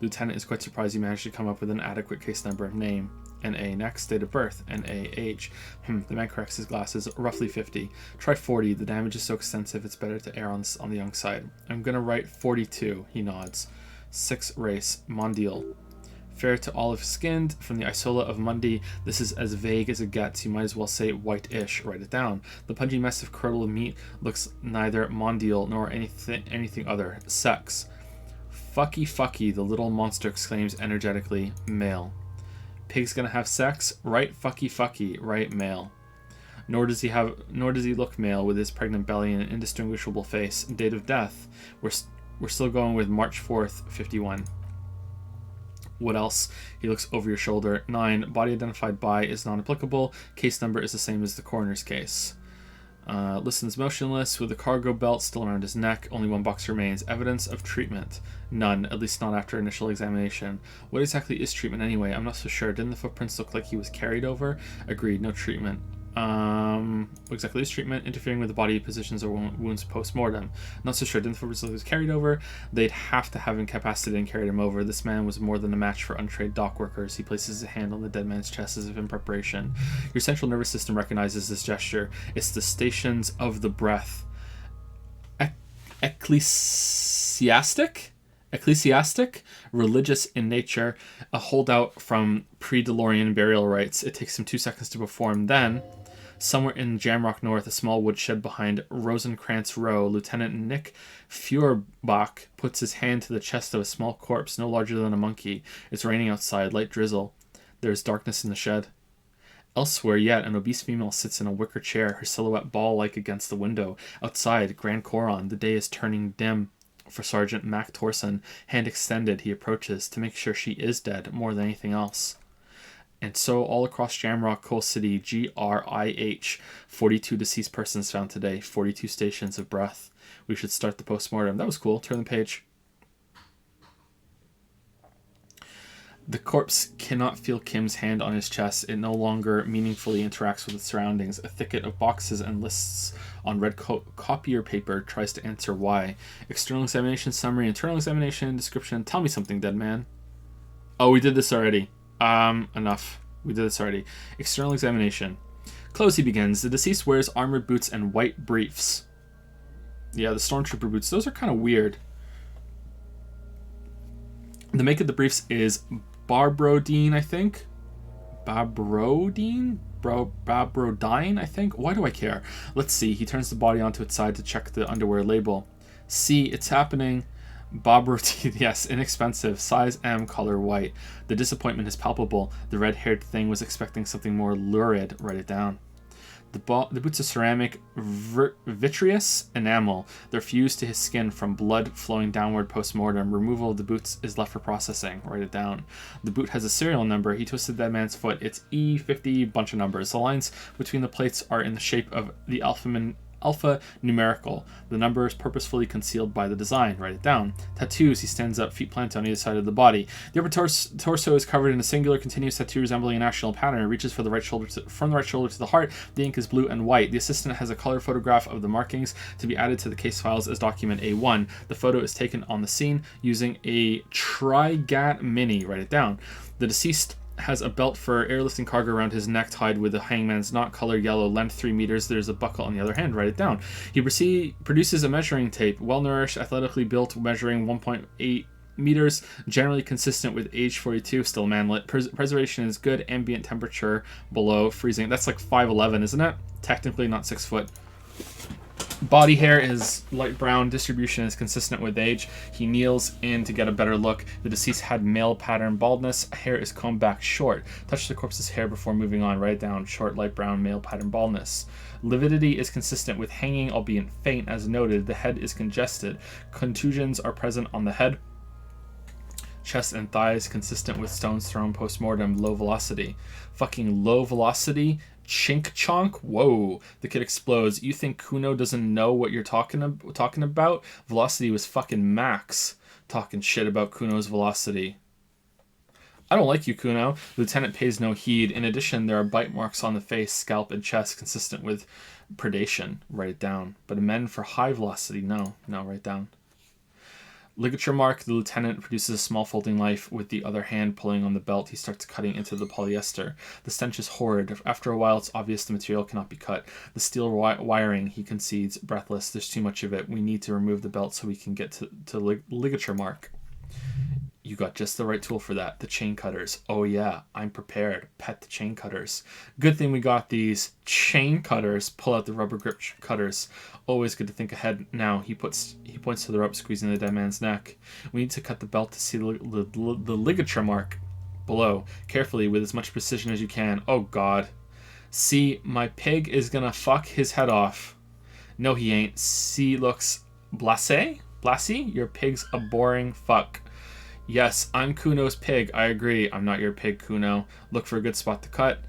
Lieutenant is quite surprised you managed to come up with an adequate case number. Name. NA. Next. Date of birth. NA. Age. The man corrects his glasses. Roughly 50. Try 40. The damage is so extensive it's better to err on the young side. I'm gonna write 42. He nods. 6 race. Mondial. Fair to olive-skinned, from the Isola of Mundi. This is as vague as it gets. You might as well say white-ish. Write it down. The pungent mess of curdle of meat looks neither mondial nor anything other. Sex. Fucky, the little monster exclaims energetically. Male. Pig's gonna have sex? Right fucky, right male. Nor does he look male with his pregnant belly and an indistinguishable face. Date of death. We're still going with March 4th, 51. What else? He looks over your shoulder. 9. Body identified by is non-applicable. Case number is the same as the coroner's case. Listens motionless with the cargo belt still around his neck. Only 1 box remains. Evidence of treatment. None, at least not after initial examination. What exactly is treatment anyway? I'm not so sure. Didn't the footprints look like he was carried over? Agreed, no treatment. What exactly is treatment? Interfering with the body positions or wounds post-mortem. Not so sure. Didn't the footprints look like he was carried over? They'd have to have incapacitated and carried him over. This man was more than a match for untrained dock workers. He places his hand on the dead man's chest as if in preparation. Your central nervous system recognizes this gesture. It's the stations of the breath. Ecclesiastic? Religious in nature, a holdout from pre-DeLorean burial rites. It takes him 2 seconds to perform. Then, Somewhere in Jamrock North, a small woodshed behind Rosencrantz Row, Lieutenant Nick Feuerbach puts his hand to the chest of a small corpse no larger than a monkey. It's raining outside, light drizzle. There is darkness in the shed. Elsewhere yet, an obese female sits in a wicker chair, her silhouette ball-like against the window. Outside, Grand Coron, the day is turning dim. For Sergeant Mac Torson, hand extended, he approaches to make sure she is dead more than anything else. And so all across Jamrock, Coal City, GRIH, 42 deceased persons found today, 42 stations of breath. We should start the postmortem. That was cool. Turn the page. The corpse cannot feel Kim's hand on his chest. It no longer meaningfully interacts with its surroundings. A thicket of boxes and lists on red copier paper tries to answer why. External examination summary, internal examination description. Tell me something, dead man. Oh, we did this already. Enough. We did this already. External examination. Close, he begins. The deceased wears armored boots and white briefs. Yeah, the stormtrooper boots. Those are kind of weird. The make of the briefs is Barbrodine, I think. Babrodine, I think. Why do I care? Let's see. He turns the body onto its side to check the underwear label. See, it's happening. Barbrodine, yes, inexpensive. Size M, color white. The disappointment is palpable. The red-haired thing was expecting something more lurid. Write it down. The boots are ceramic vitreous enamel. They're fused to his skin from blood flowing downward post-mortem. Removal of the boots is left for processing. Write it down. The boot has a serial number. He twisted that man's foot. It's E50, bunch of numbers. The lines between the plates are in the shape of the alpha numerical. The number is purposefully concealed by the design. Write it down. Tattoos. He stands up, feet planted on either side of the body. The upper torso is covered in a singular continuous tattoo resembling a national pattern. It reaches from the right shoulder to the heart. The ink is blue and white. The assistant has a color photograph of the markings to be added to the case files as document A1. The photo is taken on the scene using a Trigat Mini. Write it down. The deceased has a belt for airlifting cargo around his neck tied with a hangman's knot, color yellow, length 3 meters. There's a buckle on the other hand. Write it down. He produces a measuring tape, well-nourished, athletically built, measuring 1.8 meters, generally consistent with age 42, still manlet. Preservation is good, ambient temperature below freezing. That's like 5'11", isn't it? Technically not 6 foot. Body hair is light brown. Distribution is consistent with age. He kneels in to get a better look. The deceased had male pattern baldness. Hair is combed back short. Touch the corpse's hair before moving on. Write it down. Short, light brown, male pattern baldness. Lividity is consistent with hanging, albeit faint. As noted, the head is congested. Contusions are present on the head, chest, and thighs, consistent with stones thrown post-mortem. Low velocity. Fucking low velocity. Chink chonk. Whoa. The kid explodes. You think Kuno doesn't know what you're talking about? Velocity was fucking max. Talking shit about Kuno's velocity. I don't like you, Kuno. Lieutenant pays no heed. In addition, there are bite marks on the face, scalp, and chest consistent with predation. Write it down. But men for high velocity, no. No, write down. Ligature mark. The lieutenant produces a small folding knife with the other hand pulling on the belt. He starts cutting into the polyester. The stench is horrid. After a while, it's obvious the material cannot be cut. The steel wiring, he concedes, breathless. There's too much of it. We need to remove the belt so we can get to ligature mark. You got just the right tool for that. The chain cutters. Oh yeah, I'm prepared. Pet the chain cutters. Good thing we got these chain cutters. Pull out the rubber grip cutters. Always good to think ahead. Now he points to the rope squeezing the dead man's neck. We need to cut the belt to see the ligature mark below. Carefully, with as much precision as you can. Oh god. See, my pig is gonna fuck his head off. No, he ain't. See, looks blasé? Blasé? Your pig's a boring fuck. Yes, I'm Kuno's pig. I agree. I'm not your pig, Kuno. Look for a good spot to cut.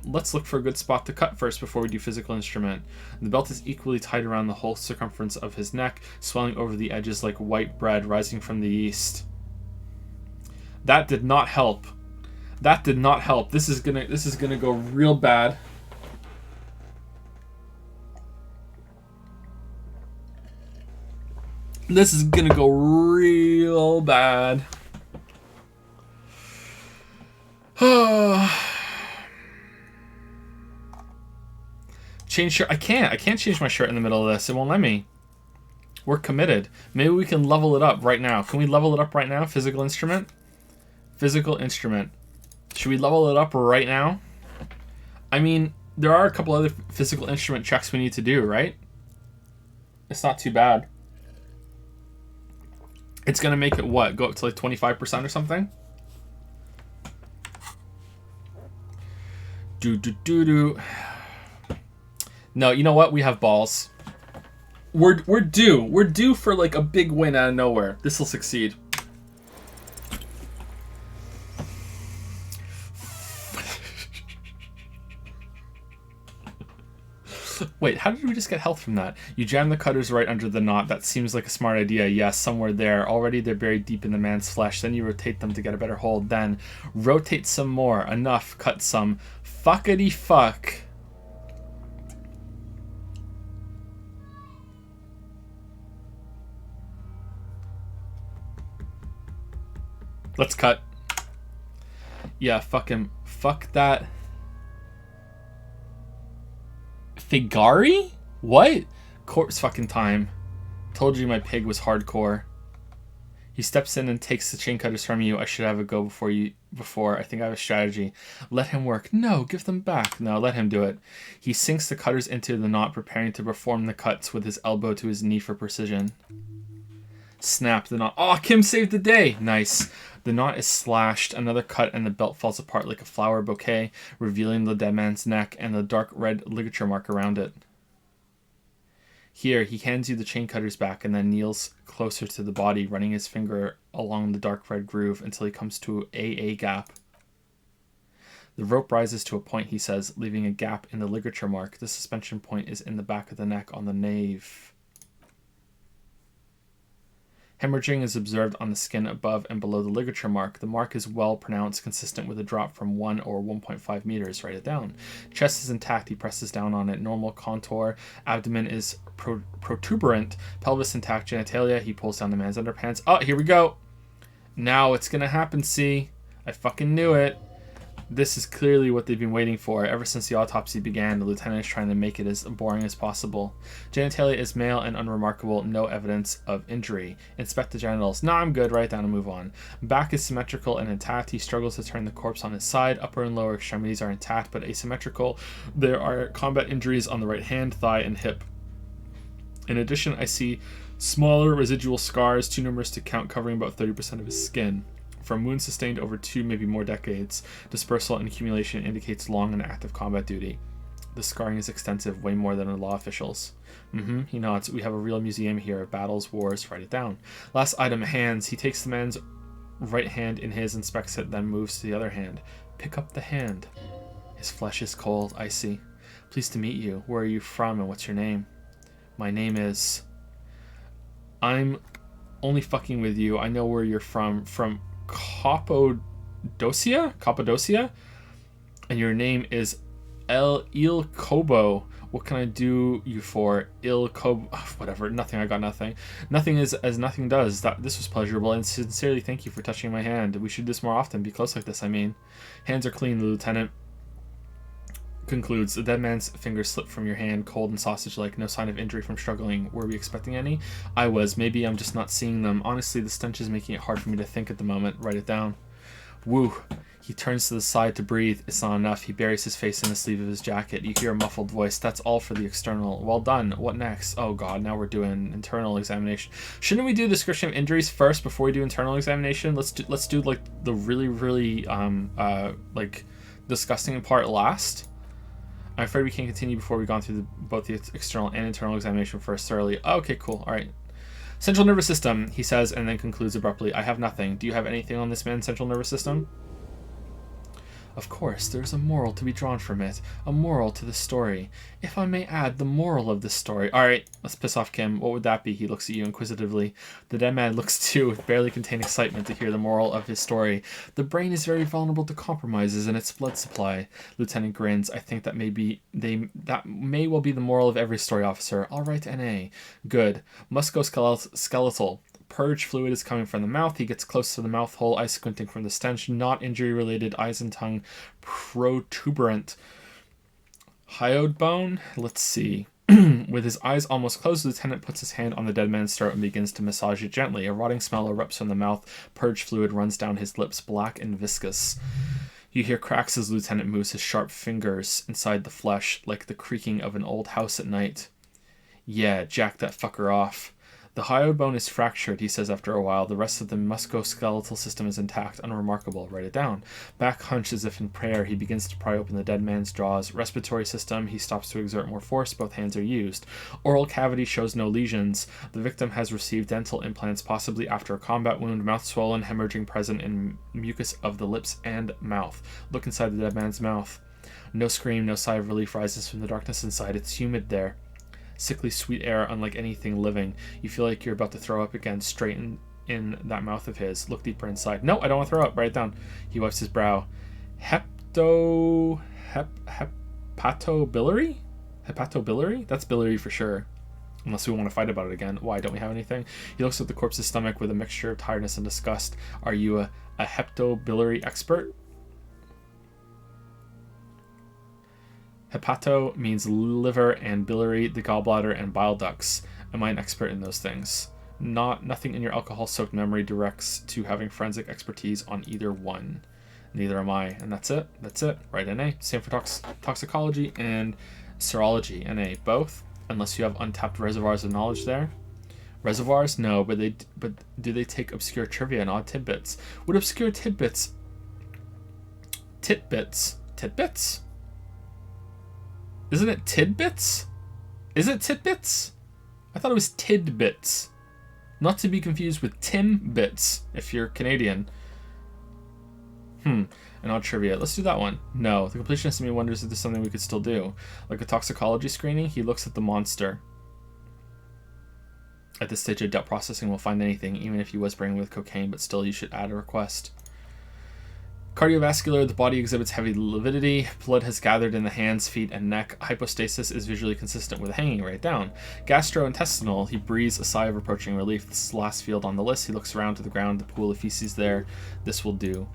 Let's look for a good spot to cut first before we do physical instrument. The belt is equally tight around the whole circumference of his neck, swelling over the edges like white bread rising from the yeast. That did not help. That did not help. This is gonna go real bad. This is gonna go real bad. Change shirt. I can't change my shirt in the middle of this. It won't let me. We're committed. Maybe we can level it up right now. Can we level it up right now? Physical instrument? Physical instrument. Should we level it up right now? I mean, there are a couple other physical instrument checks we need to do, right? It's not too bad. It's gonna make it what? Go up to like 25% or something? Do. No, you know what? We have balls. We're due. We're due for like a big win out of nowhere. This will succeed. Wait, how did we just get health from that? You jam the cutters right under the knot. That seems like a smart idea. Yes, somewhere there. Already they're buried deep in the man's flesh. Then you rotate them to get a better hold. Then rotate some more. Enough. Cut some. Fuckity fuck. Let's cut. Yeah, fuck him. Fuck that. Figari? What? Corpse fucking time. Told you my pig was hardcore. He steps in and takes the chain cutters from you. I should have a go before. I think I have a strategy. Let him work. No, give them back. No, let him do it. He sinks the cutters into the knot, preparing to perform the cuts with his elbow to his knee for precision. Snap the knot. Oh, Kim saved the day. Nice. The knot is slashed, another cut, and the belt falls apart like a flower bouquet, revealing the dead man's neck and the dark red ligature mark around it. Here, he hands you the chain cutters back and then kneels closer to the body, running his finger along the dark red groove until he comes to a gap. The rope rises to a point, he says, leaving a gap in the ligature mark. The suspension point is in the back of the neck on the nape. Hemorrhaging is observed on the skin above and below the ligature mark. The mark is well pronounced, consistent with a drop from 1 or 1.5 meters. Write it down. Chest is intact. He presses down on it. Normal contour. Abdomen is protuberant. Pelvis intact. Genitalia. He pulls down the man's underpants. Oh, here we go. Now it's going to happen, see? I fucking knew it. This is clearly what they've been waiting for. Ever since the autopsy began, the lieutenant is trying to make it as boring as possible. Genitalia is male and unremarkable. No evidence of injury. Inspect the genitals. Nah, I'm good. Write down and move on. Back is symmetrical and intact. He struggles to turn the corpse on his side. Upper and lower extremities are intact but asymmetrical. There are combat injuries on the right hand, thigh, and hip. In addition, I see smaller residual scars, too numerous to count, covering about 30% of his skin. From wounds sustained over 2, maybe more decades, dispersal and accumulation indicates long and active combat duty. The scarring is extensive, way more than the law officials. He nods. We have a real museum here of battles, wars. Write it down. Last item, hands. He takes the man's right hand in his, inspects it, then moves to the other hand. Pick up the hand. His flesh is cold, icy. Pleased to meet you. Where are you from and what's your name? My name is... I'm only fucking with you. I know where you're from. From Cappadocia, and your name is Il Kobo. What can I do you for? Il Kobo, whatever. Nothing. I got nothing. Nothing is as nothing does. This was pleasurable, and sincerely thank you for touching my hand. We should do this more often. Be close like this. I mean, hands are clean. The lieutenant concludes. The dead man's fingers slip from your hand, cold and sausage-like. No sign of injury from struggling. Were we expecting any? I was. Maybe I'm just not seeing them. Honestly, the stench is making it hard for me to think at the moment. Write it down. Woo. He turns to the side to breathe. It's not enough. He buries his face in the sleeve of his jacket. You hear a muffled voice. That's all for the external. Well done. What next? Oh god, now we're doing internal examination. Shouldn't we do description of injuries first before we do internal examination? Let's do like the really like disgusting part last. I'm afraid we can't continue before we've gone through both the external and internal examination first thoroughly. Oh, okay, cool. All right. Central nervous system, he says, and then concludes abruptly. I have nothing. Do you have anything on this man's central nervous system? Of course, there is a moral to be drawn from it. A moral to the story. If I may add, the moral of this story. Alright, let's piss off Kim. What would that be? He looks at you inquisitively. The dead man looks too, with barely contained excitement to hear the moral of his story. The brain is very vulnerable to compromises in its blood supply. Lieutenant grins. I think that may well be the moral of every story, officer. All right, N.A. Good. Musculoskeletal. Purge fluid is coming from the mouth. He gets close to the mouth hole, eyes squinting from the stench. Not injury related. Eyes and tongue protuberant. Hyoid bone? Let's see. With his eyes almost closed, the lieutenant puts his hand on the dead man's throat and begins to massage it gently. A rotting smell erupts from the mouth. Purge fluid runs down his lips, black and viscous. You hear cracks as Lieutenant moves his sharp fingers inside the flesh, like the creaking of an old house at night. Yeah, jack that fucker off. The hyoid bone is fractured, he says after a while. The rest of the musculoskeletal system is intact, unremarkable. Write it down. Back hunched as if in prayer, he begins to pry open the dead man's jaws. Respiratory system, he stops to exert more force. Both hands are used. Oral cavity shows no lesions. The victim has received dental implants, possibly after a combat wound. Mouth swollen, hemorrhaging present in mucus of the lips and mouth. Look inside the dead man's mouth. No scream, no sigh of relief rises from the darkness inside. It's humid there. Sickly sweet air, unlike anything living. You feel like you're about to throw up again, straight in that mouth of his. Look deeper inside. No, I don't want to throw up. Write it down. He wipes his brow. Hepatobiliary? Hepatobiliary? That's biliary for sure. Unless we want to fight about it again. Why, don't we have anything? He looks at the corpse's stomach with a mixture of tiredness and disgust. Are you a hepatobiliary expert? Hepato means liver and biliary, the gallbladder and bile ducts. Am I an expert in those things? Nothing in your alcohol-soaked memory directs to having forensic expertise on either one. Neither am I. And that's it. That's it. Right, NA. Same for toxicology and serology. NA. Both. Unless you have untapped reservoirs of knowledge there. Reservoirs? No, but do they take obscure trivia and odd tidbits? Would obscure tidbits... Tidbits? Isn't it tidbits? Is it tidbits? I thought it was tidbits. Not to be confused with Timbits, if you're Canadian. An odd trivia. Let's do that one. No, the completionist in me wonders if there's something we could still do. Like a toxicology screening, he looks at the monster. At this stage of doubt processing, we'll find anything, even if he was spraying with cocaine, but still you should add a request. Cardiovascular, the body exhibits heavy lividity. Blood has gathered in the hands, feet, and neck. Hypostasis is visually consistent with hanging right down. Gastrointestinal, he breathes a sigh of approaching relief. This is the last field on the list. He looks around to the ground, the pool of feces there. This will do.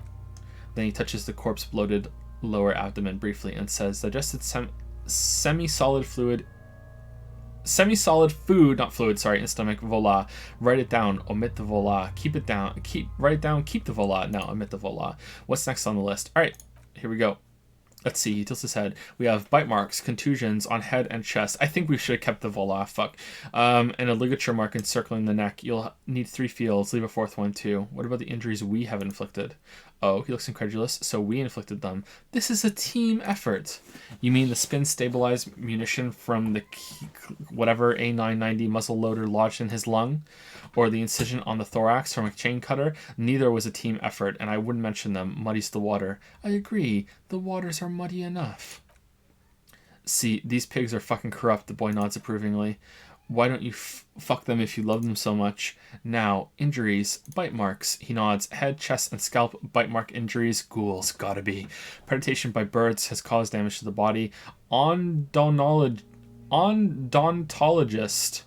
Then he touches the corpse bloated lower abdomen briefly and says, digested semi-solid food, not fluid, sorry, in stomach, voila. Write it down, omit the voila. Keep it down, write it down, keep the voila. Now omit the voila. What's next on the list? All right, here we go. Let's see, he tilts his head. We have bite marks, contusions on head and chest. I think we should have kept the voila, fuck. And a ligature mark encircling the neck. You'll need 3 fields, leave a 4th one too. What about the injuries we have inflicted? Oh, he looks incredulous. So we inflicted them. This is a team effort. You mean the spin stabilized munition from the whatever A990 muzzle loader lodged in his lung? Or the incision on the thorax from a chain cutter? Neither was a team effort, and I wouldn't mention them. Muddies the water. I agree. The waters are muddy enough. See, these pigs are fucking corrupt, the boy nods approvingly. Why don't you fuck them if you love them so much? Now, injuries, bite marks. He nods. Head, chest, and scalp bite mark injuries. Ghouls, gotta be. Predation by birds has caused damage to the body. Odontologist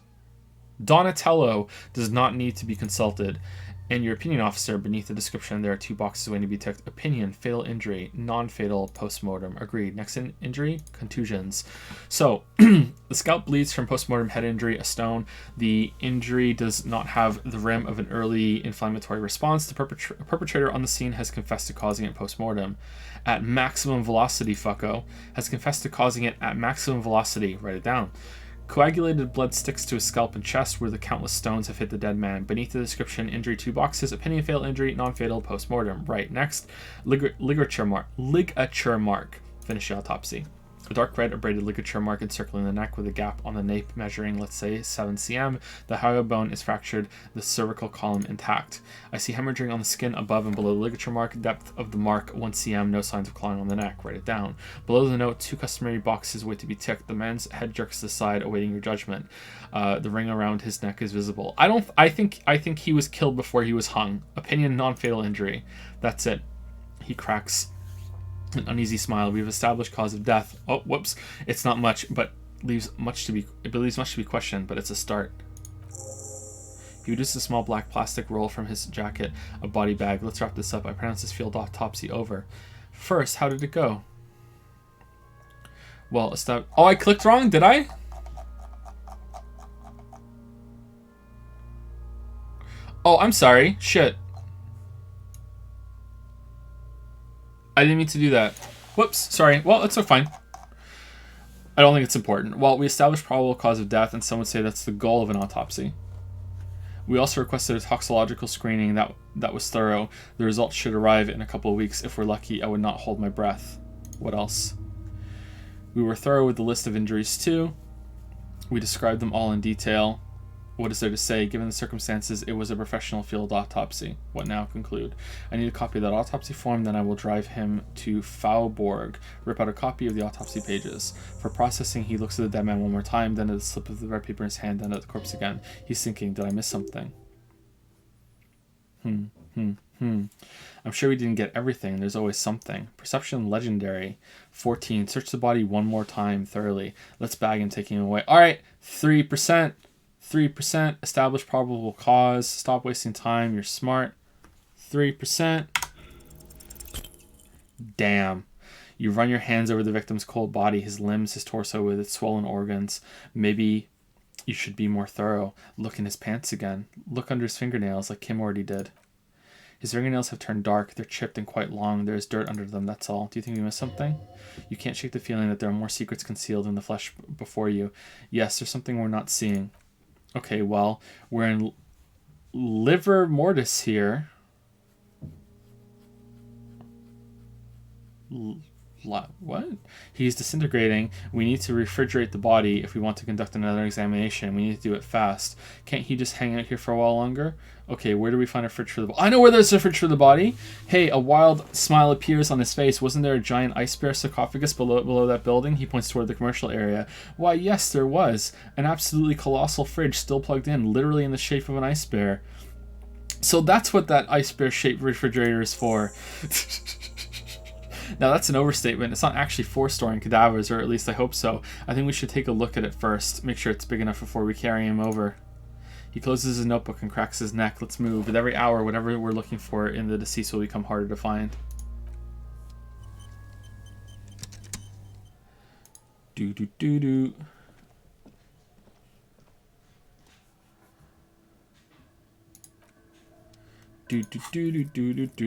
Donatello does not need to be consulted. And your opinion officer, beneath the description, there are 2 boxes waiting to be ticked. Opinion, fatal injury, non-fatal post-mortem. Agreed. Next injury, contusions. So, the scalp bleeds from post-mortem head injury, a stone. The injury does not have the rim of an early inflammatory response. The perpetrator on the scene has confessed to causing it post-mortem. At maximum velocity, fucko. Has confessed to causing it at maximum velocity. Write it down. Coagulated blood sticks to his scalp and chest where the countless stones have hit the dead man. Beneath the description, injury 2 boxes, opinion, fatal injury, non-fatal, post-mortem. Right, next, ligature mark. Finish the autopsy. A dark red abraded ligature mark encircling the neck with a gap on the nape measuring, let's say, 7 cm. The hyoid bone is fractured, the cervical column intact. I see hemorrhaging on the skin above and below the ligature mark. Depth of the mark, 1 cm, no signs of clawing on the neck. Write it down. Below the note, 2 customary boxes wait to be ticked. The man's head jerks to the side, awaiting your judgment. The ring around his neck is visible. I think he was killed before he was hung. Opinion, non-fatal injury. That's it. He cracks an uneasy smile. We've established cause of death. Oh, whoops. It's not much, but it leaves much to be questioned, but it's a start. He reduces a small black plastic roll from his jacket, a body bag. Let's wrap this up. I pronounce this field autopsy over. First, how did it go? Well, oh, I clicked wrong, did I? Oh, I'm sorry. Shit. I didn't mean to do that. Whoops, sorry. Well, it's so fine. I don't think it's important. Well, we established probable cause of death, and some would say that's the goal of an autopsy. We also requested a toxicological screening that was thorough. The results should arrive in a couple of weeks. If we're lucky, I would not hold my breath. What else? We were thorough with the list of injuries too. We described them all in detail. What is there to say? Given the circumstances, it was a professional field autopsy. What now? Conclude. I need a copy of that autopsy form, then I will drive him to Faubourg, rip out a copy of the autopsy pages. For processing, he looks at the dead man one more time, then at the slip of the red paper in his hand, then at the corpse again. He's thinking, did I miss something? I'm sure we didn't get everything. There's always something. Perception legendary. 14. Search the body one more time thoroughly. Let's bag him, taking him away. Alright, 3%. 3%. Establish probable cause. Stop wasting time. You're smart. 3%. Damn. You run your hands over the victim's cold body, his limbs, his torso with its swollen organs. Maybe you should be more thorough. Look in his pants again. Look under his fingernails like Kim already did. His fingernails have turned dark. They're chipped and quite long. There's dirt under them, that's all. Do you think we missed something? You can't shake the feeling that there are more secrets concealed in the flesh before you. Yes, there's something we're not seeing. Okay, well, we're in liver mortis here. What? He's disintegrating. We need to refrigerate the body if we want to conduct another examination. We need to do it fast. Can't he just hang out here for a while longer? Okay, where do we find a fridge for the body? I know where there's a fridge for the body. Hey, a wild smile appears on his face. Wasn't there a giant ice bear sarcophagus below that building? He points toward the commercial area. Why, yes, there was. An absolutely colossal fridge still plugged in, literally in the shape of an ice bear. So that's what that ice bear shaped refrigerator is for. Now that's an overstatement. It's not actually for storing cadavers, or at least I hope so. I think we should take a look at it first. Make sure it's big enough before we carry him over. He closes his notebook and cracks his neck. Let's move. With every hour, whatever we're looking for in the deceased will become harder to find. Do.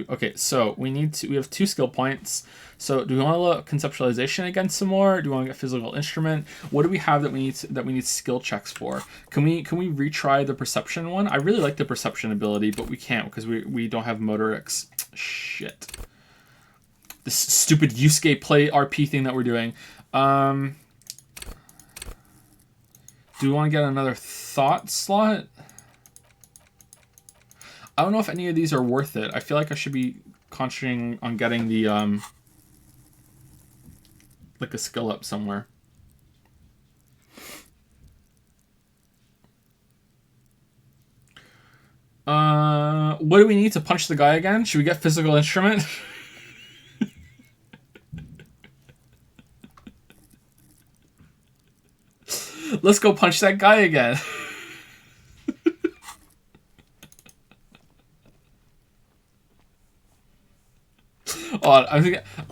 Okay, so we have 2 skill points. So do we want to look conceptualization again some more? Do we want to get physical instrument? What do we have that we need skill checks for? Can we retry the perception one? I really like the perception ability, but we can't because we don't have motorics. Shit. This stupid Yusuke play RP thing that we're doing. Do we want to get another thought slot? I don't know if any of these are worth it. I feel like I should be concentrating on getting the, like a skill up somewhere. What do we need to punch the guy again? Should we get physical instrument? Let's go punch that guy again. Oh, I'm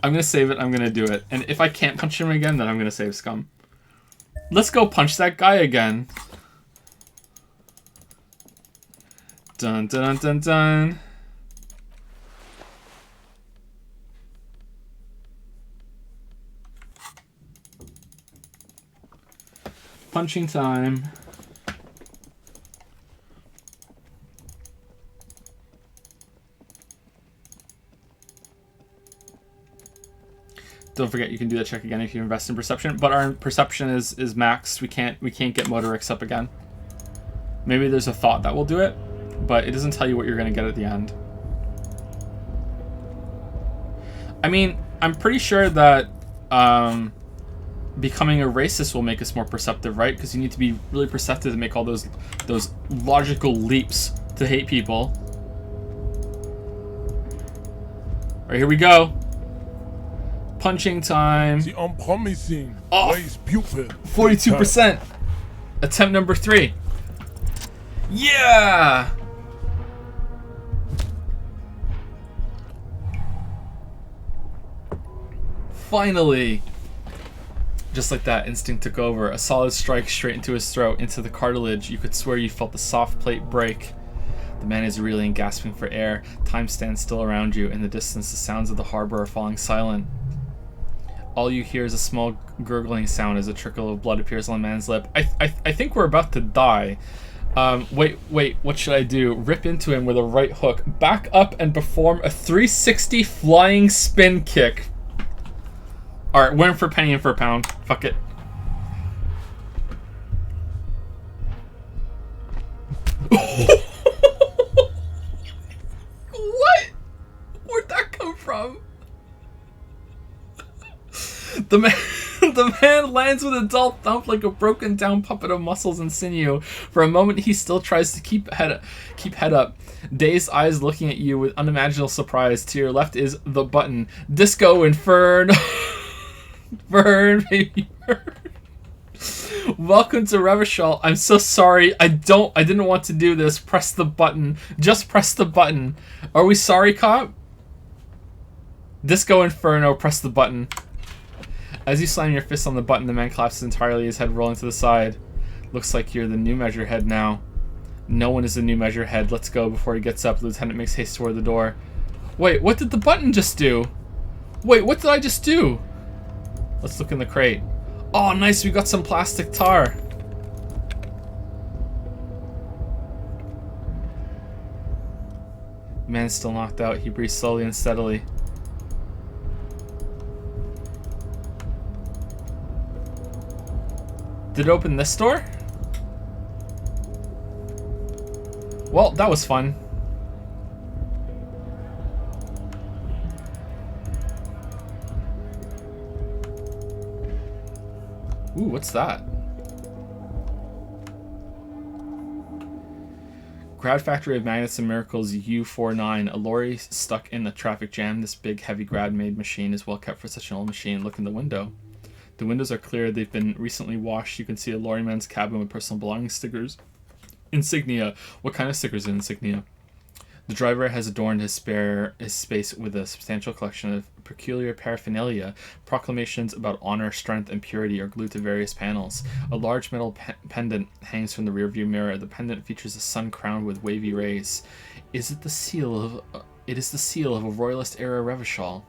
gonna save it. I'm gonna do it. And if I can't punch him again, then I'm gonna save scum. Let's go punch that guy again. Dun dun dun dun dun. Punching time. Don't forget you can do that check again if you invest in perception, but our perception is maxed. We can't get motorics up again. Maybe there's a thought that will do it, but it doesn't tell you what you're gonna get at the end. I mean, I'm pretty sure that becoming a racist will make us more perceptive, right? Because you need to be really perceptive to make all those logical leaps to hate people. All right, here we go. Punching time. The unpromising. Oh, 42%. Attempt number 3. Yeah. Finally. Just like that, instinct took over. A solid strike straight into his throat, into the cartilage. You could swear you felt the soft plate break. The man is reeling, gasping for air. Time stands still around you. In the distance, the sounds of the harbor are falling silent. All you hear is a small gurgling sound as a trickle of blood appears on the man's lip. I think we're about to die. Wait, what should I do? Rip into him with a right hook. Back up and perform a 360 flying spin kick. Alright, we're in for a penny and for a pound. Fuck it. What? Where'd that come from? The man lands with a dull thump like a broken down puppet of muscles and sinew. For a moment, he still tries to keep head up. Dazed eyes looking at you with unimaginable surprise. To your left is the button. Disco Inferno. Burn, baby, burn. Welcome to Revachol. I'm so sorry. I didn't want to do this. Press the button. Just press the button. Are we sorry, cop? Disco Inferno. Press the button. As you slam your fist on the button, the man collapses entirely, his head rolling to the side. Looks like you're the new measure head now. No one is the new measure head. Let's go. Before he gets up, the lieutenant makes haste toward the door. Wait, what did the button just do? Wait, what did I just do? Let's look in the crate. Oh, nice. We got some plastic tar. The man's still knocked out. He breathes slowly and steadily. Did it open this door? Well, that was fun. Ooh, what's that? Crowd Factory of Magnets and Miracles U49. A lorry stuck in a traffic jam. This big, heavy grad-made machine is well kept for such an old machine. Look in the window. The windows are clear. They've been recently washed. You can see a lorryman's cabin with personal belongings stickers. Insignia. What kind of stickers are insignia? The driver has adorned his space with a substantial collection of peculiar paraphernalia. Proclamations about honor, strength, and purity are glued to various panels. A large metal pendant hangs from the rearview mirror. The pendant features a sun crowned with wavy rays. It is the seal of a royalist era Revachol.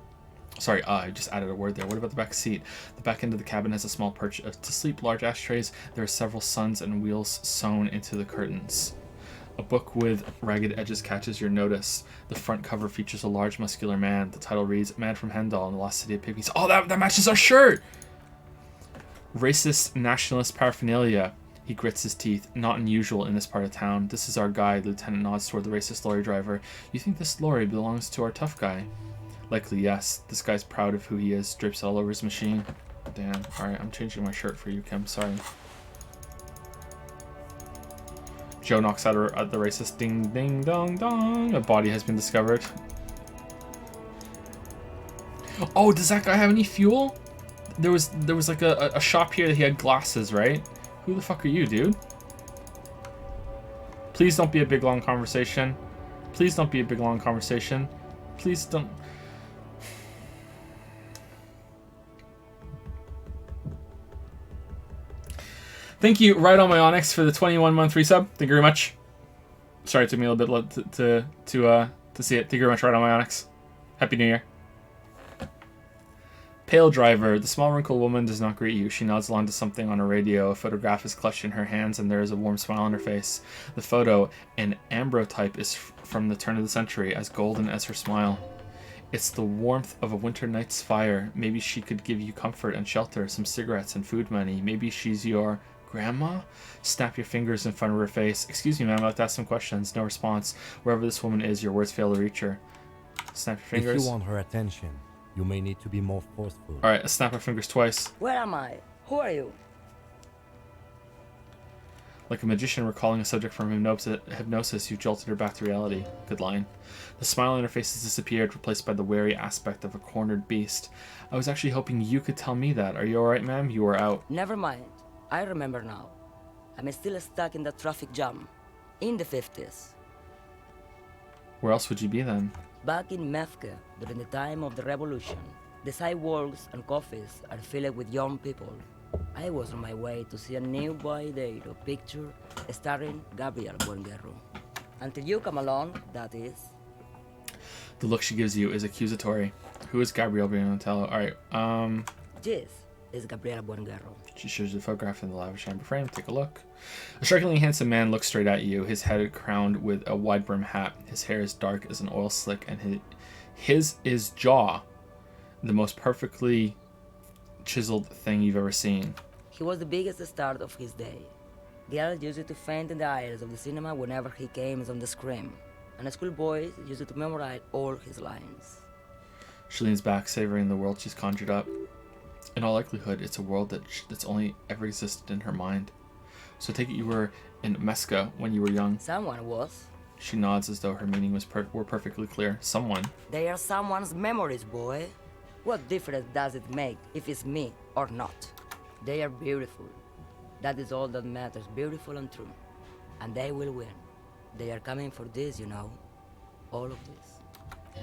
Sorry, I just added a word there. What about the back seat? The back end of the cabin has a small perch to sleep, large ashtrays. There are several suns and wheels sewn into the curtains. A book with ragged edges catches your notice. The front cover features a large, muscular man. The title reads, Man from Hendal in the Lost City of Pygmies. Oh, that matches our shirt! Racist nationalist paraphernalia. He grits his teeth. Not unusual in this part of town. This is our guy. The lieutenant nods toward the racist lorry driver. You think this lorry belongs to our tough guy? Likely, yes. This guy's proud of who he is. Drips all over his machine. Damn. Alright, I'm changing my shirt for you, Kim. Sorry. Joe knocks out the racist. Ding, ding, dong, dong. A body has been discovered. Oh, does that guy have any fuel? There was like a shop here that he had glasses, right? Who the fuck are you, dude? Please don't be a big, long conversation. Please don't be a big, long conversation. Please don't... Thank you, Right on My Onyx, for the 21-month resub. Thank you very much. Sorry, it took me a little bit to see it. Thank you very much, Right on My Onyx. Happy New Year. Pale driver. The small wrinkled woman does not greet you. She nods along to something on a radio. A photograph is clutched in her hands, and there is a warm smile on her face. The photo, an ambrotype, is from the turn of the century, as golden as her smile. It's the warmth of a winter night's fire. Maybe she could give you comfort and shelter, some cigarettes and food money. Maybe she's your... Grandma? Snap your fingers in front of her face. Excuse me, ma'am, I'd like to ask some questions. No response. Wherever this woman is, your words fail to reach her. Snap your fingers. If you want her attention, you may need to be more forceful. Alright, snap her fingers twice. Where am I? Who are you? Like a magician recalling a subject from hypnosis, you've jolted her back to reality. Good line. The smile on her face has disappeared, replaced by the wary aspect of a cornered beast. I was actually hoping you could tell me that. Are you alright, ma'am? You are out. Never mind. I remember now. I'm still stuck in the traffic jam. In the 50s. Where else would you be then? Back in Mefke, during the time of the revolution. The sidewalks and coffees are filled with young people. I was on my way to see a new boy date picture starring Gabriel Buenguerro. Until you come along, that is. The look she gives you is accusatory. Who is Gabriel Bionatello? Alright, This is Gabriela Buonguerro. she shows you the photograph in the lavish amber frame. Take a look. A strikingly handsome man looks straight at you, his head crowned with a wide brim hat. His hair is dark as an oil slick, and his is jaw, the most perfectly chiseled thing you've ever seen. He was the biggest star of his day. Girls used to faint in the aisles of the cinema whenever he came on the screen, and schoolboys used to memorize all his lines. She leans back, savoring the world she's conjured up. In all likelihood, it's a world that's only ever existed in her mind. So take it you were in Mesca when you were young. Someone was. She nods as though her meaning were perfectly clear. Someone. They are someone's memories, boy. What difference does it make if it's me or not? They are beautiful. That is all that matters, beautiful and true. And they will win. They are coming for this, you know. All of this.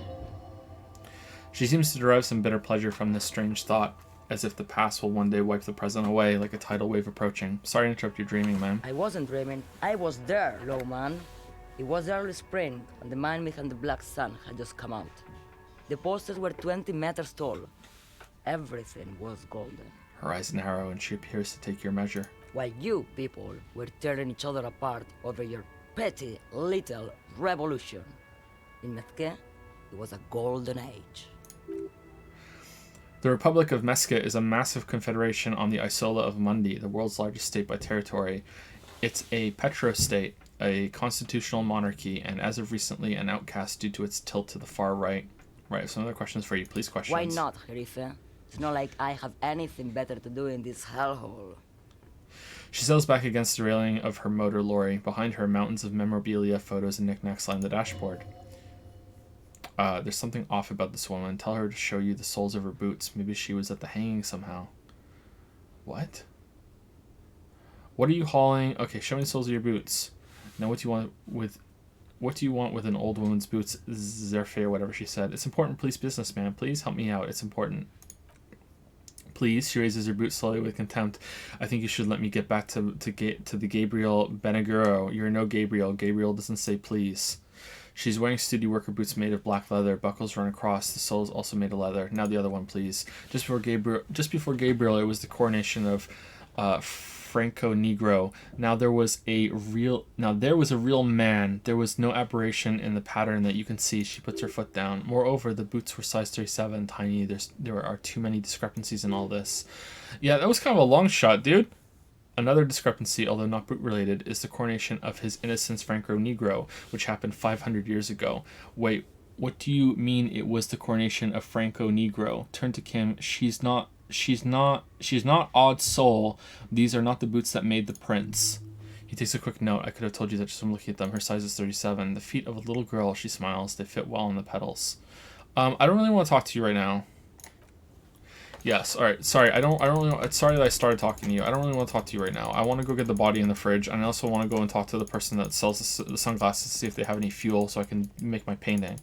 She seems to derive some bitter pleasure from this strange thought, as if the past will one day wipe the present away like a tidal wave approaching. Sorry to interrupt your dreaming, ma'am. I wasn't dreaming. I was there, Lowman. It was early spring, and the man behind the black sun had just come out. The posters were 20 meters tall. Everything was golden. Her eyes narrow, and she appears to take your measure. While you people were tearing each other apart over your petty little revolution. In Mesque, it was a golden age. The Republic of Mesca is a massive confederation on the Isola of Mundi, the world's largest state by territory. It's a petrostate, a constitutional monarchy, and as of recently, an outcast due to its tilt to the far right. Right, some other questions for you, please. Questions. Why not, Jerife? It's not like I have anything better to do in this hellhole. She settles back against the railing of her motor lorry. Behind her, mountains of memorabilia, photos, and knickknacks line the dashboard. There's something off about this woman. Tell her to show you the soles of her boots. Maybe she was at the hanging somehow. What? What are you hauling? Okay, show me the soles of your boots. Now what do you want with an old woman's boots? Zerfe or whatever she said. It's important, please, businessman. Please help me out. It's important. Please. She raises her boots slowly with contempt. I think you should let me get back to the Gabriel Beneguro. You're no Gabriel. Gabriel doesn't say please. She's wearing studio worker boots made of black leather. Buckles run across. The soles also made of leather. Now the other one, please. Just before Gabriel, it was the coronation of Franco Negro. Now there was a real man. There was no aberration in the pattern that you can see. She puts her foot down. Moreover, the boots were size 37, tiny. There are too many discrepancies in all this. Yeah, that was kind of a long shot, dude. Another discrepancy, although not boot related, is the coronation of His Innocence Franco Negro, which happened 500 years ago. Wait, what do you mean it was the coronation of Franco Negro? Turn to Kim. She's not odd soul. These are not the boots that made the prince. He takes a quick note. I could have told you that just from looking at them. Her size is 37. The feet of a little girl, she smiles. They fit well on the pedals. I don't really want to talk to you right now. Yes, alright, sorry, I don't really want, it's sorry that I started talking to you. I don't really want to talk to you right now. I want to go get the body in the fridge, and I also want to go and talk to the person that sells the sunglasses to see if they have any fuel so I can make my painting.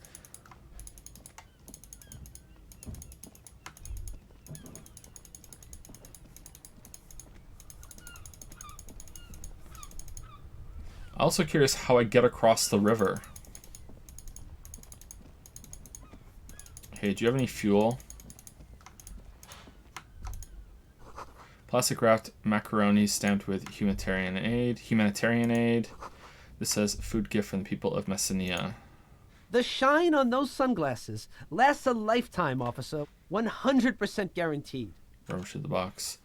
I'm also curious how I get across the river. Hey, do you have any fuel? Plastic wrapped macaroni stamped with humanitarian aid. This says food gift from the people of Messenia. The shine on those sunglasses lasts a lifetime, officer. 100% guaranteed. Rubbish in the box.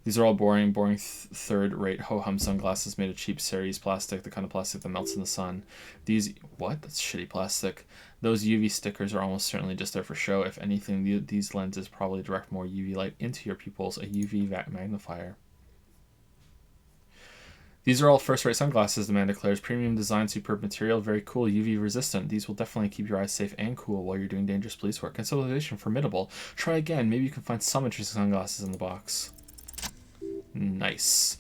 These are all boring third-rate ho-hum sunglasses made of cheap Ceres plastic, the kind of plastic that melts in the sun. What? That's shitty plastic. Those UV stickers are almost certainly just there for show. If anything, these lenses probably direct more UV light into your pupils, a UV magnifier. These are all first-rate sunglasses, the man declares. Premium design, superb material, very cool, UV resistant. These will definitely keep your eyes safe and cool while you're doing dangerous police work. Consolidation, formidable. Try again. Maybe you can find some interesting sunglasses in the box. Nice.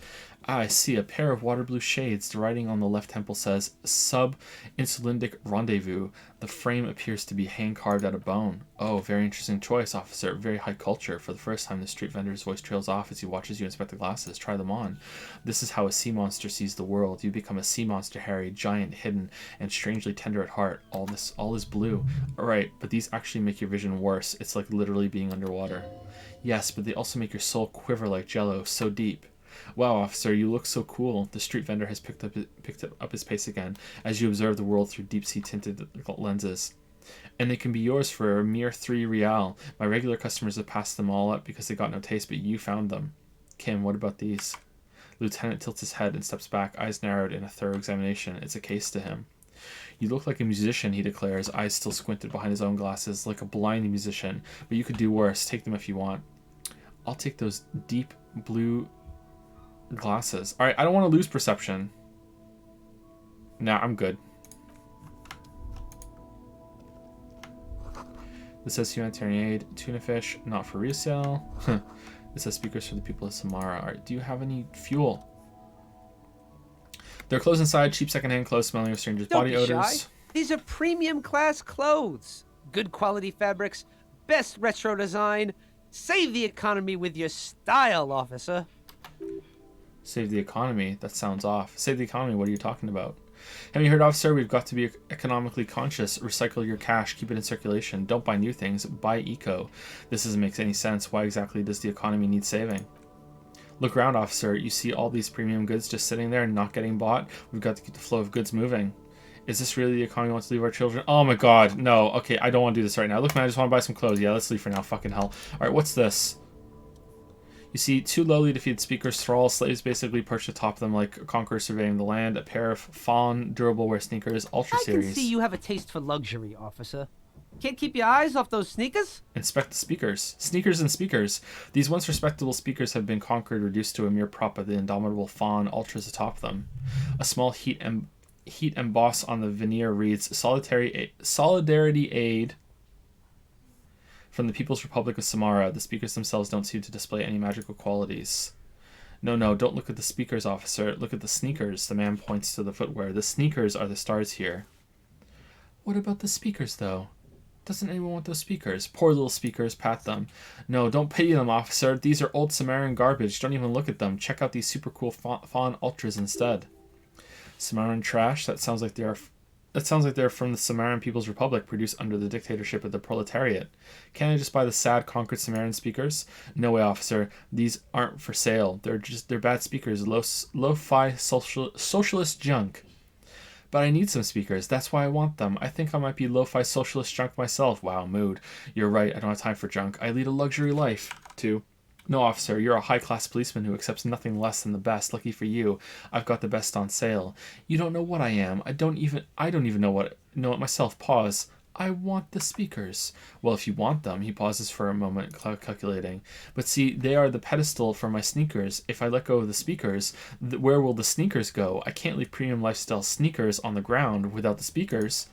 Ah, I see. A pair of water blue shades. The writing on the left temple says, Sub-Insulindic Rendezvous. The frame appears to be hand-carved out of bone. Oh, very interesting choice, officer. Very high culture. For the first time, the street vendor's voice trails off as he watches you inspect the glasses. Try them on. This is how a sea monster sees the world. You become a sea monster, Harry. Giant, hidden, and strangely tender at heart. All is blue. Alright, but these actually make your vision worse. It's like literally being underwater. Yes, but they also make your soul quiver like jello. So deep. Wow, officer, you look so cool. The street vendor has picked up his pace again as you observe the world through deep-sea tinted lenses. And they can be yours for a mere 3 real. My regular customers have passed them all up because they got no taste, but you found them. Kim, what about these? Lieutenant tilts his head and steps back, eyes narrowed in a thorough examination. It's a case to him. You look like a musician, he declares, eyes still squinted behind his own glasses, like a blind musician. But you could do worse. Take them if you want. I'll take those deep blue glasses. Alright, I don't want to lose perception. Nah, I'm good. This says humanitarian aid, tuna fish, not for resale. This says speakers for the people of Samara. Alright, do you have any fuel? There are clothes inside, cheap secondhand clothes smelling of strangers' Don't body be odors. shy. These are premium class clothes. Good quality fabrics, best retro design. Save the economy with your style, officer. Save the economy? That sounds off. Save the economy? What are you talking about? Have you heard, officer? We've got to be economically conscious. Recycle your cash. Keep it in circulation. Don't buy new things. Buy eco. This doesn't make any sense. Why exactly does the economy need saving? Look around, officer. You see all these premium goods just sitting there and not getting bought? We've got to keep the flow of goods moving. Is this really the economy we want to leave our children? Oh my god, no. Okay, I don't want to do this right now. Look, man, I just want to buy some clothes. Yeah, let's leave for now. Fucking hell. Alright, what's this? You see 2 lowly defeated speakers, thralls, slaves basically perched atop them like conquerors surveying the land, a pair of fawn durable wear sneakers, Ultra I Series. can see you have a taste for luxury, officer. Can't keep your eyes off those sneakers? Inspect the speakers. Sneakers and speakers. These once respectable speakers have been conquered, reduced to a mere prop of the indomitable fawn ultras atop them. A small heat emboss on the veneer reads, Solidarity Aid from the People's Republic of Samara. The speakers themselves don't seem to display any magical qualities. No, don't look at the speakers, officer. Look at the sneakers. The man points to the footwear. The sneakers are the stars here. What about the speakers, though? Doesn't anyone want those speakers? Poor little speakers, pat them. No, don't pity them, officer. These are old Sumerian garbage. Don't even look at them. Check out these super cool fawn ultras instead. Sumerian trash? That sounds like they're from the Samarian People's Republic, produced under the dictatorship of the proletariat. Can't I just buy the sad conquered Samarian speakers? No way, officer. These aren't for sale. They're bad speakers. Lo-fi socialist junk. But I need some speakers. That's why I want them. I think I might be lo-fi socialist junk myself. Wow, mood. You're right. I don't have time for junk. I lead a luxury life, too. No, officer, you're a high-class policeman who accepts nothing less than the best. Lucky for you, I've got the best on sale. You don't know what I am. I don't even know it myself. Pause. I want the speakers. Well, if you want them, he pauses for a moment, calculating. But see, they are the pedestal for my sneakers. If I let go of the speakers, where will the sneakers go? I can't leave premium lifestyle sneakers on the ground without the speakers.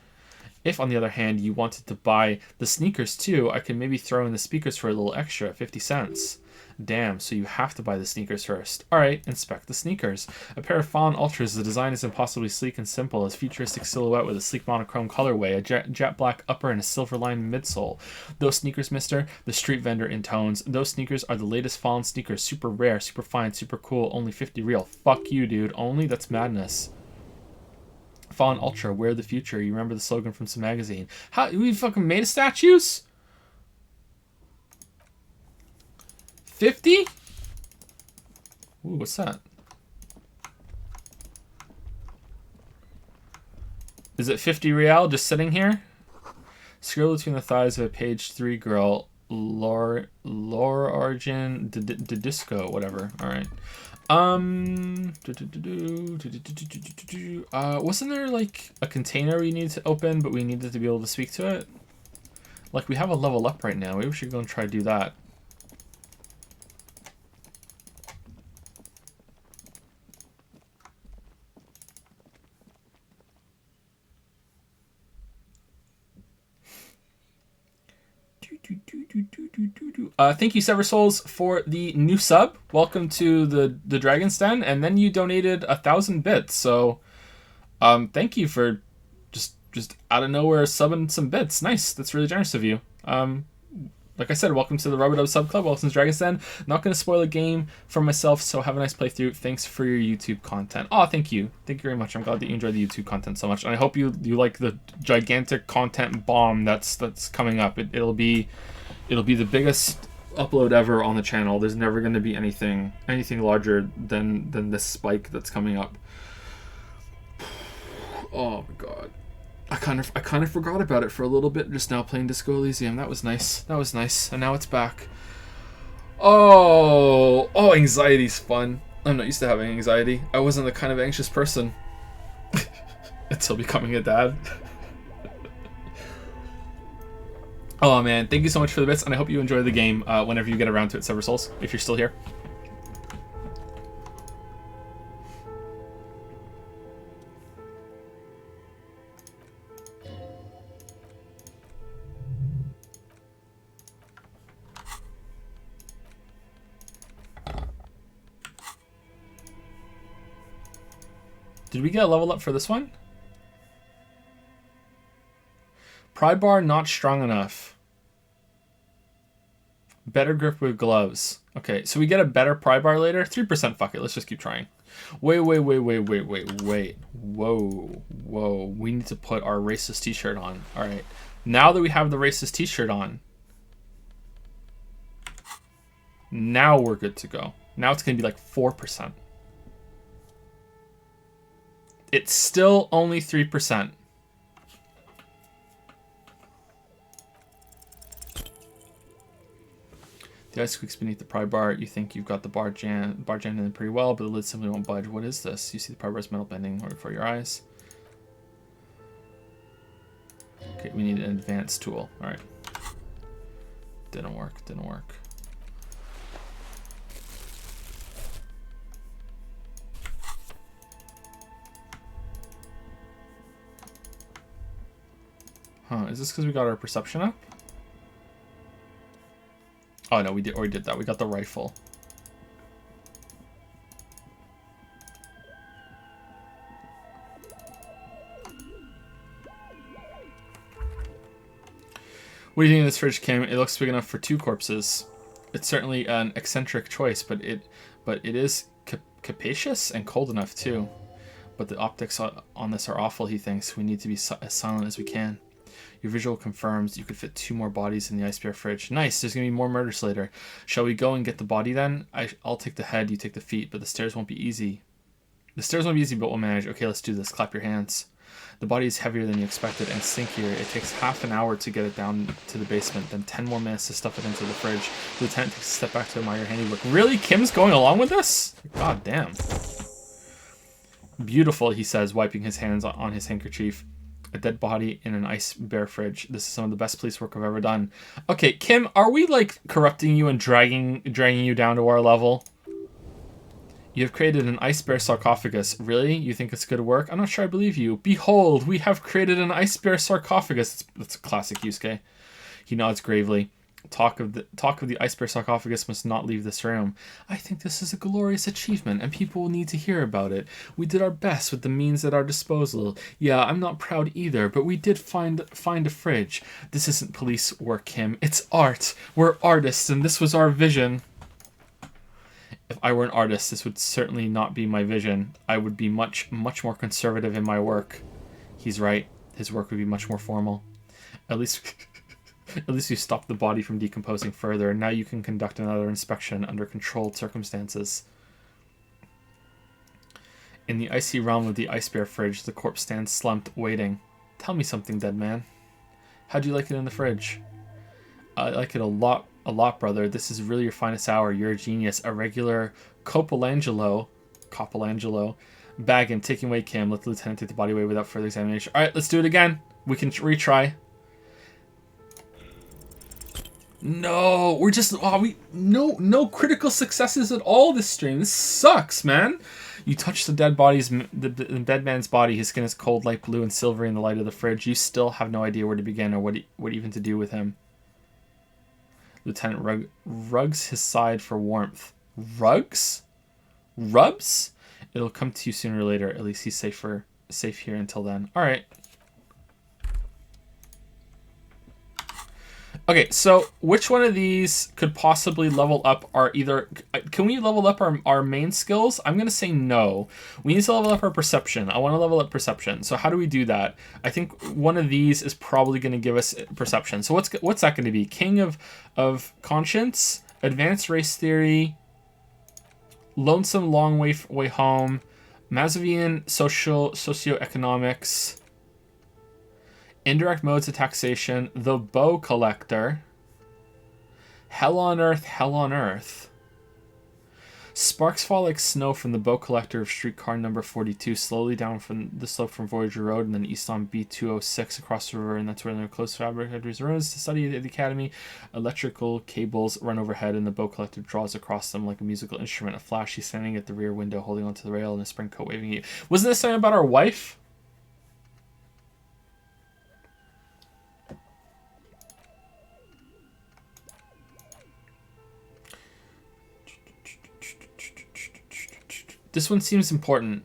If, on the other hand, you wanted to buy the sneakers too, I could maybe throw in the speakers for a little extra, 50 cents. Damn, so you have to buy the sneakers first. Alright, inspect the sneakers. A pair of fawn ultras, the design is impossibly sleek and simple, a futuristic silhouette with a sleek monochrome colorway, a jet black upper and a silver-lined midsole. Those sneakers, mister, the street vendor intones, those sneakers are the latest fawn sneakers, super rare, super fine, super cool, only 50 real. Fuck you, dude. Only? That's madness. Fawn Ultra, wear the future. You remember the slogan from some magazine. How, we fucking made of statues? 50? Ooh, what's that? Is it 50 real just sitting here? Scroll between the thighs of a page 3 girl. Laura Origin Disco, whatever. Alright. Wasn't there like a container we needed to open, but we needed to be able to speak to it? Like, we have a level up right now. Maybe we should go and try to do that. Thank you, Sever Souls, for the new sub. Welcome to the Dragon's Den, and then you donated 1,000 bits. So, thank you for just out of nowhere subbing some bits. Nice, that's really generous of you. Like I said, welcome to the Rubber Sub Club. Welcome to Dragon's Den. Not going to spoil a game for myself, so have a nice playthrough. Thanks for your YouTube content. Oh, thank you. Thank you very much. I'm glad that you enjoy the YouTube content so much. And I hope you like the gigantic content bomb that's coming up. It'll be the biggest upload ever on the channel. There's never going to be anything larger than this spike that's coming up. Oh my god. I kind of forgot about it for a little bit just now playing Disco Elysium. That was nice. And now it's back. Oh, anxiety's fun. I'm not used to having anxiety. I wasn't the kind of anxious person until becoming a dad. Oh man, thank you so much for the bits, and I hope you enjoy the game whenever you get around to it, Sever Souls, if you're still here. Did we get a level up for this one? Pry bar not strong enough. Better grip with gloves. Okay, so we get a better pry bar later. 3%, fuck it. Let's just keep trying. Wait. Whoa. We need to put our racist t-shirt on. All right. Now that we have the racist t-shirt on, now we're good to go. Now it's going to be like 4%. It's still only 3%. The ice squeaks beneath the pry bar. You think you've got the bar jammed in pretty well, but the lid simply won't budge. What is this? You see the pry bar's metal bending right before your eyes. Okay, we need an advanced tool. All right. Didn't work. Huh, is this because we got our perception up? Oh no, we already did that. We got the rifle. What do you think of this fridge, Kim? It looks big enough for 2 corpses. It's certainly an eccentric choice, but it is capacious and cold enough too. But the optics on this are awful, he thinks. We need to be as silent as we can. Your visual confirms you could fit 2 more bodies in the ice bear fridge. Nice, there's going to be more murders later. Shall we go and get the body then? I'll take the head, you take the feet, but the stairs won't be easy. The stairs won't be easy, but we'll manage. Okay, let's do this. Clap your hands. The body is heavier than you expected and stinkier. It takes half an hour to get it down to the basement, then 10 more minutes to stuff it into the fridge. The lieutenant takes a step back to admire your handiwork. Really? Kim's going along with this? God damn. Beautiful, he says, wiping his hands on his handkerchief. A dead body in an ice bear fridge. This is some of the best police work I've ever done. Okay, Kim, are we like corrupting you and dragging you down to our level? You have created an ice bear sarcophagus. Really? You think it's good work? I'm not sure I believe you. Behold, we have created an ice bear sarcophagus. That's a classic Yusuke. He nods gravely. Talk of the ice bear sarcophagus must not leave this room. I think this is a glorious achievement, and people will need to hear about it. We did our best with the means at our disposal. Yeah, I'm not proud either, but we did find a fridge. This isn't police work, Kim. It's art. We're artists, and this was our vision. If I were an artist, this would certainly not be my vision. I would be much more conservative in my work. He's right. His work would be much more formal. At least you stopped the body from decomposing further, and now you can conduct another inspection under controlled circumstances. In the icy realm of the ice bear fridge, the corpse stands slumped, waiting. Tell me something, dead man. How'd you like it in the fridge? I like it a lot, brother. This is really your finest hour. You're a genius. A regular Copolangelo. Bag him, taking away Kim. Let the lieutenant take the body away without further examination. Alright, let's do it again. We can retry. No, we're just no critical successes at all this stream. This sucks, man. You touch the dead man's body. His skin is cold, light blue, and silvery in the light of the fridge. You still have no idea where to begin or what even to do with him. Lieutenant rugs his side for warmth. Rugs? Rubs? It'll come to you sooner or later. At least he's safe here until then. All right. Okay, so which one of these could possibly level up our either... Can we level up our main skills? I'm going to say no. We need to level up our perception. I want to level up perception. So how do we do that? I think one of these is probably going to give us perception. So what's that going to be? King of Conscience, Advanced Race Theory, Lonesome Long Way Home, Mazovian Socioeconomics, Indirect Modes of Taxation, The Bow Collector, Hell on Earth. Sparks fall like snow from the Bow Collector of streetcar number 42, slowly down from the slope from Voyager Road, and then east on B206 across the river, and that's where their close fabricators runs to study at the academy. Electrical cables run overhead, and the Bow Collector draws across them like a musical instrument. A flash, he's standing at the rear window, holding onto the rail in a spring coat, waving at you. Wasn't this something about our wife? This one seems important.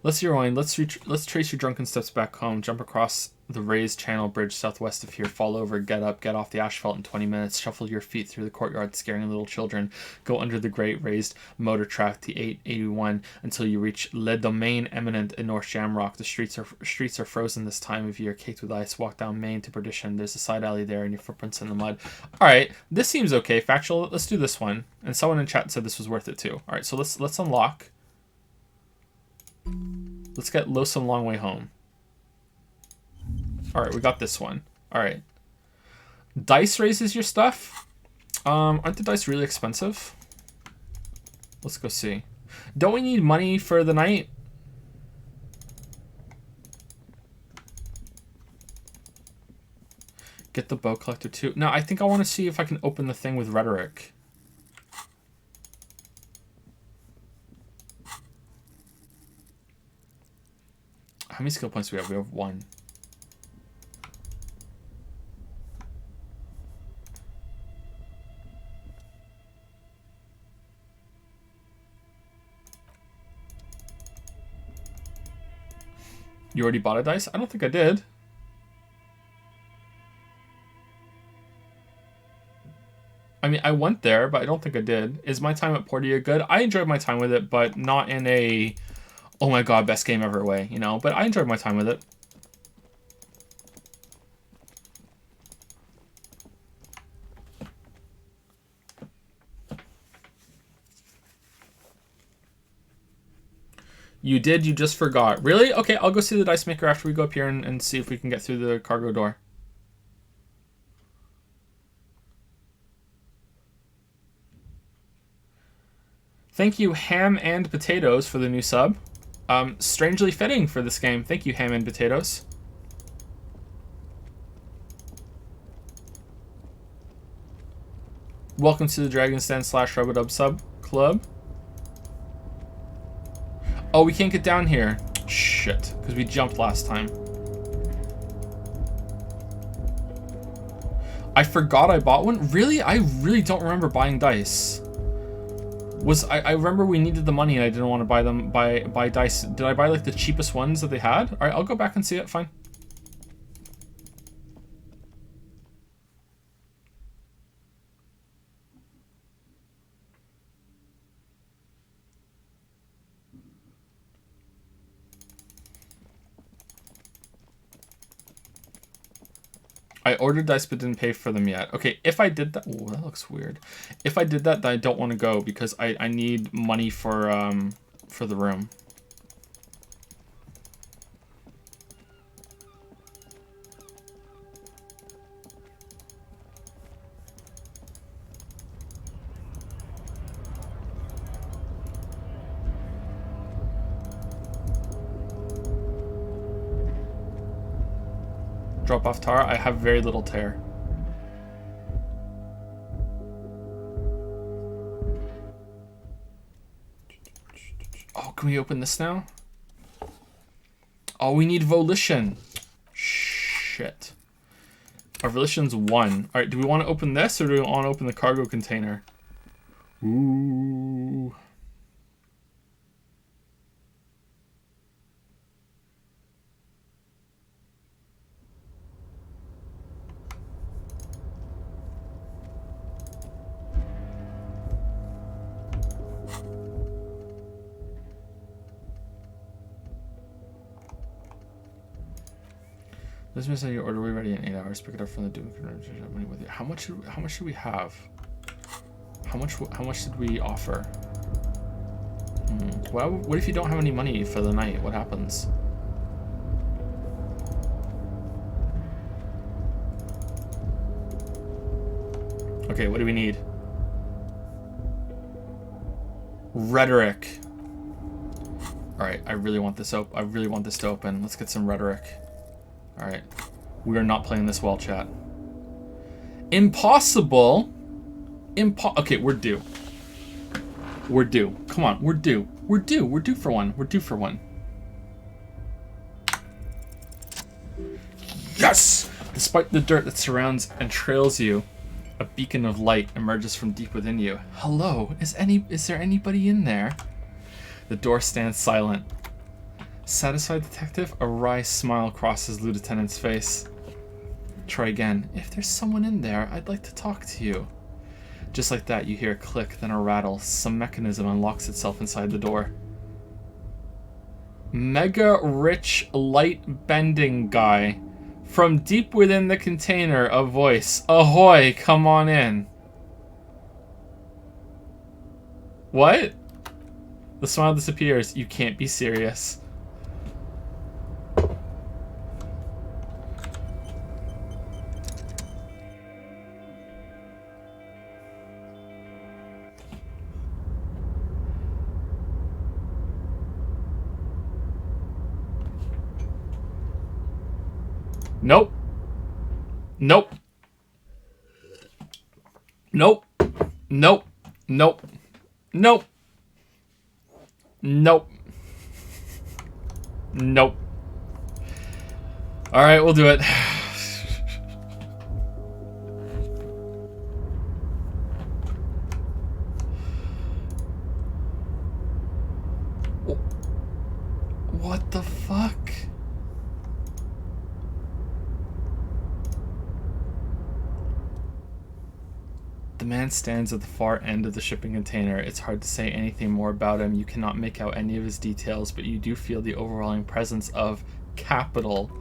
Let's rewind. Let's trace your drunken steps back home. Jump across the raised channel bridge southwest of here. Fall over, get up, get off the asphalt in 20 minutes. Shuffle your feet through the courtyard, scaring little children. Go under the great raised motor track, the 881, until you reach Le Domaine Eminent in North Jamrock. The streets are frozen this time of year, caked with ice. Walk down Main to perdition. There's a side alley there, and your footprints in the mud. All right, this seems okay. Factual. Let's do this one. And someone in chat said this was worth it too. All right, so let's unlock. Let's get Lonesome Long Way Home. Alright, we got this one. Alright. Dice raises your stuff. Aren't the dice really expensive? Let's go see. Don't we need money for the night? Get the Bow Collector too. No, I think I want to see if I can open the thing with Rhetoric. How many skill points do we have? We have 1. You already bought a dice? I don't think I did. I mean, I went there, but I don't think I did. Is my time at Portia good? I enjoyed my time with it, but not in a, oh my god, best game ever way, you know? But I enjoyed my time with it. You did, you just forgot. Really? Okay, I'll go see the dice maker after we go up here and see if we can get through the cargo door. Thank you, Ham and Potatoes, for the new sub. Strangely fitting for this game. Thank you, Ham and Potatoes. Welcome to the Dragon's Den / Rubadub sub club. Oh, we can't get down here. Shit, because we jumped last time. I forgot I bought one. Really? I really don't remember buying dice. I remember we needed the money and I didn't want to buy them buy dice. Did I buy like the cheapest ones that they had? All right, I'll go back and see it. Fine. I ordered dice but didn't pay for them yet. Okay, if I did that... Oh, that looks weird. If I did that, then I don't want to go because I need money for the room. Drop off Tara. I have very little tear. Oh, can we open this now? Oh, we need volition. shit. Our volition's 1. Alright, do we want to open this or do we want to open the cargo container? Ooh. This means that your order will be ready in 8 hours. Pick it up from the Doom money with you. How much should we have? How much did we offer? What if you don't have any money for the night? What happens? Okay, what do we need? Rhetoric. All right, I really want this to open. Let's get some rhetoric. All right, we are not playing this well, chat. Impossible. Okay, we're due. We're due. Come on, we're due. We're due. We're due for one. We're due for one. Yes! Despite the dirt that surrounds and trails you, a beacon of light emerges from deep within you. Hello, is there anybody in there? The door stands silent. Satisfied detective, a wry smile crosses Lieutenant's face. Try again. If there's someone in there, I'd like to talk to you. Just like that, you hear a click, then a rattle. Some mechanism unlocks itself inside the door. Mega rich light bending guy. From deep within the container, a voice. Ahoy, come on in. What? The smile disappears. You can't be serious. Nope. Nope. Nope. Nope. Nope. Nope. Nope. Nope. All right, we'll do it. What the fuck? The man stands at the far end of the shipping container. It's hard to say anything more about him. You cannot make out any of his details, but you do feel the overwhelming presence of capital.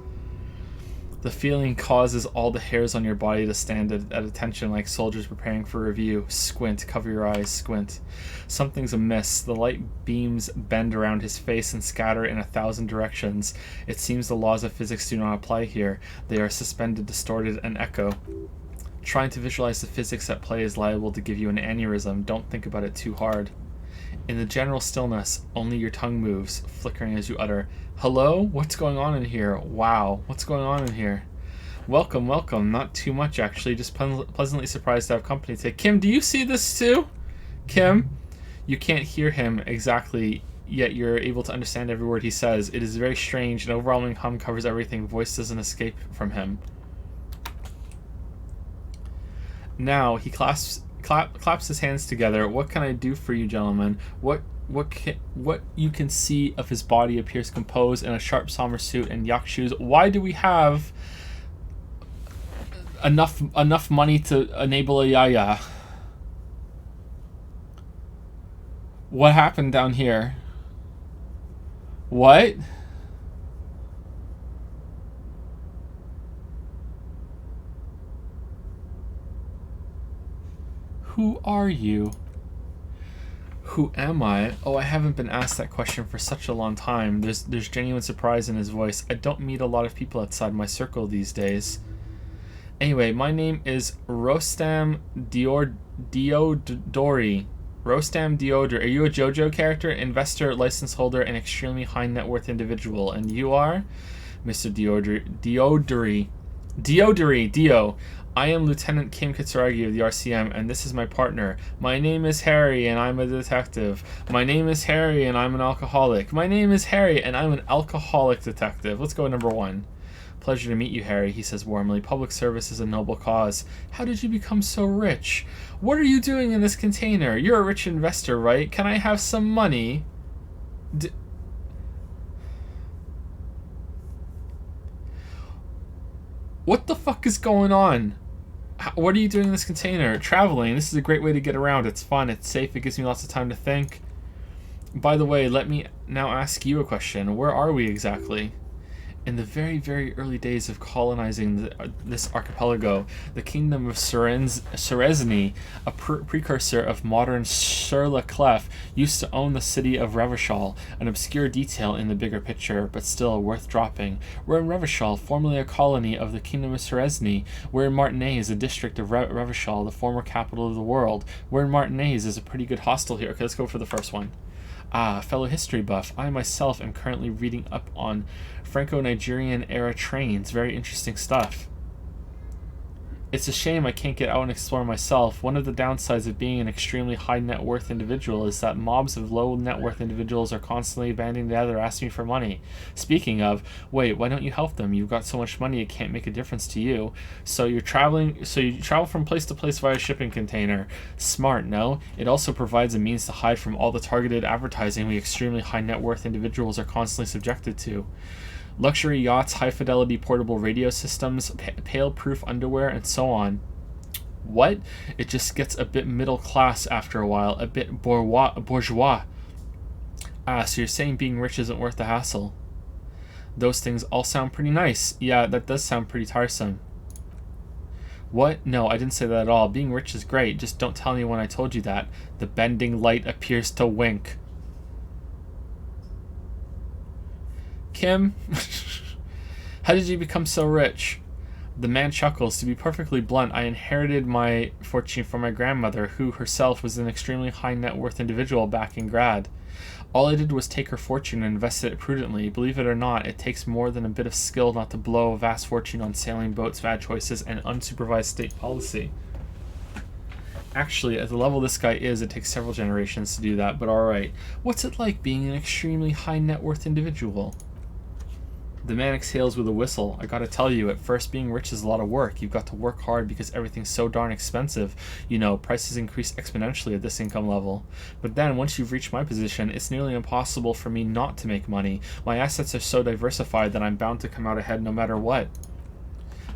The feeling causes all the hairs on your body to stand at attention like soldiers preparing for review. Squint, cover your eyes, squint. Something's amiss. The light beams bend around his face and scatter in 1,000 directions. It seems the laws of physics do not apply here. They are suspended, distorted, and echo. Trying to visualize the physics at play is liable to give you an aneurysm. Don't think about it too hard. In the general stillness, only your tongue moves, flickering as you utter, "Hello? What's going on in here? Wow, what's going on in here?" Welcome, welcome. Not too much, actually. Just pleasantly surprised to have company today. Kim, do you see this too? Kim? You can't hear him exactly, yet you're able to understand every word he says. It is very strange. An overwhelming hum covers everything. Voice doesn't escape from him. Now he claps his hands together. What can I do for you, gentlemen? What you can see of his body appears composed in a sharp somber suit and yak shoes. Why do we have enough money to enable a yaya? What happened down here? What? Who are you? Who am I? Oh, I haven't been asked that question for such a long time. There's genuine surprise in his voice. I don't meet a lot of people outside my circle these days. Anyway, my name is Rostam Diodori. Rostam Diodori. Are you a JoJo character, investor, license holder, and extremely high net worth individual? And you are? Mr. Diodori. Dio. I am Lieutenant Kim Kitsuragi of the RCM, and this is my partner. My name is Harry, and I'm a detective. My name is Harry, and I'm an alcoholic. My name is Harry, and I'm an alcoholic detective. Let's go number 1. Pleasure to meet you, Harry, he says warmly. Public service is a noble cause. How did you become so rich? What are you doing in this container? You're a rich investor, right? Can I have some money? What the fuck is going on? What are you doing in this container? Traveling. This is a great way to get around. It's fun. It's safe. It gives me lots of time to think. By the way, let me now ask you a question. Where are we exactly? In the very, very early days of colonizing this archipelago, the kingdom of Serezny, a precursor of modern Sur-la-Clef, used to own the city of Revachol, an obscure detail in the bigger picture, but still worth dropping. We're in Revachol, formerly a colony of the kingdom of Serezny. We're in Martinez, a district of Revachol, the former capital of the world. We're in Martinez is a pretty good hostel here. Okay, let's go for the first one. Fellow history buff, I myself am currently reading up on Franco-Nigerian era trains. Very interesting stuff. It's a shame I can't get out and explore myself. One of the downsides of being an extremely high net worth individual is that mobs of low net worth individuals are constantly banding together asking me for money. Speaking of, wait, why don't you help them? You've got so much money it can't make a difference to you. So you travel from place to place via shipping container. Smart, no? It also provides a means to hide from all the targeted advertising we extremely high net worth individuals are constantly subjected to. Luxury yachts, high-fidelity portable radio systems, pale-proof underwear, and so on. What? It just gets a bit middle-class after a while, a bit bourgeois. So you're saying being rich isn't worth the hassle? Those things all sound pretty nice. Yeah, that does sound pretty tiresome. What? No, I didn't say that at all. Being rich is great, just don't tell anyone I told you that. The bending light appears to wink. Kim, how did you become so rich? The man chuckles. To be perfectly blunt, I inherited my fortune from my grandmother, who herself was an extremely high net worth individual back in grad. All I did was take her fortune and invest it prudently. Believe it or not, it takes more than a bit of skill not to blow a vast fortune on sailing boats, bad choices, and unsupervised state policy. Actually, at the level this guy is, it takes several generations to do that, but alright. What's it like being an extremely high net worth individual? The man exhales with a whistle. I gotta tell you, at first being rich is a lot of work. You've got to work hard because everything's so darn expensive. You know, prices increase exponentially at this income level. But then, once you've reached my position, it's nearly impossible for me not to make money. My assets are so diversified that I'm bound to come out ahead no matter what.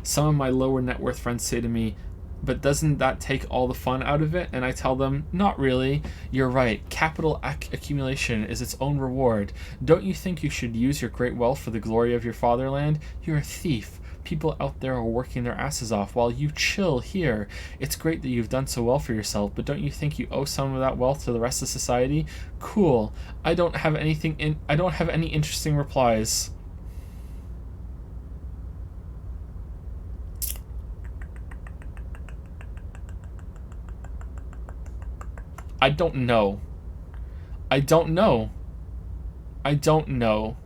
Some of my lower net worth friends say to me, but doesn't that take all the fun out of it? And I tell them, not really. You're right. Capital accumulation is its own reward. Don't you think you should use your great wealth for the glory of your fatherland? You're a thief. People out there are working their asses off while you chill here. It's great that you've done so well for yourself, but don't you think you owe some of that wealth to the rest of society? Cool. I don't have any interesting replies. I don't know. I don't know. I don't know.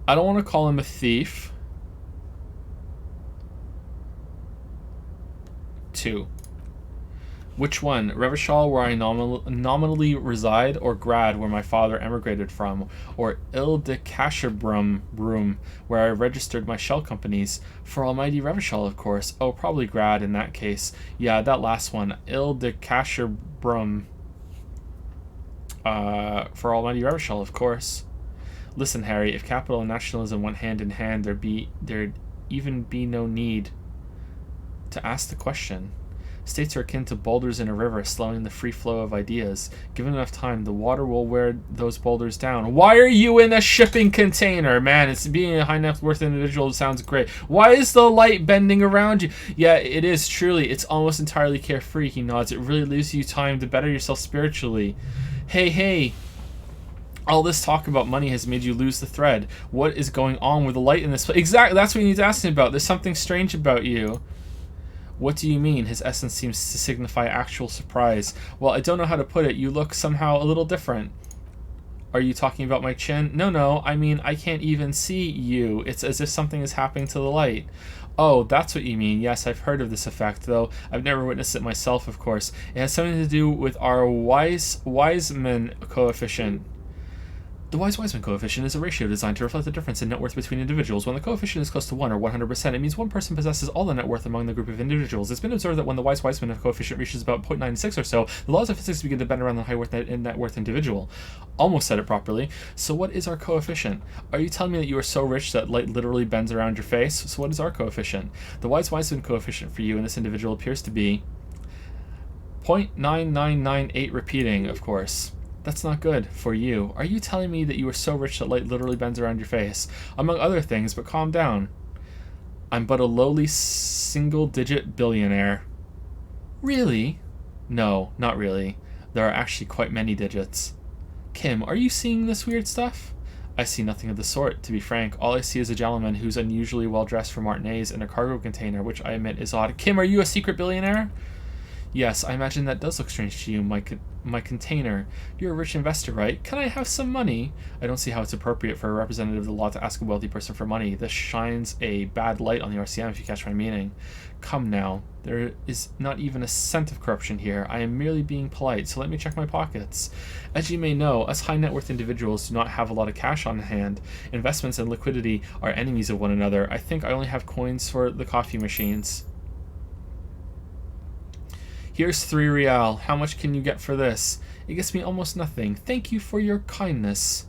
I don't want to call him a thief. 2. Which one? Revachol, where I nominally reside, or Grad, where my father emigrated from, or Ile-de-Cachabrum, where I registered my shell companies? For almighty Revachol, of course. Oh, probably Grad in that case. Yeah, that last one. Ile-de-Cachabrum. For almighty Revachol, of course. Listen, Harry, if capital and nationalism went hand in hand, there'd even be no need to ask the question. States are akin to boulders in a river, slowing the free flow of ideas. Given enough time, the water will wear those boulders down. Why are you in a shipping container? Man, it's being a high net worth individual sounds great. Why is the light bending around you? Yeah, it is, truly. It's almost entirely carefree, he nods. It really leaves you time to better yourself spiritually. Hey. All this talk about money has made you lose the thread. What is going on with the light in this place? Exactly, that's what you need to ask me about. There's something strange about you. What do you mean? His essence seems to signify actual surprise. Well, I don't know how to put it. You look somehow a little different. Are you talking about my chin? No, I mean, I can't even see you. It's as if something is happening to the light. Oh, that's what you mean. Yes, I've heard of this effect, though I've never witnessed it myself, of course. It has something to do with our Wiseman coefficient. The Wise-Wiseman coefficient is a ratio designed to reflect the difference in net worth between individuals. When the coefficient is close to 1 or 100%, it means one person possesses all the net worth among the group of individuals. It's been observed that when the Wise-Wiseman coefficient reaches about 0.96 or so, the laws of physics begin to bend around the high net worth individual. Almost said it properly. So what is our coefficient? Are you telling me that you are so rich that light literally bends around your face? So what is our coefficient? The Wise-Wiseman coefficient for you and this individual appears to be 0.9998 repeating, of course. That's not good for you. Are you telling me that you are so rich that light literally bends around your face? Among other things, but calm down. I'm but a lowly single-digit billionaire. Really? No, not really. There are actually quite many digits. Kim, are you seeing this weird stuff? I see nothing of the sort, to be frank. All I see is a gentleman who's unusually well-dressed for matinees in a cargo container, which I admit is odd. Kim, are you a secret billionaire? Yes, I imagine that does look strange to you, my container. You're a rich investor, right? Can I have some money? I don't see how it's appropriate for a representative of the law to ask a wealthy person for money. This shines a bad light on the RCM, if you catch my meaning. Come now. There is not even a cent of corruption here. I am merely being polite, so let me check my pockets. As you may know, us high net worth individuals do not have a lot of cash on hand. Investments and liquidity are enemies of one another. I think I only have coins for the coffee machines. Here's 3 real. How much can you get for this? It gets me almost nothing. Thank you for your kindness.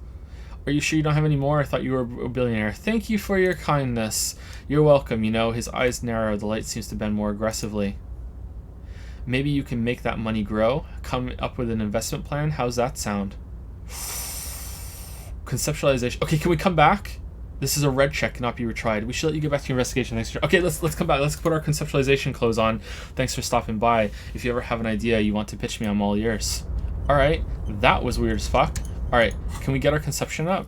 Are you sure you don't have any more? I thought you were a billionaire. Thank you for your kindness. You're welcome, you know. His eyes narrow. The light seems to bend more aggressively. Maybe you can make that money grow? Come up with an investment plan? How's that sound? Conceptualization. Okay, can we come back? This is a red check, cannot be retried. We should let you get back to your investigation. Thanks for... Okay, let's come back. Let's put our conceptualization clothes on. Thanks for stopping by. If you ever have an idea you want to pitch me, I'm all ears. Alright, that was weird as fuck. Alright, can we get our conception up?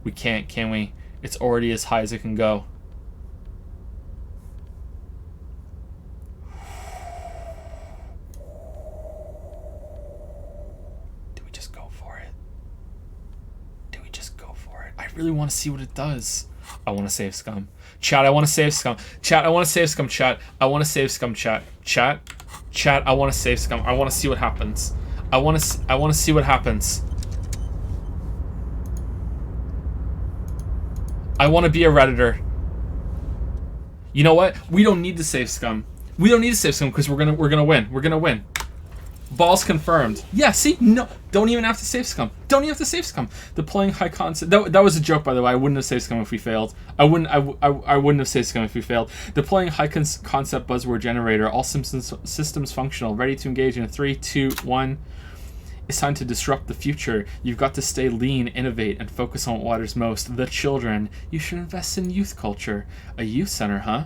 We can't, can we? It's already as high as it can go. I really want to see what it does. I want to save scum. Chat, I want to save scum. Chat, I want to save scum. Chat, I want to save scum. Chat, I want to save scum. I want to see what happens. I want to see what happens. I want to be a Redditor. You know what? We don't need to save scum. We don't need to save scum because we're gonna win. We're gonna win. Balls confirmed. Yeah, see? No, don't even have to save scum. Don't even have to save scum. Deploying high concept. That was a joke, by the way. I wouldn't have saved scum if we failed. I wouldn't have saved scum if we failed. Deploying high concept buzzword generator. All systems functional. Ready to engage in 3, 2, 1. It's time to disrupt the future. You've got to stay lean, innovate, and focus on what matters most. The children. You should invest in youth culture. A youth center, huh?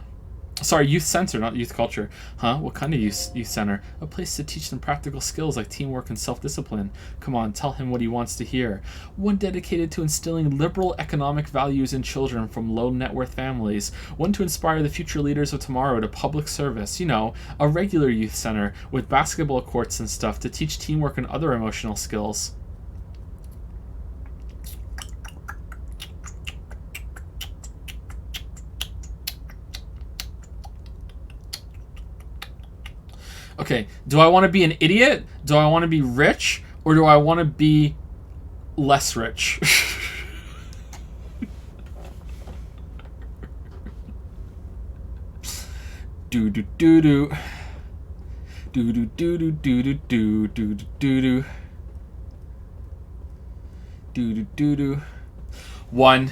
Sorry, youth center, not youth culture. Huh? What kind of youth center? A place to teach them practical skills like teamwork and self-discipline. Come on, tell him what he wants to hear. One dedicated to instilling liberal economic values in children from low net worth families. One to inspire the future leaders of tomorrow to public service. You know, a regular youth center with basketball courts and stuff to teach teamwork and other emotional skills. Okay, do I want to be an idiot? Do I want to be rich? Or do I want to be less rich? Do do do do. Do do do do do do do do do do. Do do do do. 1.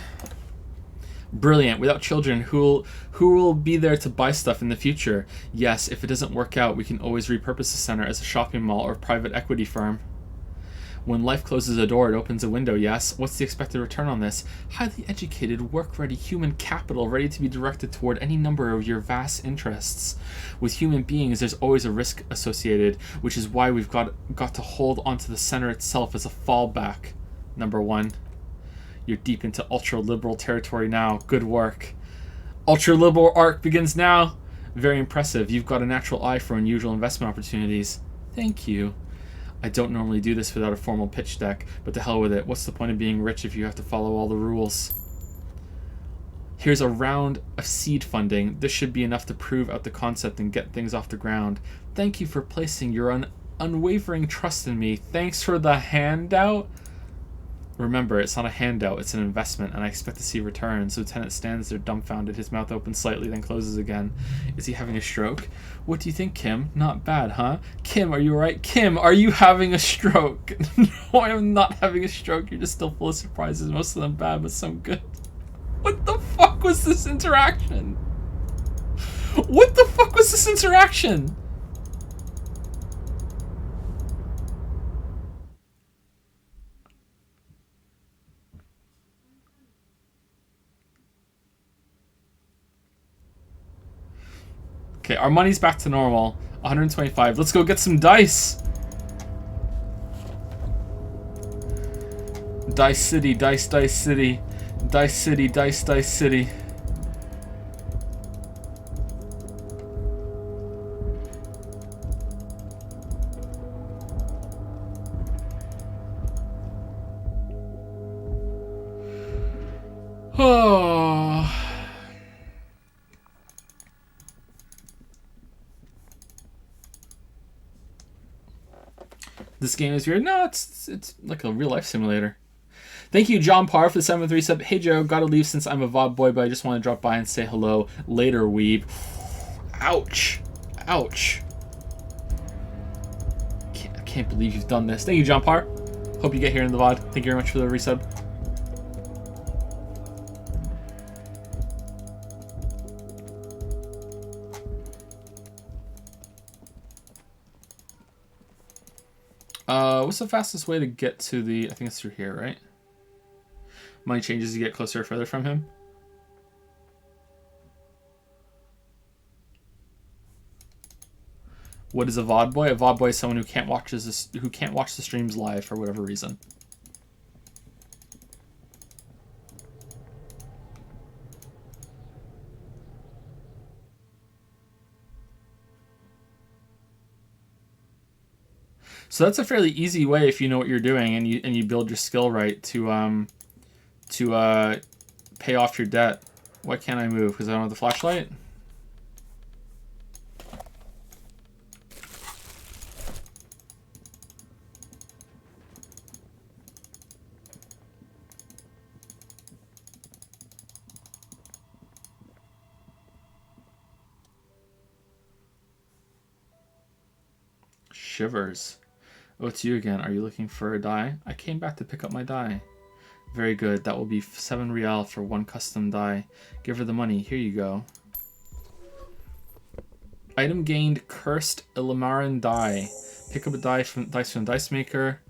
Brilliant. Without children, who will be there to buy stuff in the future? Yes, if it doesn't work out, we can always repurpose the center as a shopping mall or private equity firm. When life closes a door, it opens a window, yes? What's the expected return on this? Highly educated, work-ready human capital ready to be directed toward any number of your vast interests. With human beings, there's always a risk associated, which is why we've got to hold onto the center itself as a fallback. Number 1. You're deep into ultra-liberal territory now. Good work. Ultra-liberal arc begins now. Very impressive. You've got a natural eye for unusual investment opportunities. Thank you. I don't normally do this without a formal pitch deck, but to hell with it. What's the point of being rich if you have to follow all the rules? Here's a round of seed funding. This should be enough to prove out the concept and get things off the ground. Thank you for placing your unwavering trust in me. Thanks for the handout. Remember, it's not a handout, it's an investment, and I expect to see returns. Lieutenant stands there dumbfounded, his mouth open slightly, then closes again. Is he having a stroke? What do you think, Kim? Not bad, huh? Kim, are you alright? Kim, are you having a stroke? No, I am not having a stroke. You're just still full of surprises, most of them bad, but some good. What the fuck was this interaction? What the fuck was this interaction? Okay, our money's back to normal. 125. Let's go get some dice. Dice City, Dice City. Dice City, Dice City. Oh. This game is weird. No, it's like a real life simulator. Thank you, John Parr, for the 7-3 sub. Hey, Joe, gotta leave since I'm a VOD boy, but I just want to drop by and say hello. Later, weeb. Ouch. Ouch. I can't believe you've done this. Thank you, John Parr. Hope you get here in the VOD. Thank you very much for the resub. What's the fastest way to get to the... I think it's through here, right? Money changes to get closer or further from him. What is a VOD boy? A VOD boy is someone who can't watch the streams live for whatever reason. So that's a fairly easy way if you know what you're doing and you build your skill right to pay off your debt. Why can't I move? Because I don't have the flashlight? Shivers. Oh, it's you again. Are you looking for a die? I came back to pick up my die. Very good. That will be 7 real for 1 custom die. Give her the money. Here you go. Item gained. Cursed Illimaran die. Pick up a dice from the dice maker.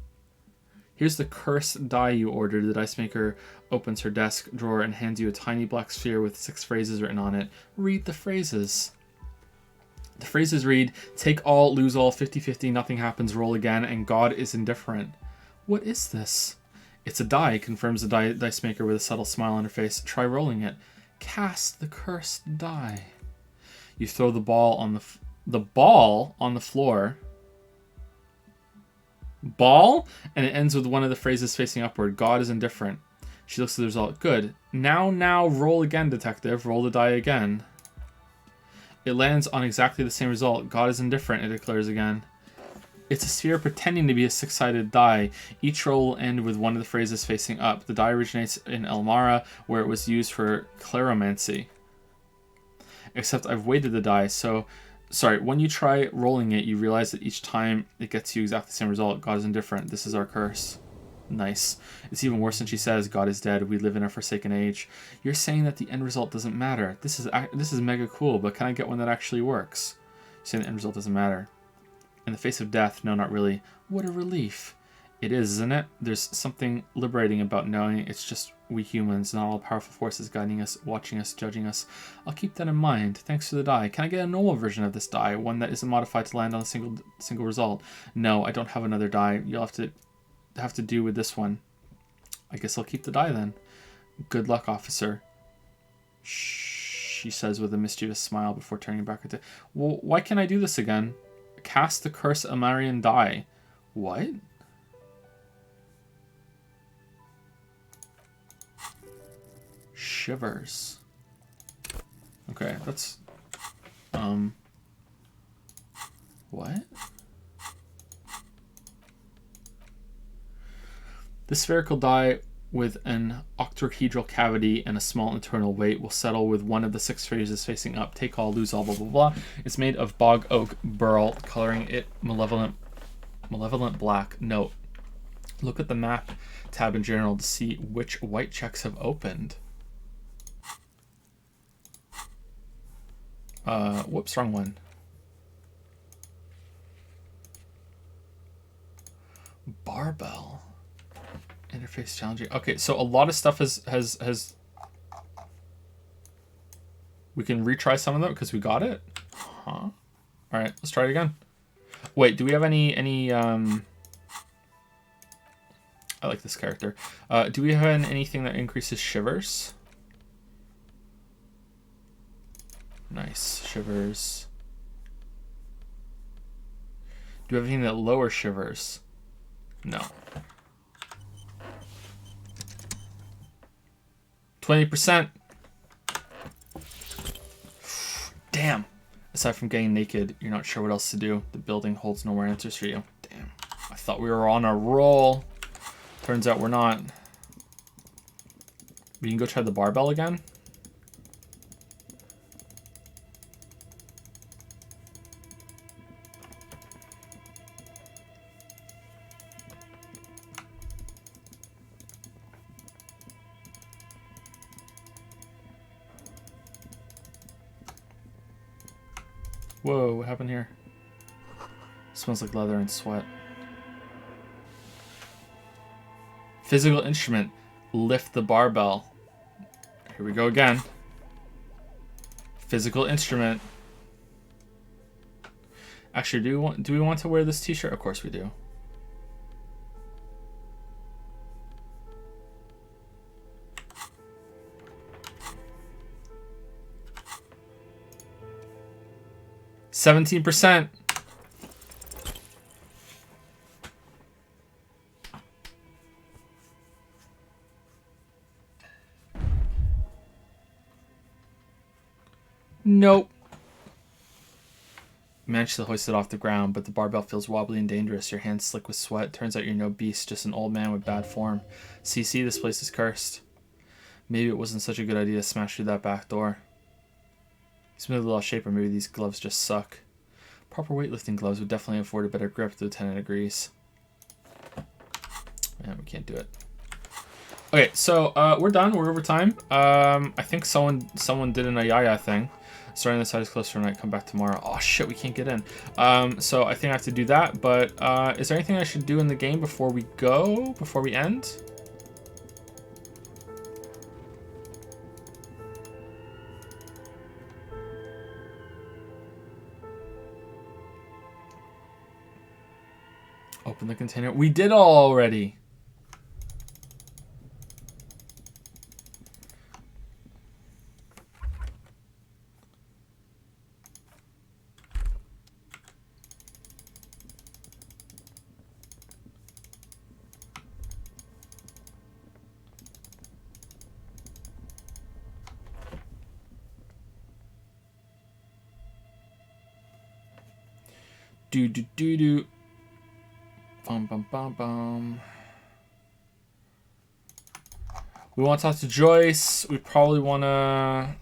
Here's the cursed die you ordered. The dice maker opens her desk drawer and hands you a tiny black sphere with 6 phrases written on it. Read the phrases. The phrases read, take all, lose all, 50-50, nothing happens, roll again, and God is indifferent. What is this? It's a die, confirms the dice maker with a subtle smile on her face. Try rolling it. Cast the cursed die. You throw the ball on the floor. Ball? And it ends with one of the phrases facing upward. God is indifferent. She looks at the result. Good. Now, roll again, detective. Roll the die again. It lands on exactly the same result. God is indifferent, it declares again. It's a sphere pretending to be a 6-sided die. Each roll will end with one of the phrases facing up. The die originates in Elmara, where it was used for cleromancy. Except I've weighted the die, so... Sorry, when you try rolling it, you realize that each time it gets you exactly the same result. God is indifferent. This is our curse. Nice. It's even worse than she says, God is dead, we live in a forsaken age. You're saying that the end result doesn't matter. This is mega cool, but can I get one that actually works? You're saying the end result doesn't matter. In the face of death, no, not really. What a relief. It is, isn't it? There's something liberating about knowing it's just we humans, not all powerful forces guiding us, watching us, judging us. I'll keep that in mind. Thanks for the die. Can I get a normal version of this die? One that isn't modified to land on a single result? No, I don't have another die. You'll have to do with this one. I guess I'll keep the die then. Good luck, officer. Shh. she says with a mischievous smile before turning back to... Well, why can't I do this again? Cast the curse Amarian die. What? Shivers. Okay, that's... What? The spherical die with an octahedral cavity and a small internal weight will settle with one of the 6 phases facing up. Take all, lose all, blah, blah, blah. It's made of bog oak burl, coloring it malevolent black. Note. Look at the map tab in general to see which white checks have opened. Whoops, wrong one. Barbell. Interface challenging. Okay, so a lot of stuff has we can retry some of them because we got it. Huh. All right, let's try it again. Wait, do we have any I like this character. Do we have anything that increases shivers? Nice. Shivers. Do we have anything that lowers shivers? No. 20%. Damn. Aside from getting naked, you're not sure what else to do. The building holds no more answers for you. Damn. I thought we were on a roll. Turns out we're not. We can go try the barbell again. Whoa, what happened here? Smells like leather and sweat. Physical instrument. Lift the barbell. Here we go again. Physical instrument. Actually, do we want to wear this t-shirt? Of course we do. %. Nope. You managed to hoist it off the ground, but the barbell feels wobbly and dangerous. Your hands slick with sweat. Turns out you're no beast, just an old man with bad form. CC, this place is cursed. Maybe it wasn't such a good idea to smash through that back door. Smooth little shape, or maybe these gloves just suck. Proper weightlifting gloves would definitely afford a better grip, the lieutenant agrees. Man, we can't do it. Okay, so we're done. We're over time. I think someone did an Ayaya thing. Starting the side is closed for tonight. Come back tomorrow. Oh shit, we can't get in. So I think I have to do that. But is there anything I should do in the game before we go? Before we end? Open the container. We did all already. Do. Bum, bum, bum, bum. We want to talk to Joyce. We probably want to...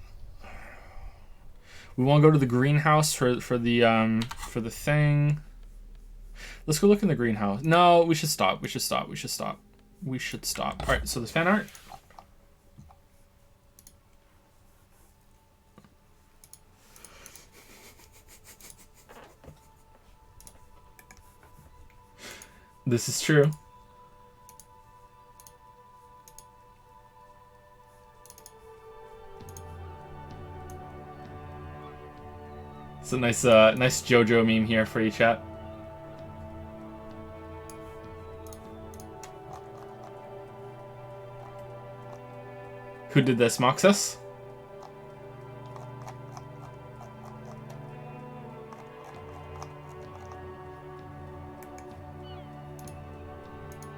We want to go to the greenhouse for the thing. Let's go look in the greenhouse. No, we should stop. We should stop. All right, so the fan art. This is true. It's a nice JoJo meme here for you, chat. Who did this, Moxus?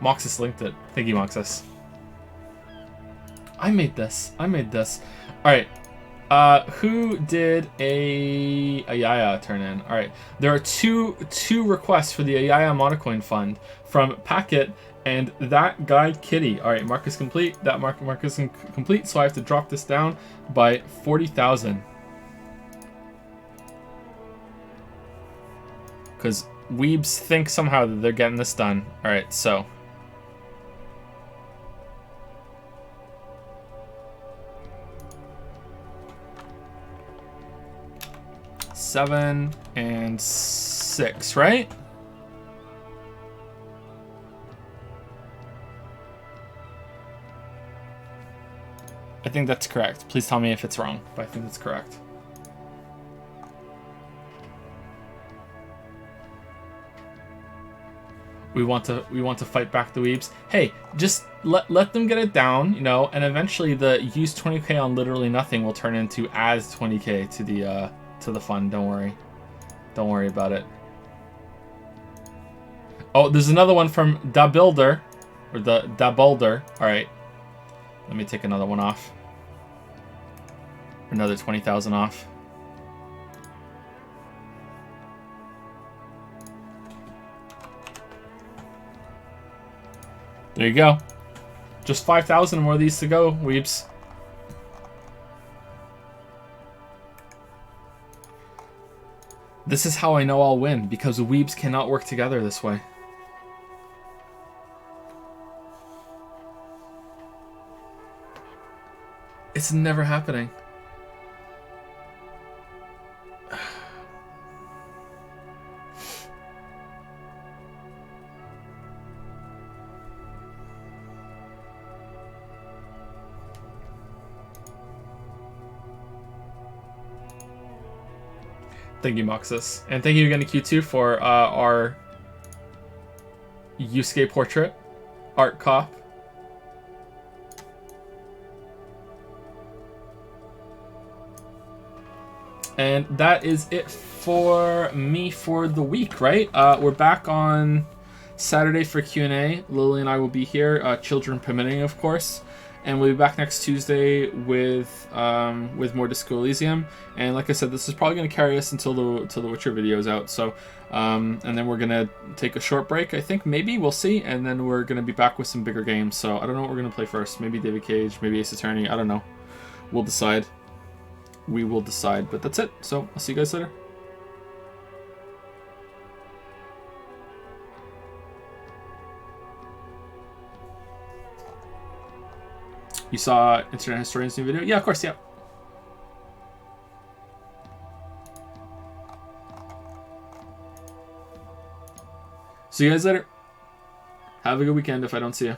Moxus linked it. Thank you, Moxus. I made this. Alright. Who did a Ayaya turn in? Alright. There are two requests for the Ayaya Monocoin Fund from Packet and that guy Kitty. Alright, mark is complete. That mark is complete, so I have to drop this down by 40,000. Because weebs think somehow that they're getting this done. Alright, so. Seven and 6, right? I think that's correct. Please tell me if it's wrong, but I think that's correct. We want to fight back the weebs. Hey, just let them get it down, you know, and eventually the use 20k on literally nothing will turn into as 20k to the fund. Don't worry about it. Oh, there's another one from Da Builder, or the Da Boulder. All right, let me take another one off. Another 20,000 off. There you go. Just 5,000 more of these to go, weeps. This is how I know I'll win, because weebs cannot work together this way. It's never happening. Thank you, Moxus. And thank you again to Q2 for our Yusuke portrait art cop. And that is it for me for the week, right? We're back on Saturday for Q&A. Lily and I will be here, children permitting, of course. And we'll be back next Tuesday with more Disco Elysium. And like I said, this is probably going to carry us until the Witcher video is out. So, and then we're going to take a short break, I think. Maybe, we'll see. And then we're going to be back with some bigger games. So I don't know what we're going to play first. Maybe David Cage, maybe Ace Attorney. I don't know. We'll decide. We will decide. But that's it. So I'll see you guys later. You saw Internet Historian's new video? Yeah, of course, yeah. See you guys later. Have a good weekend if I don't see you.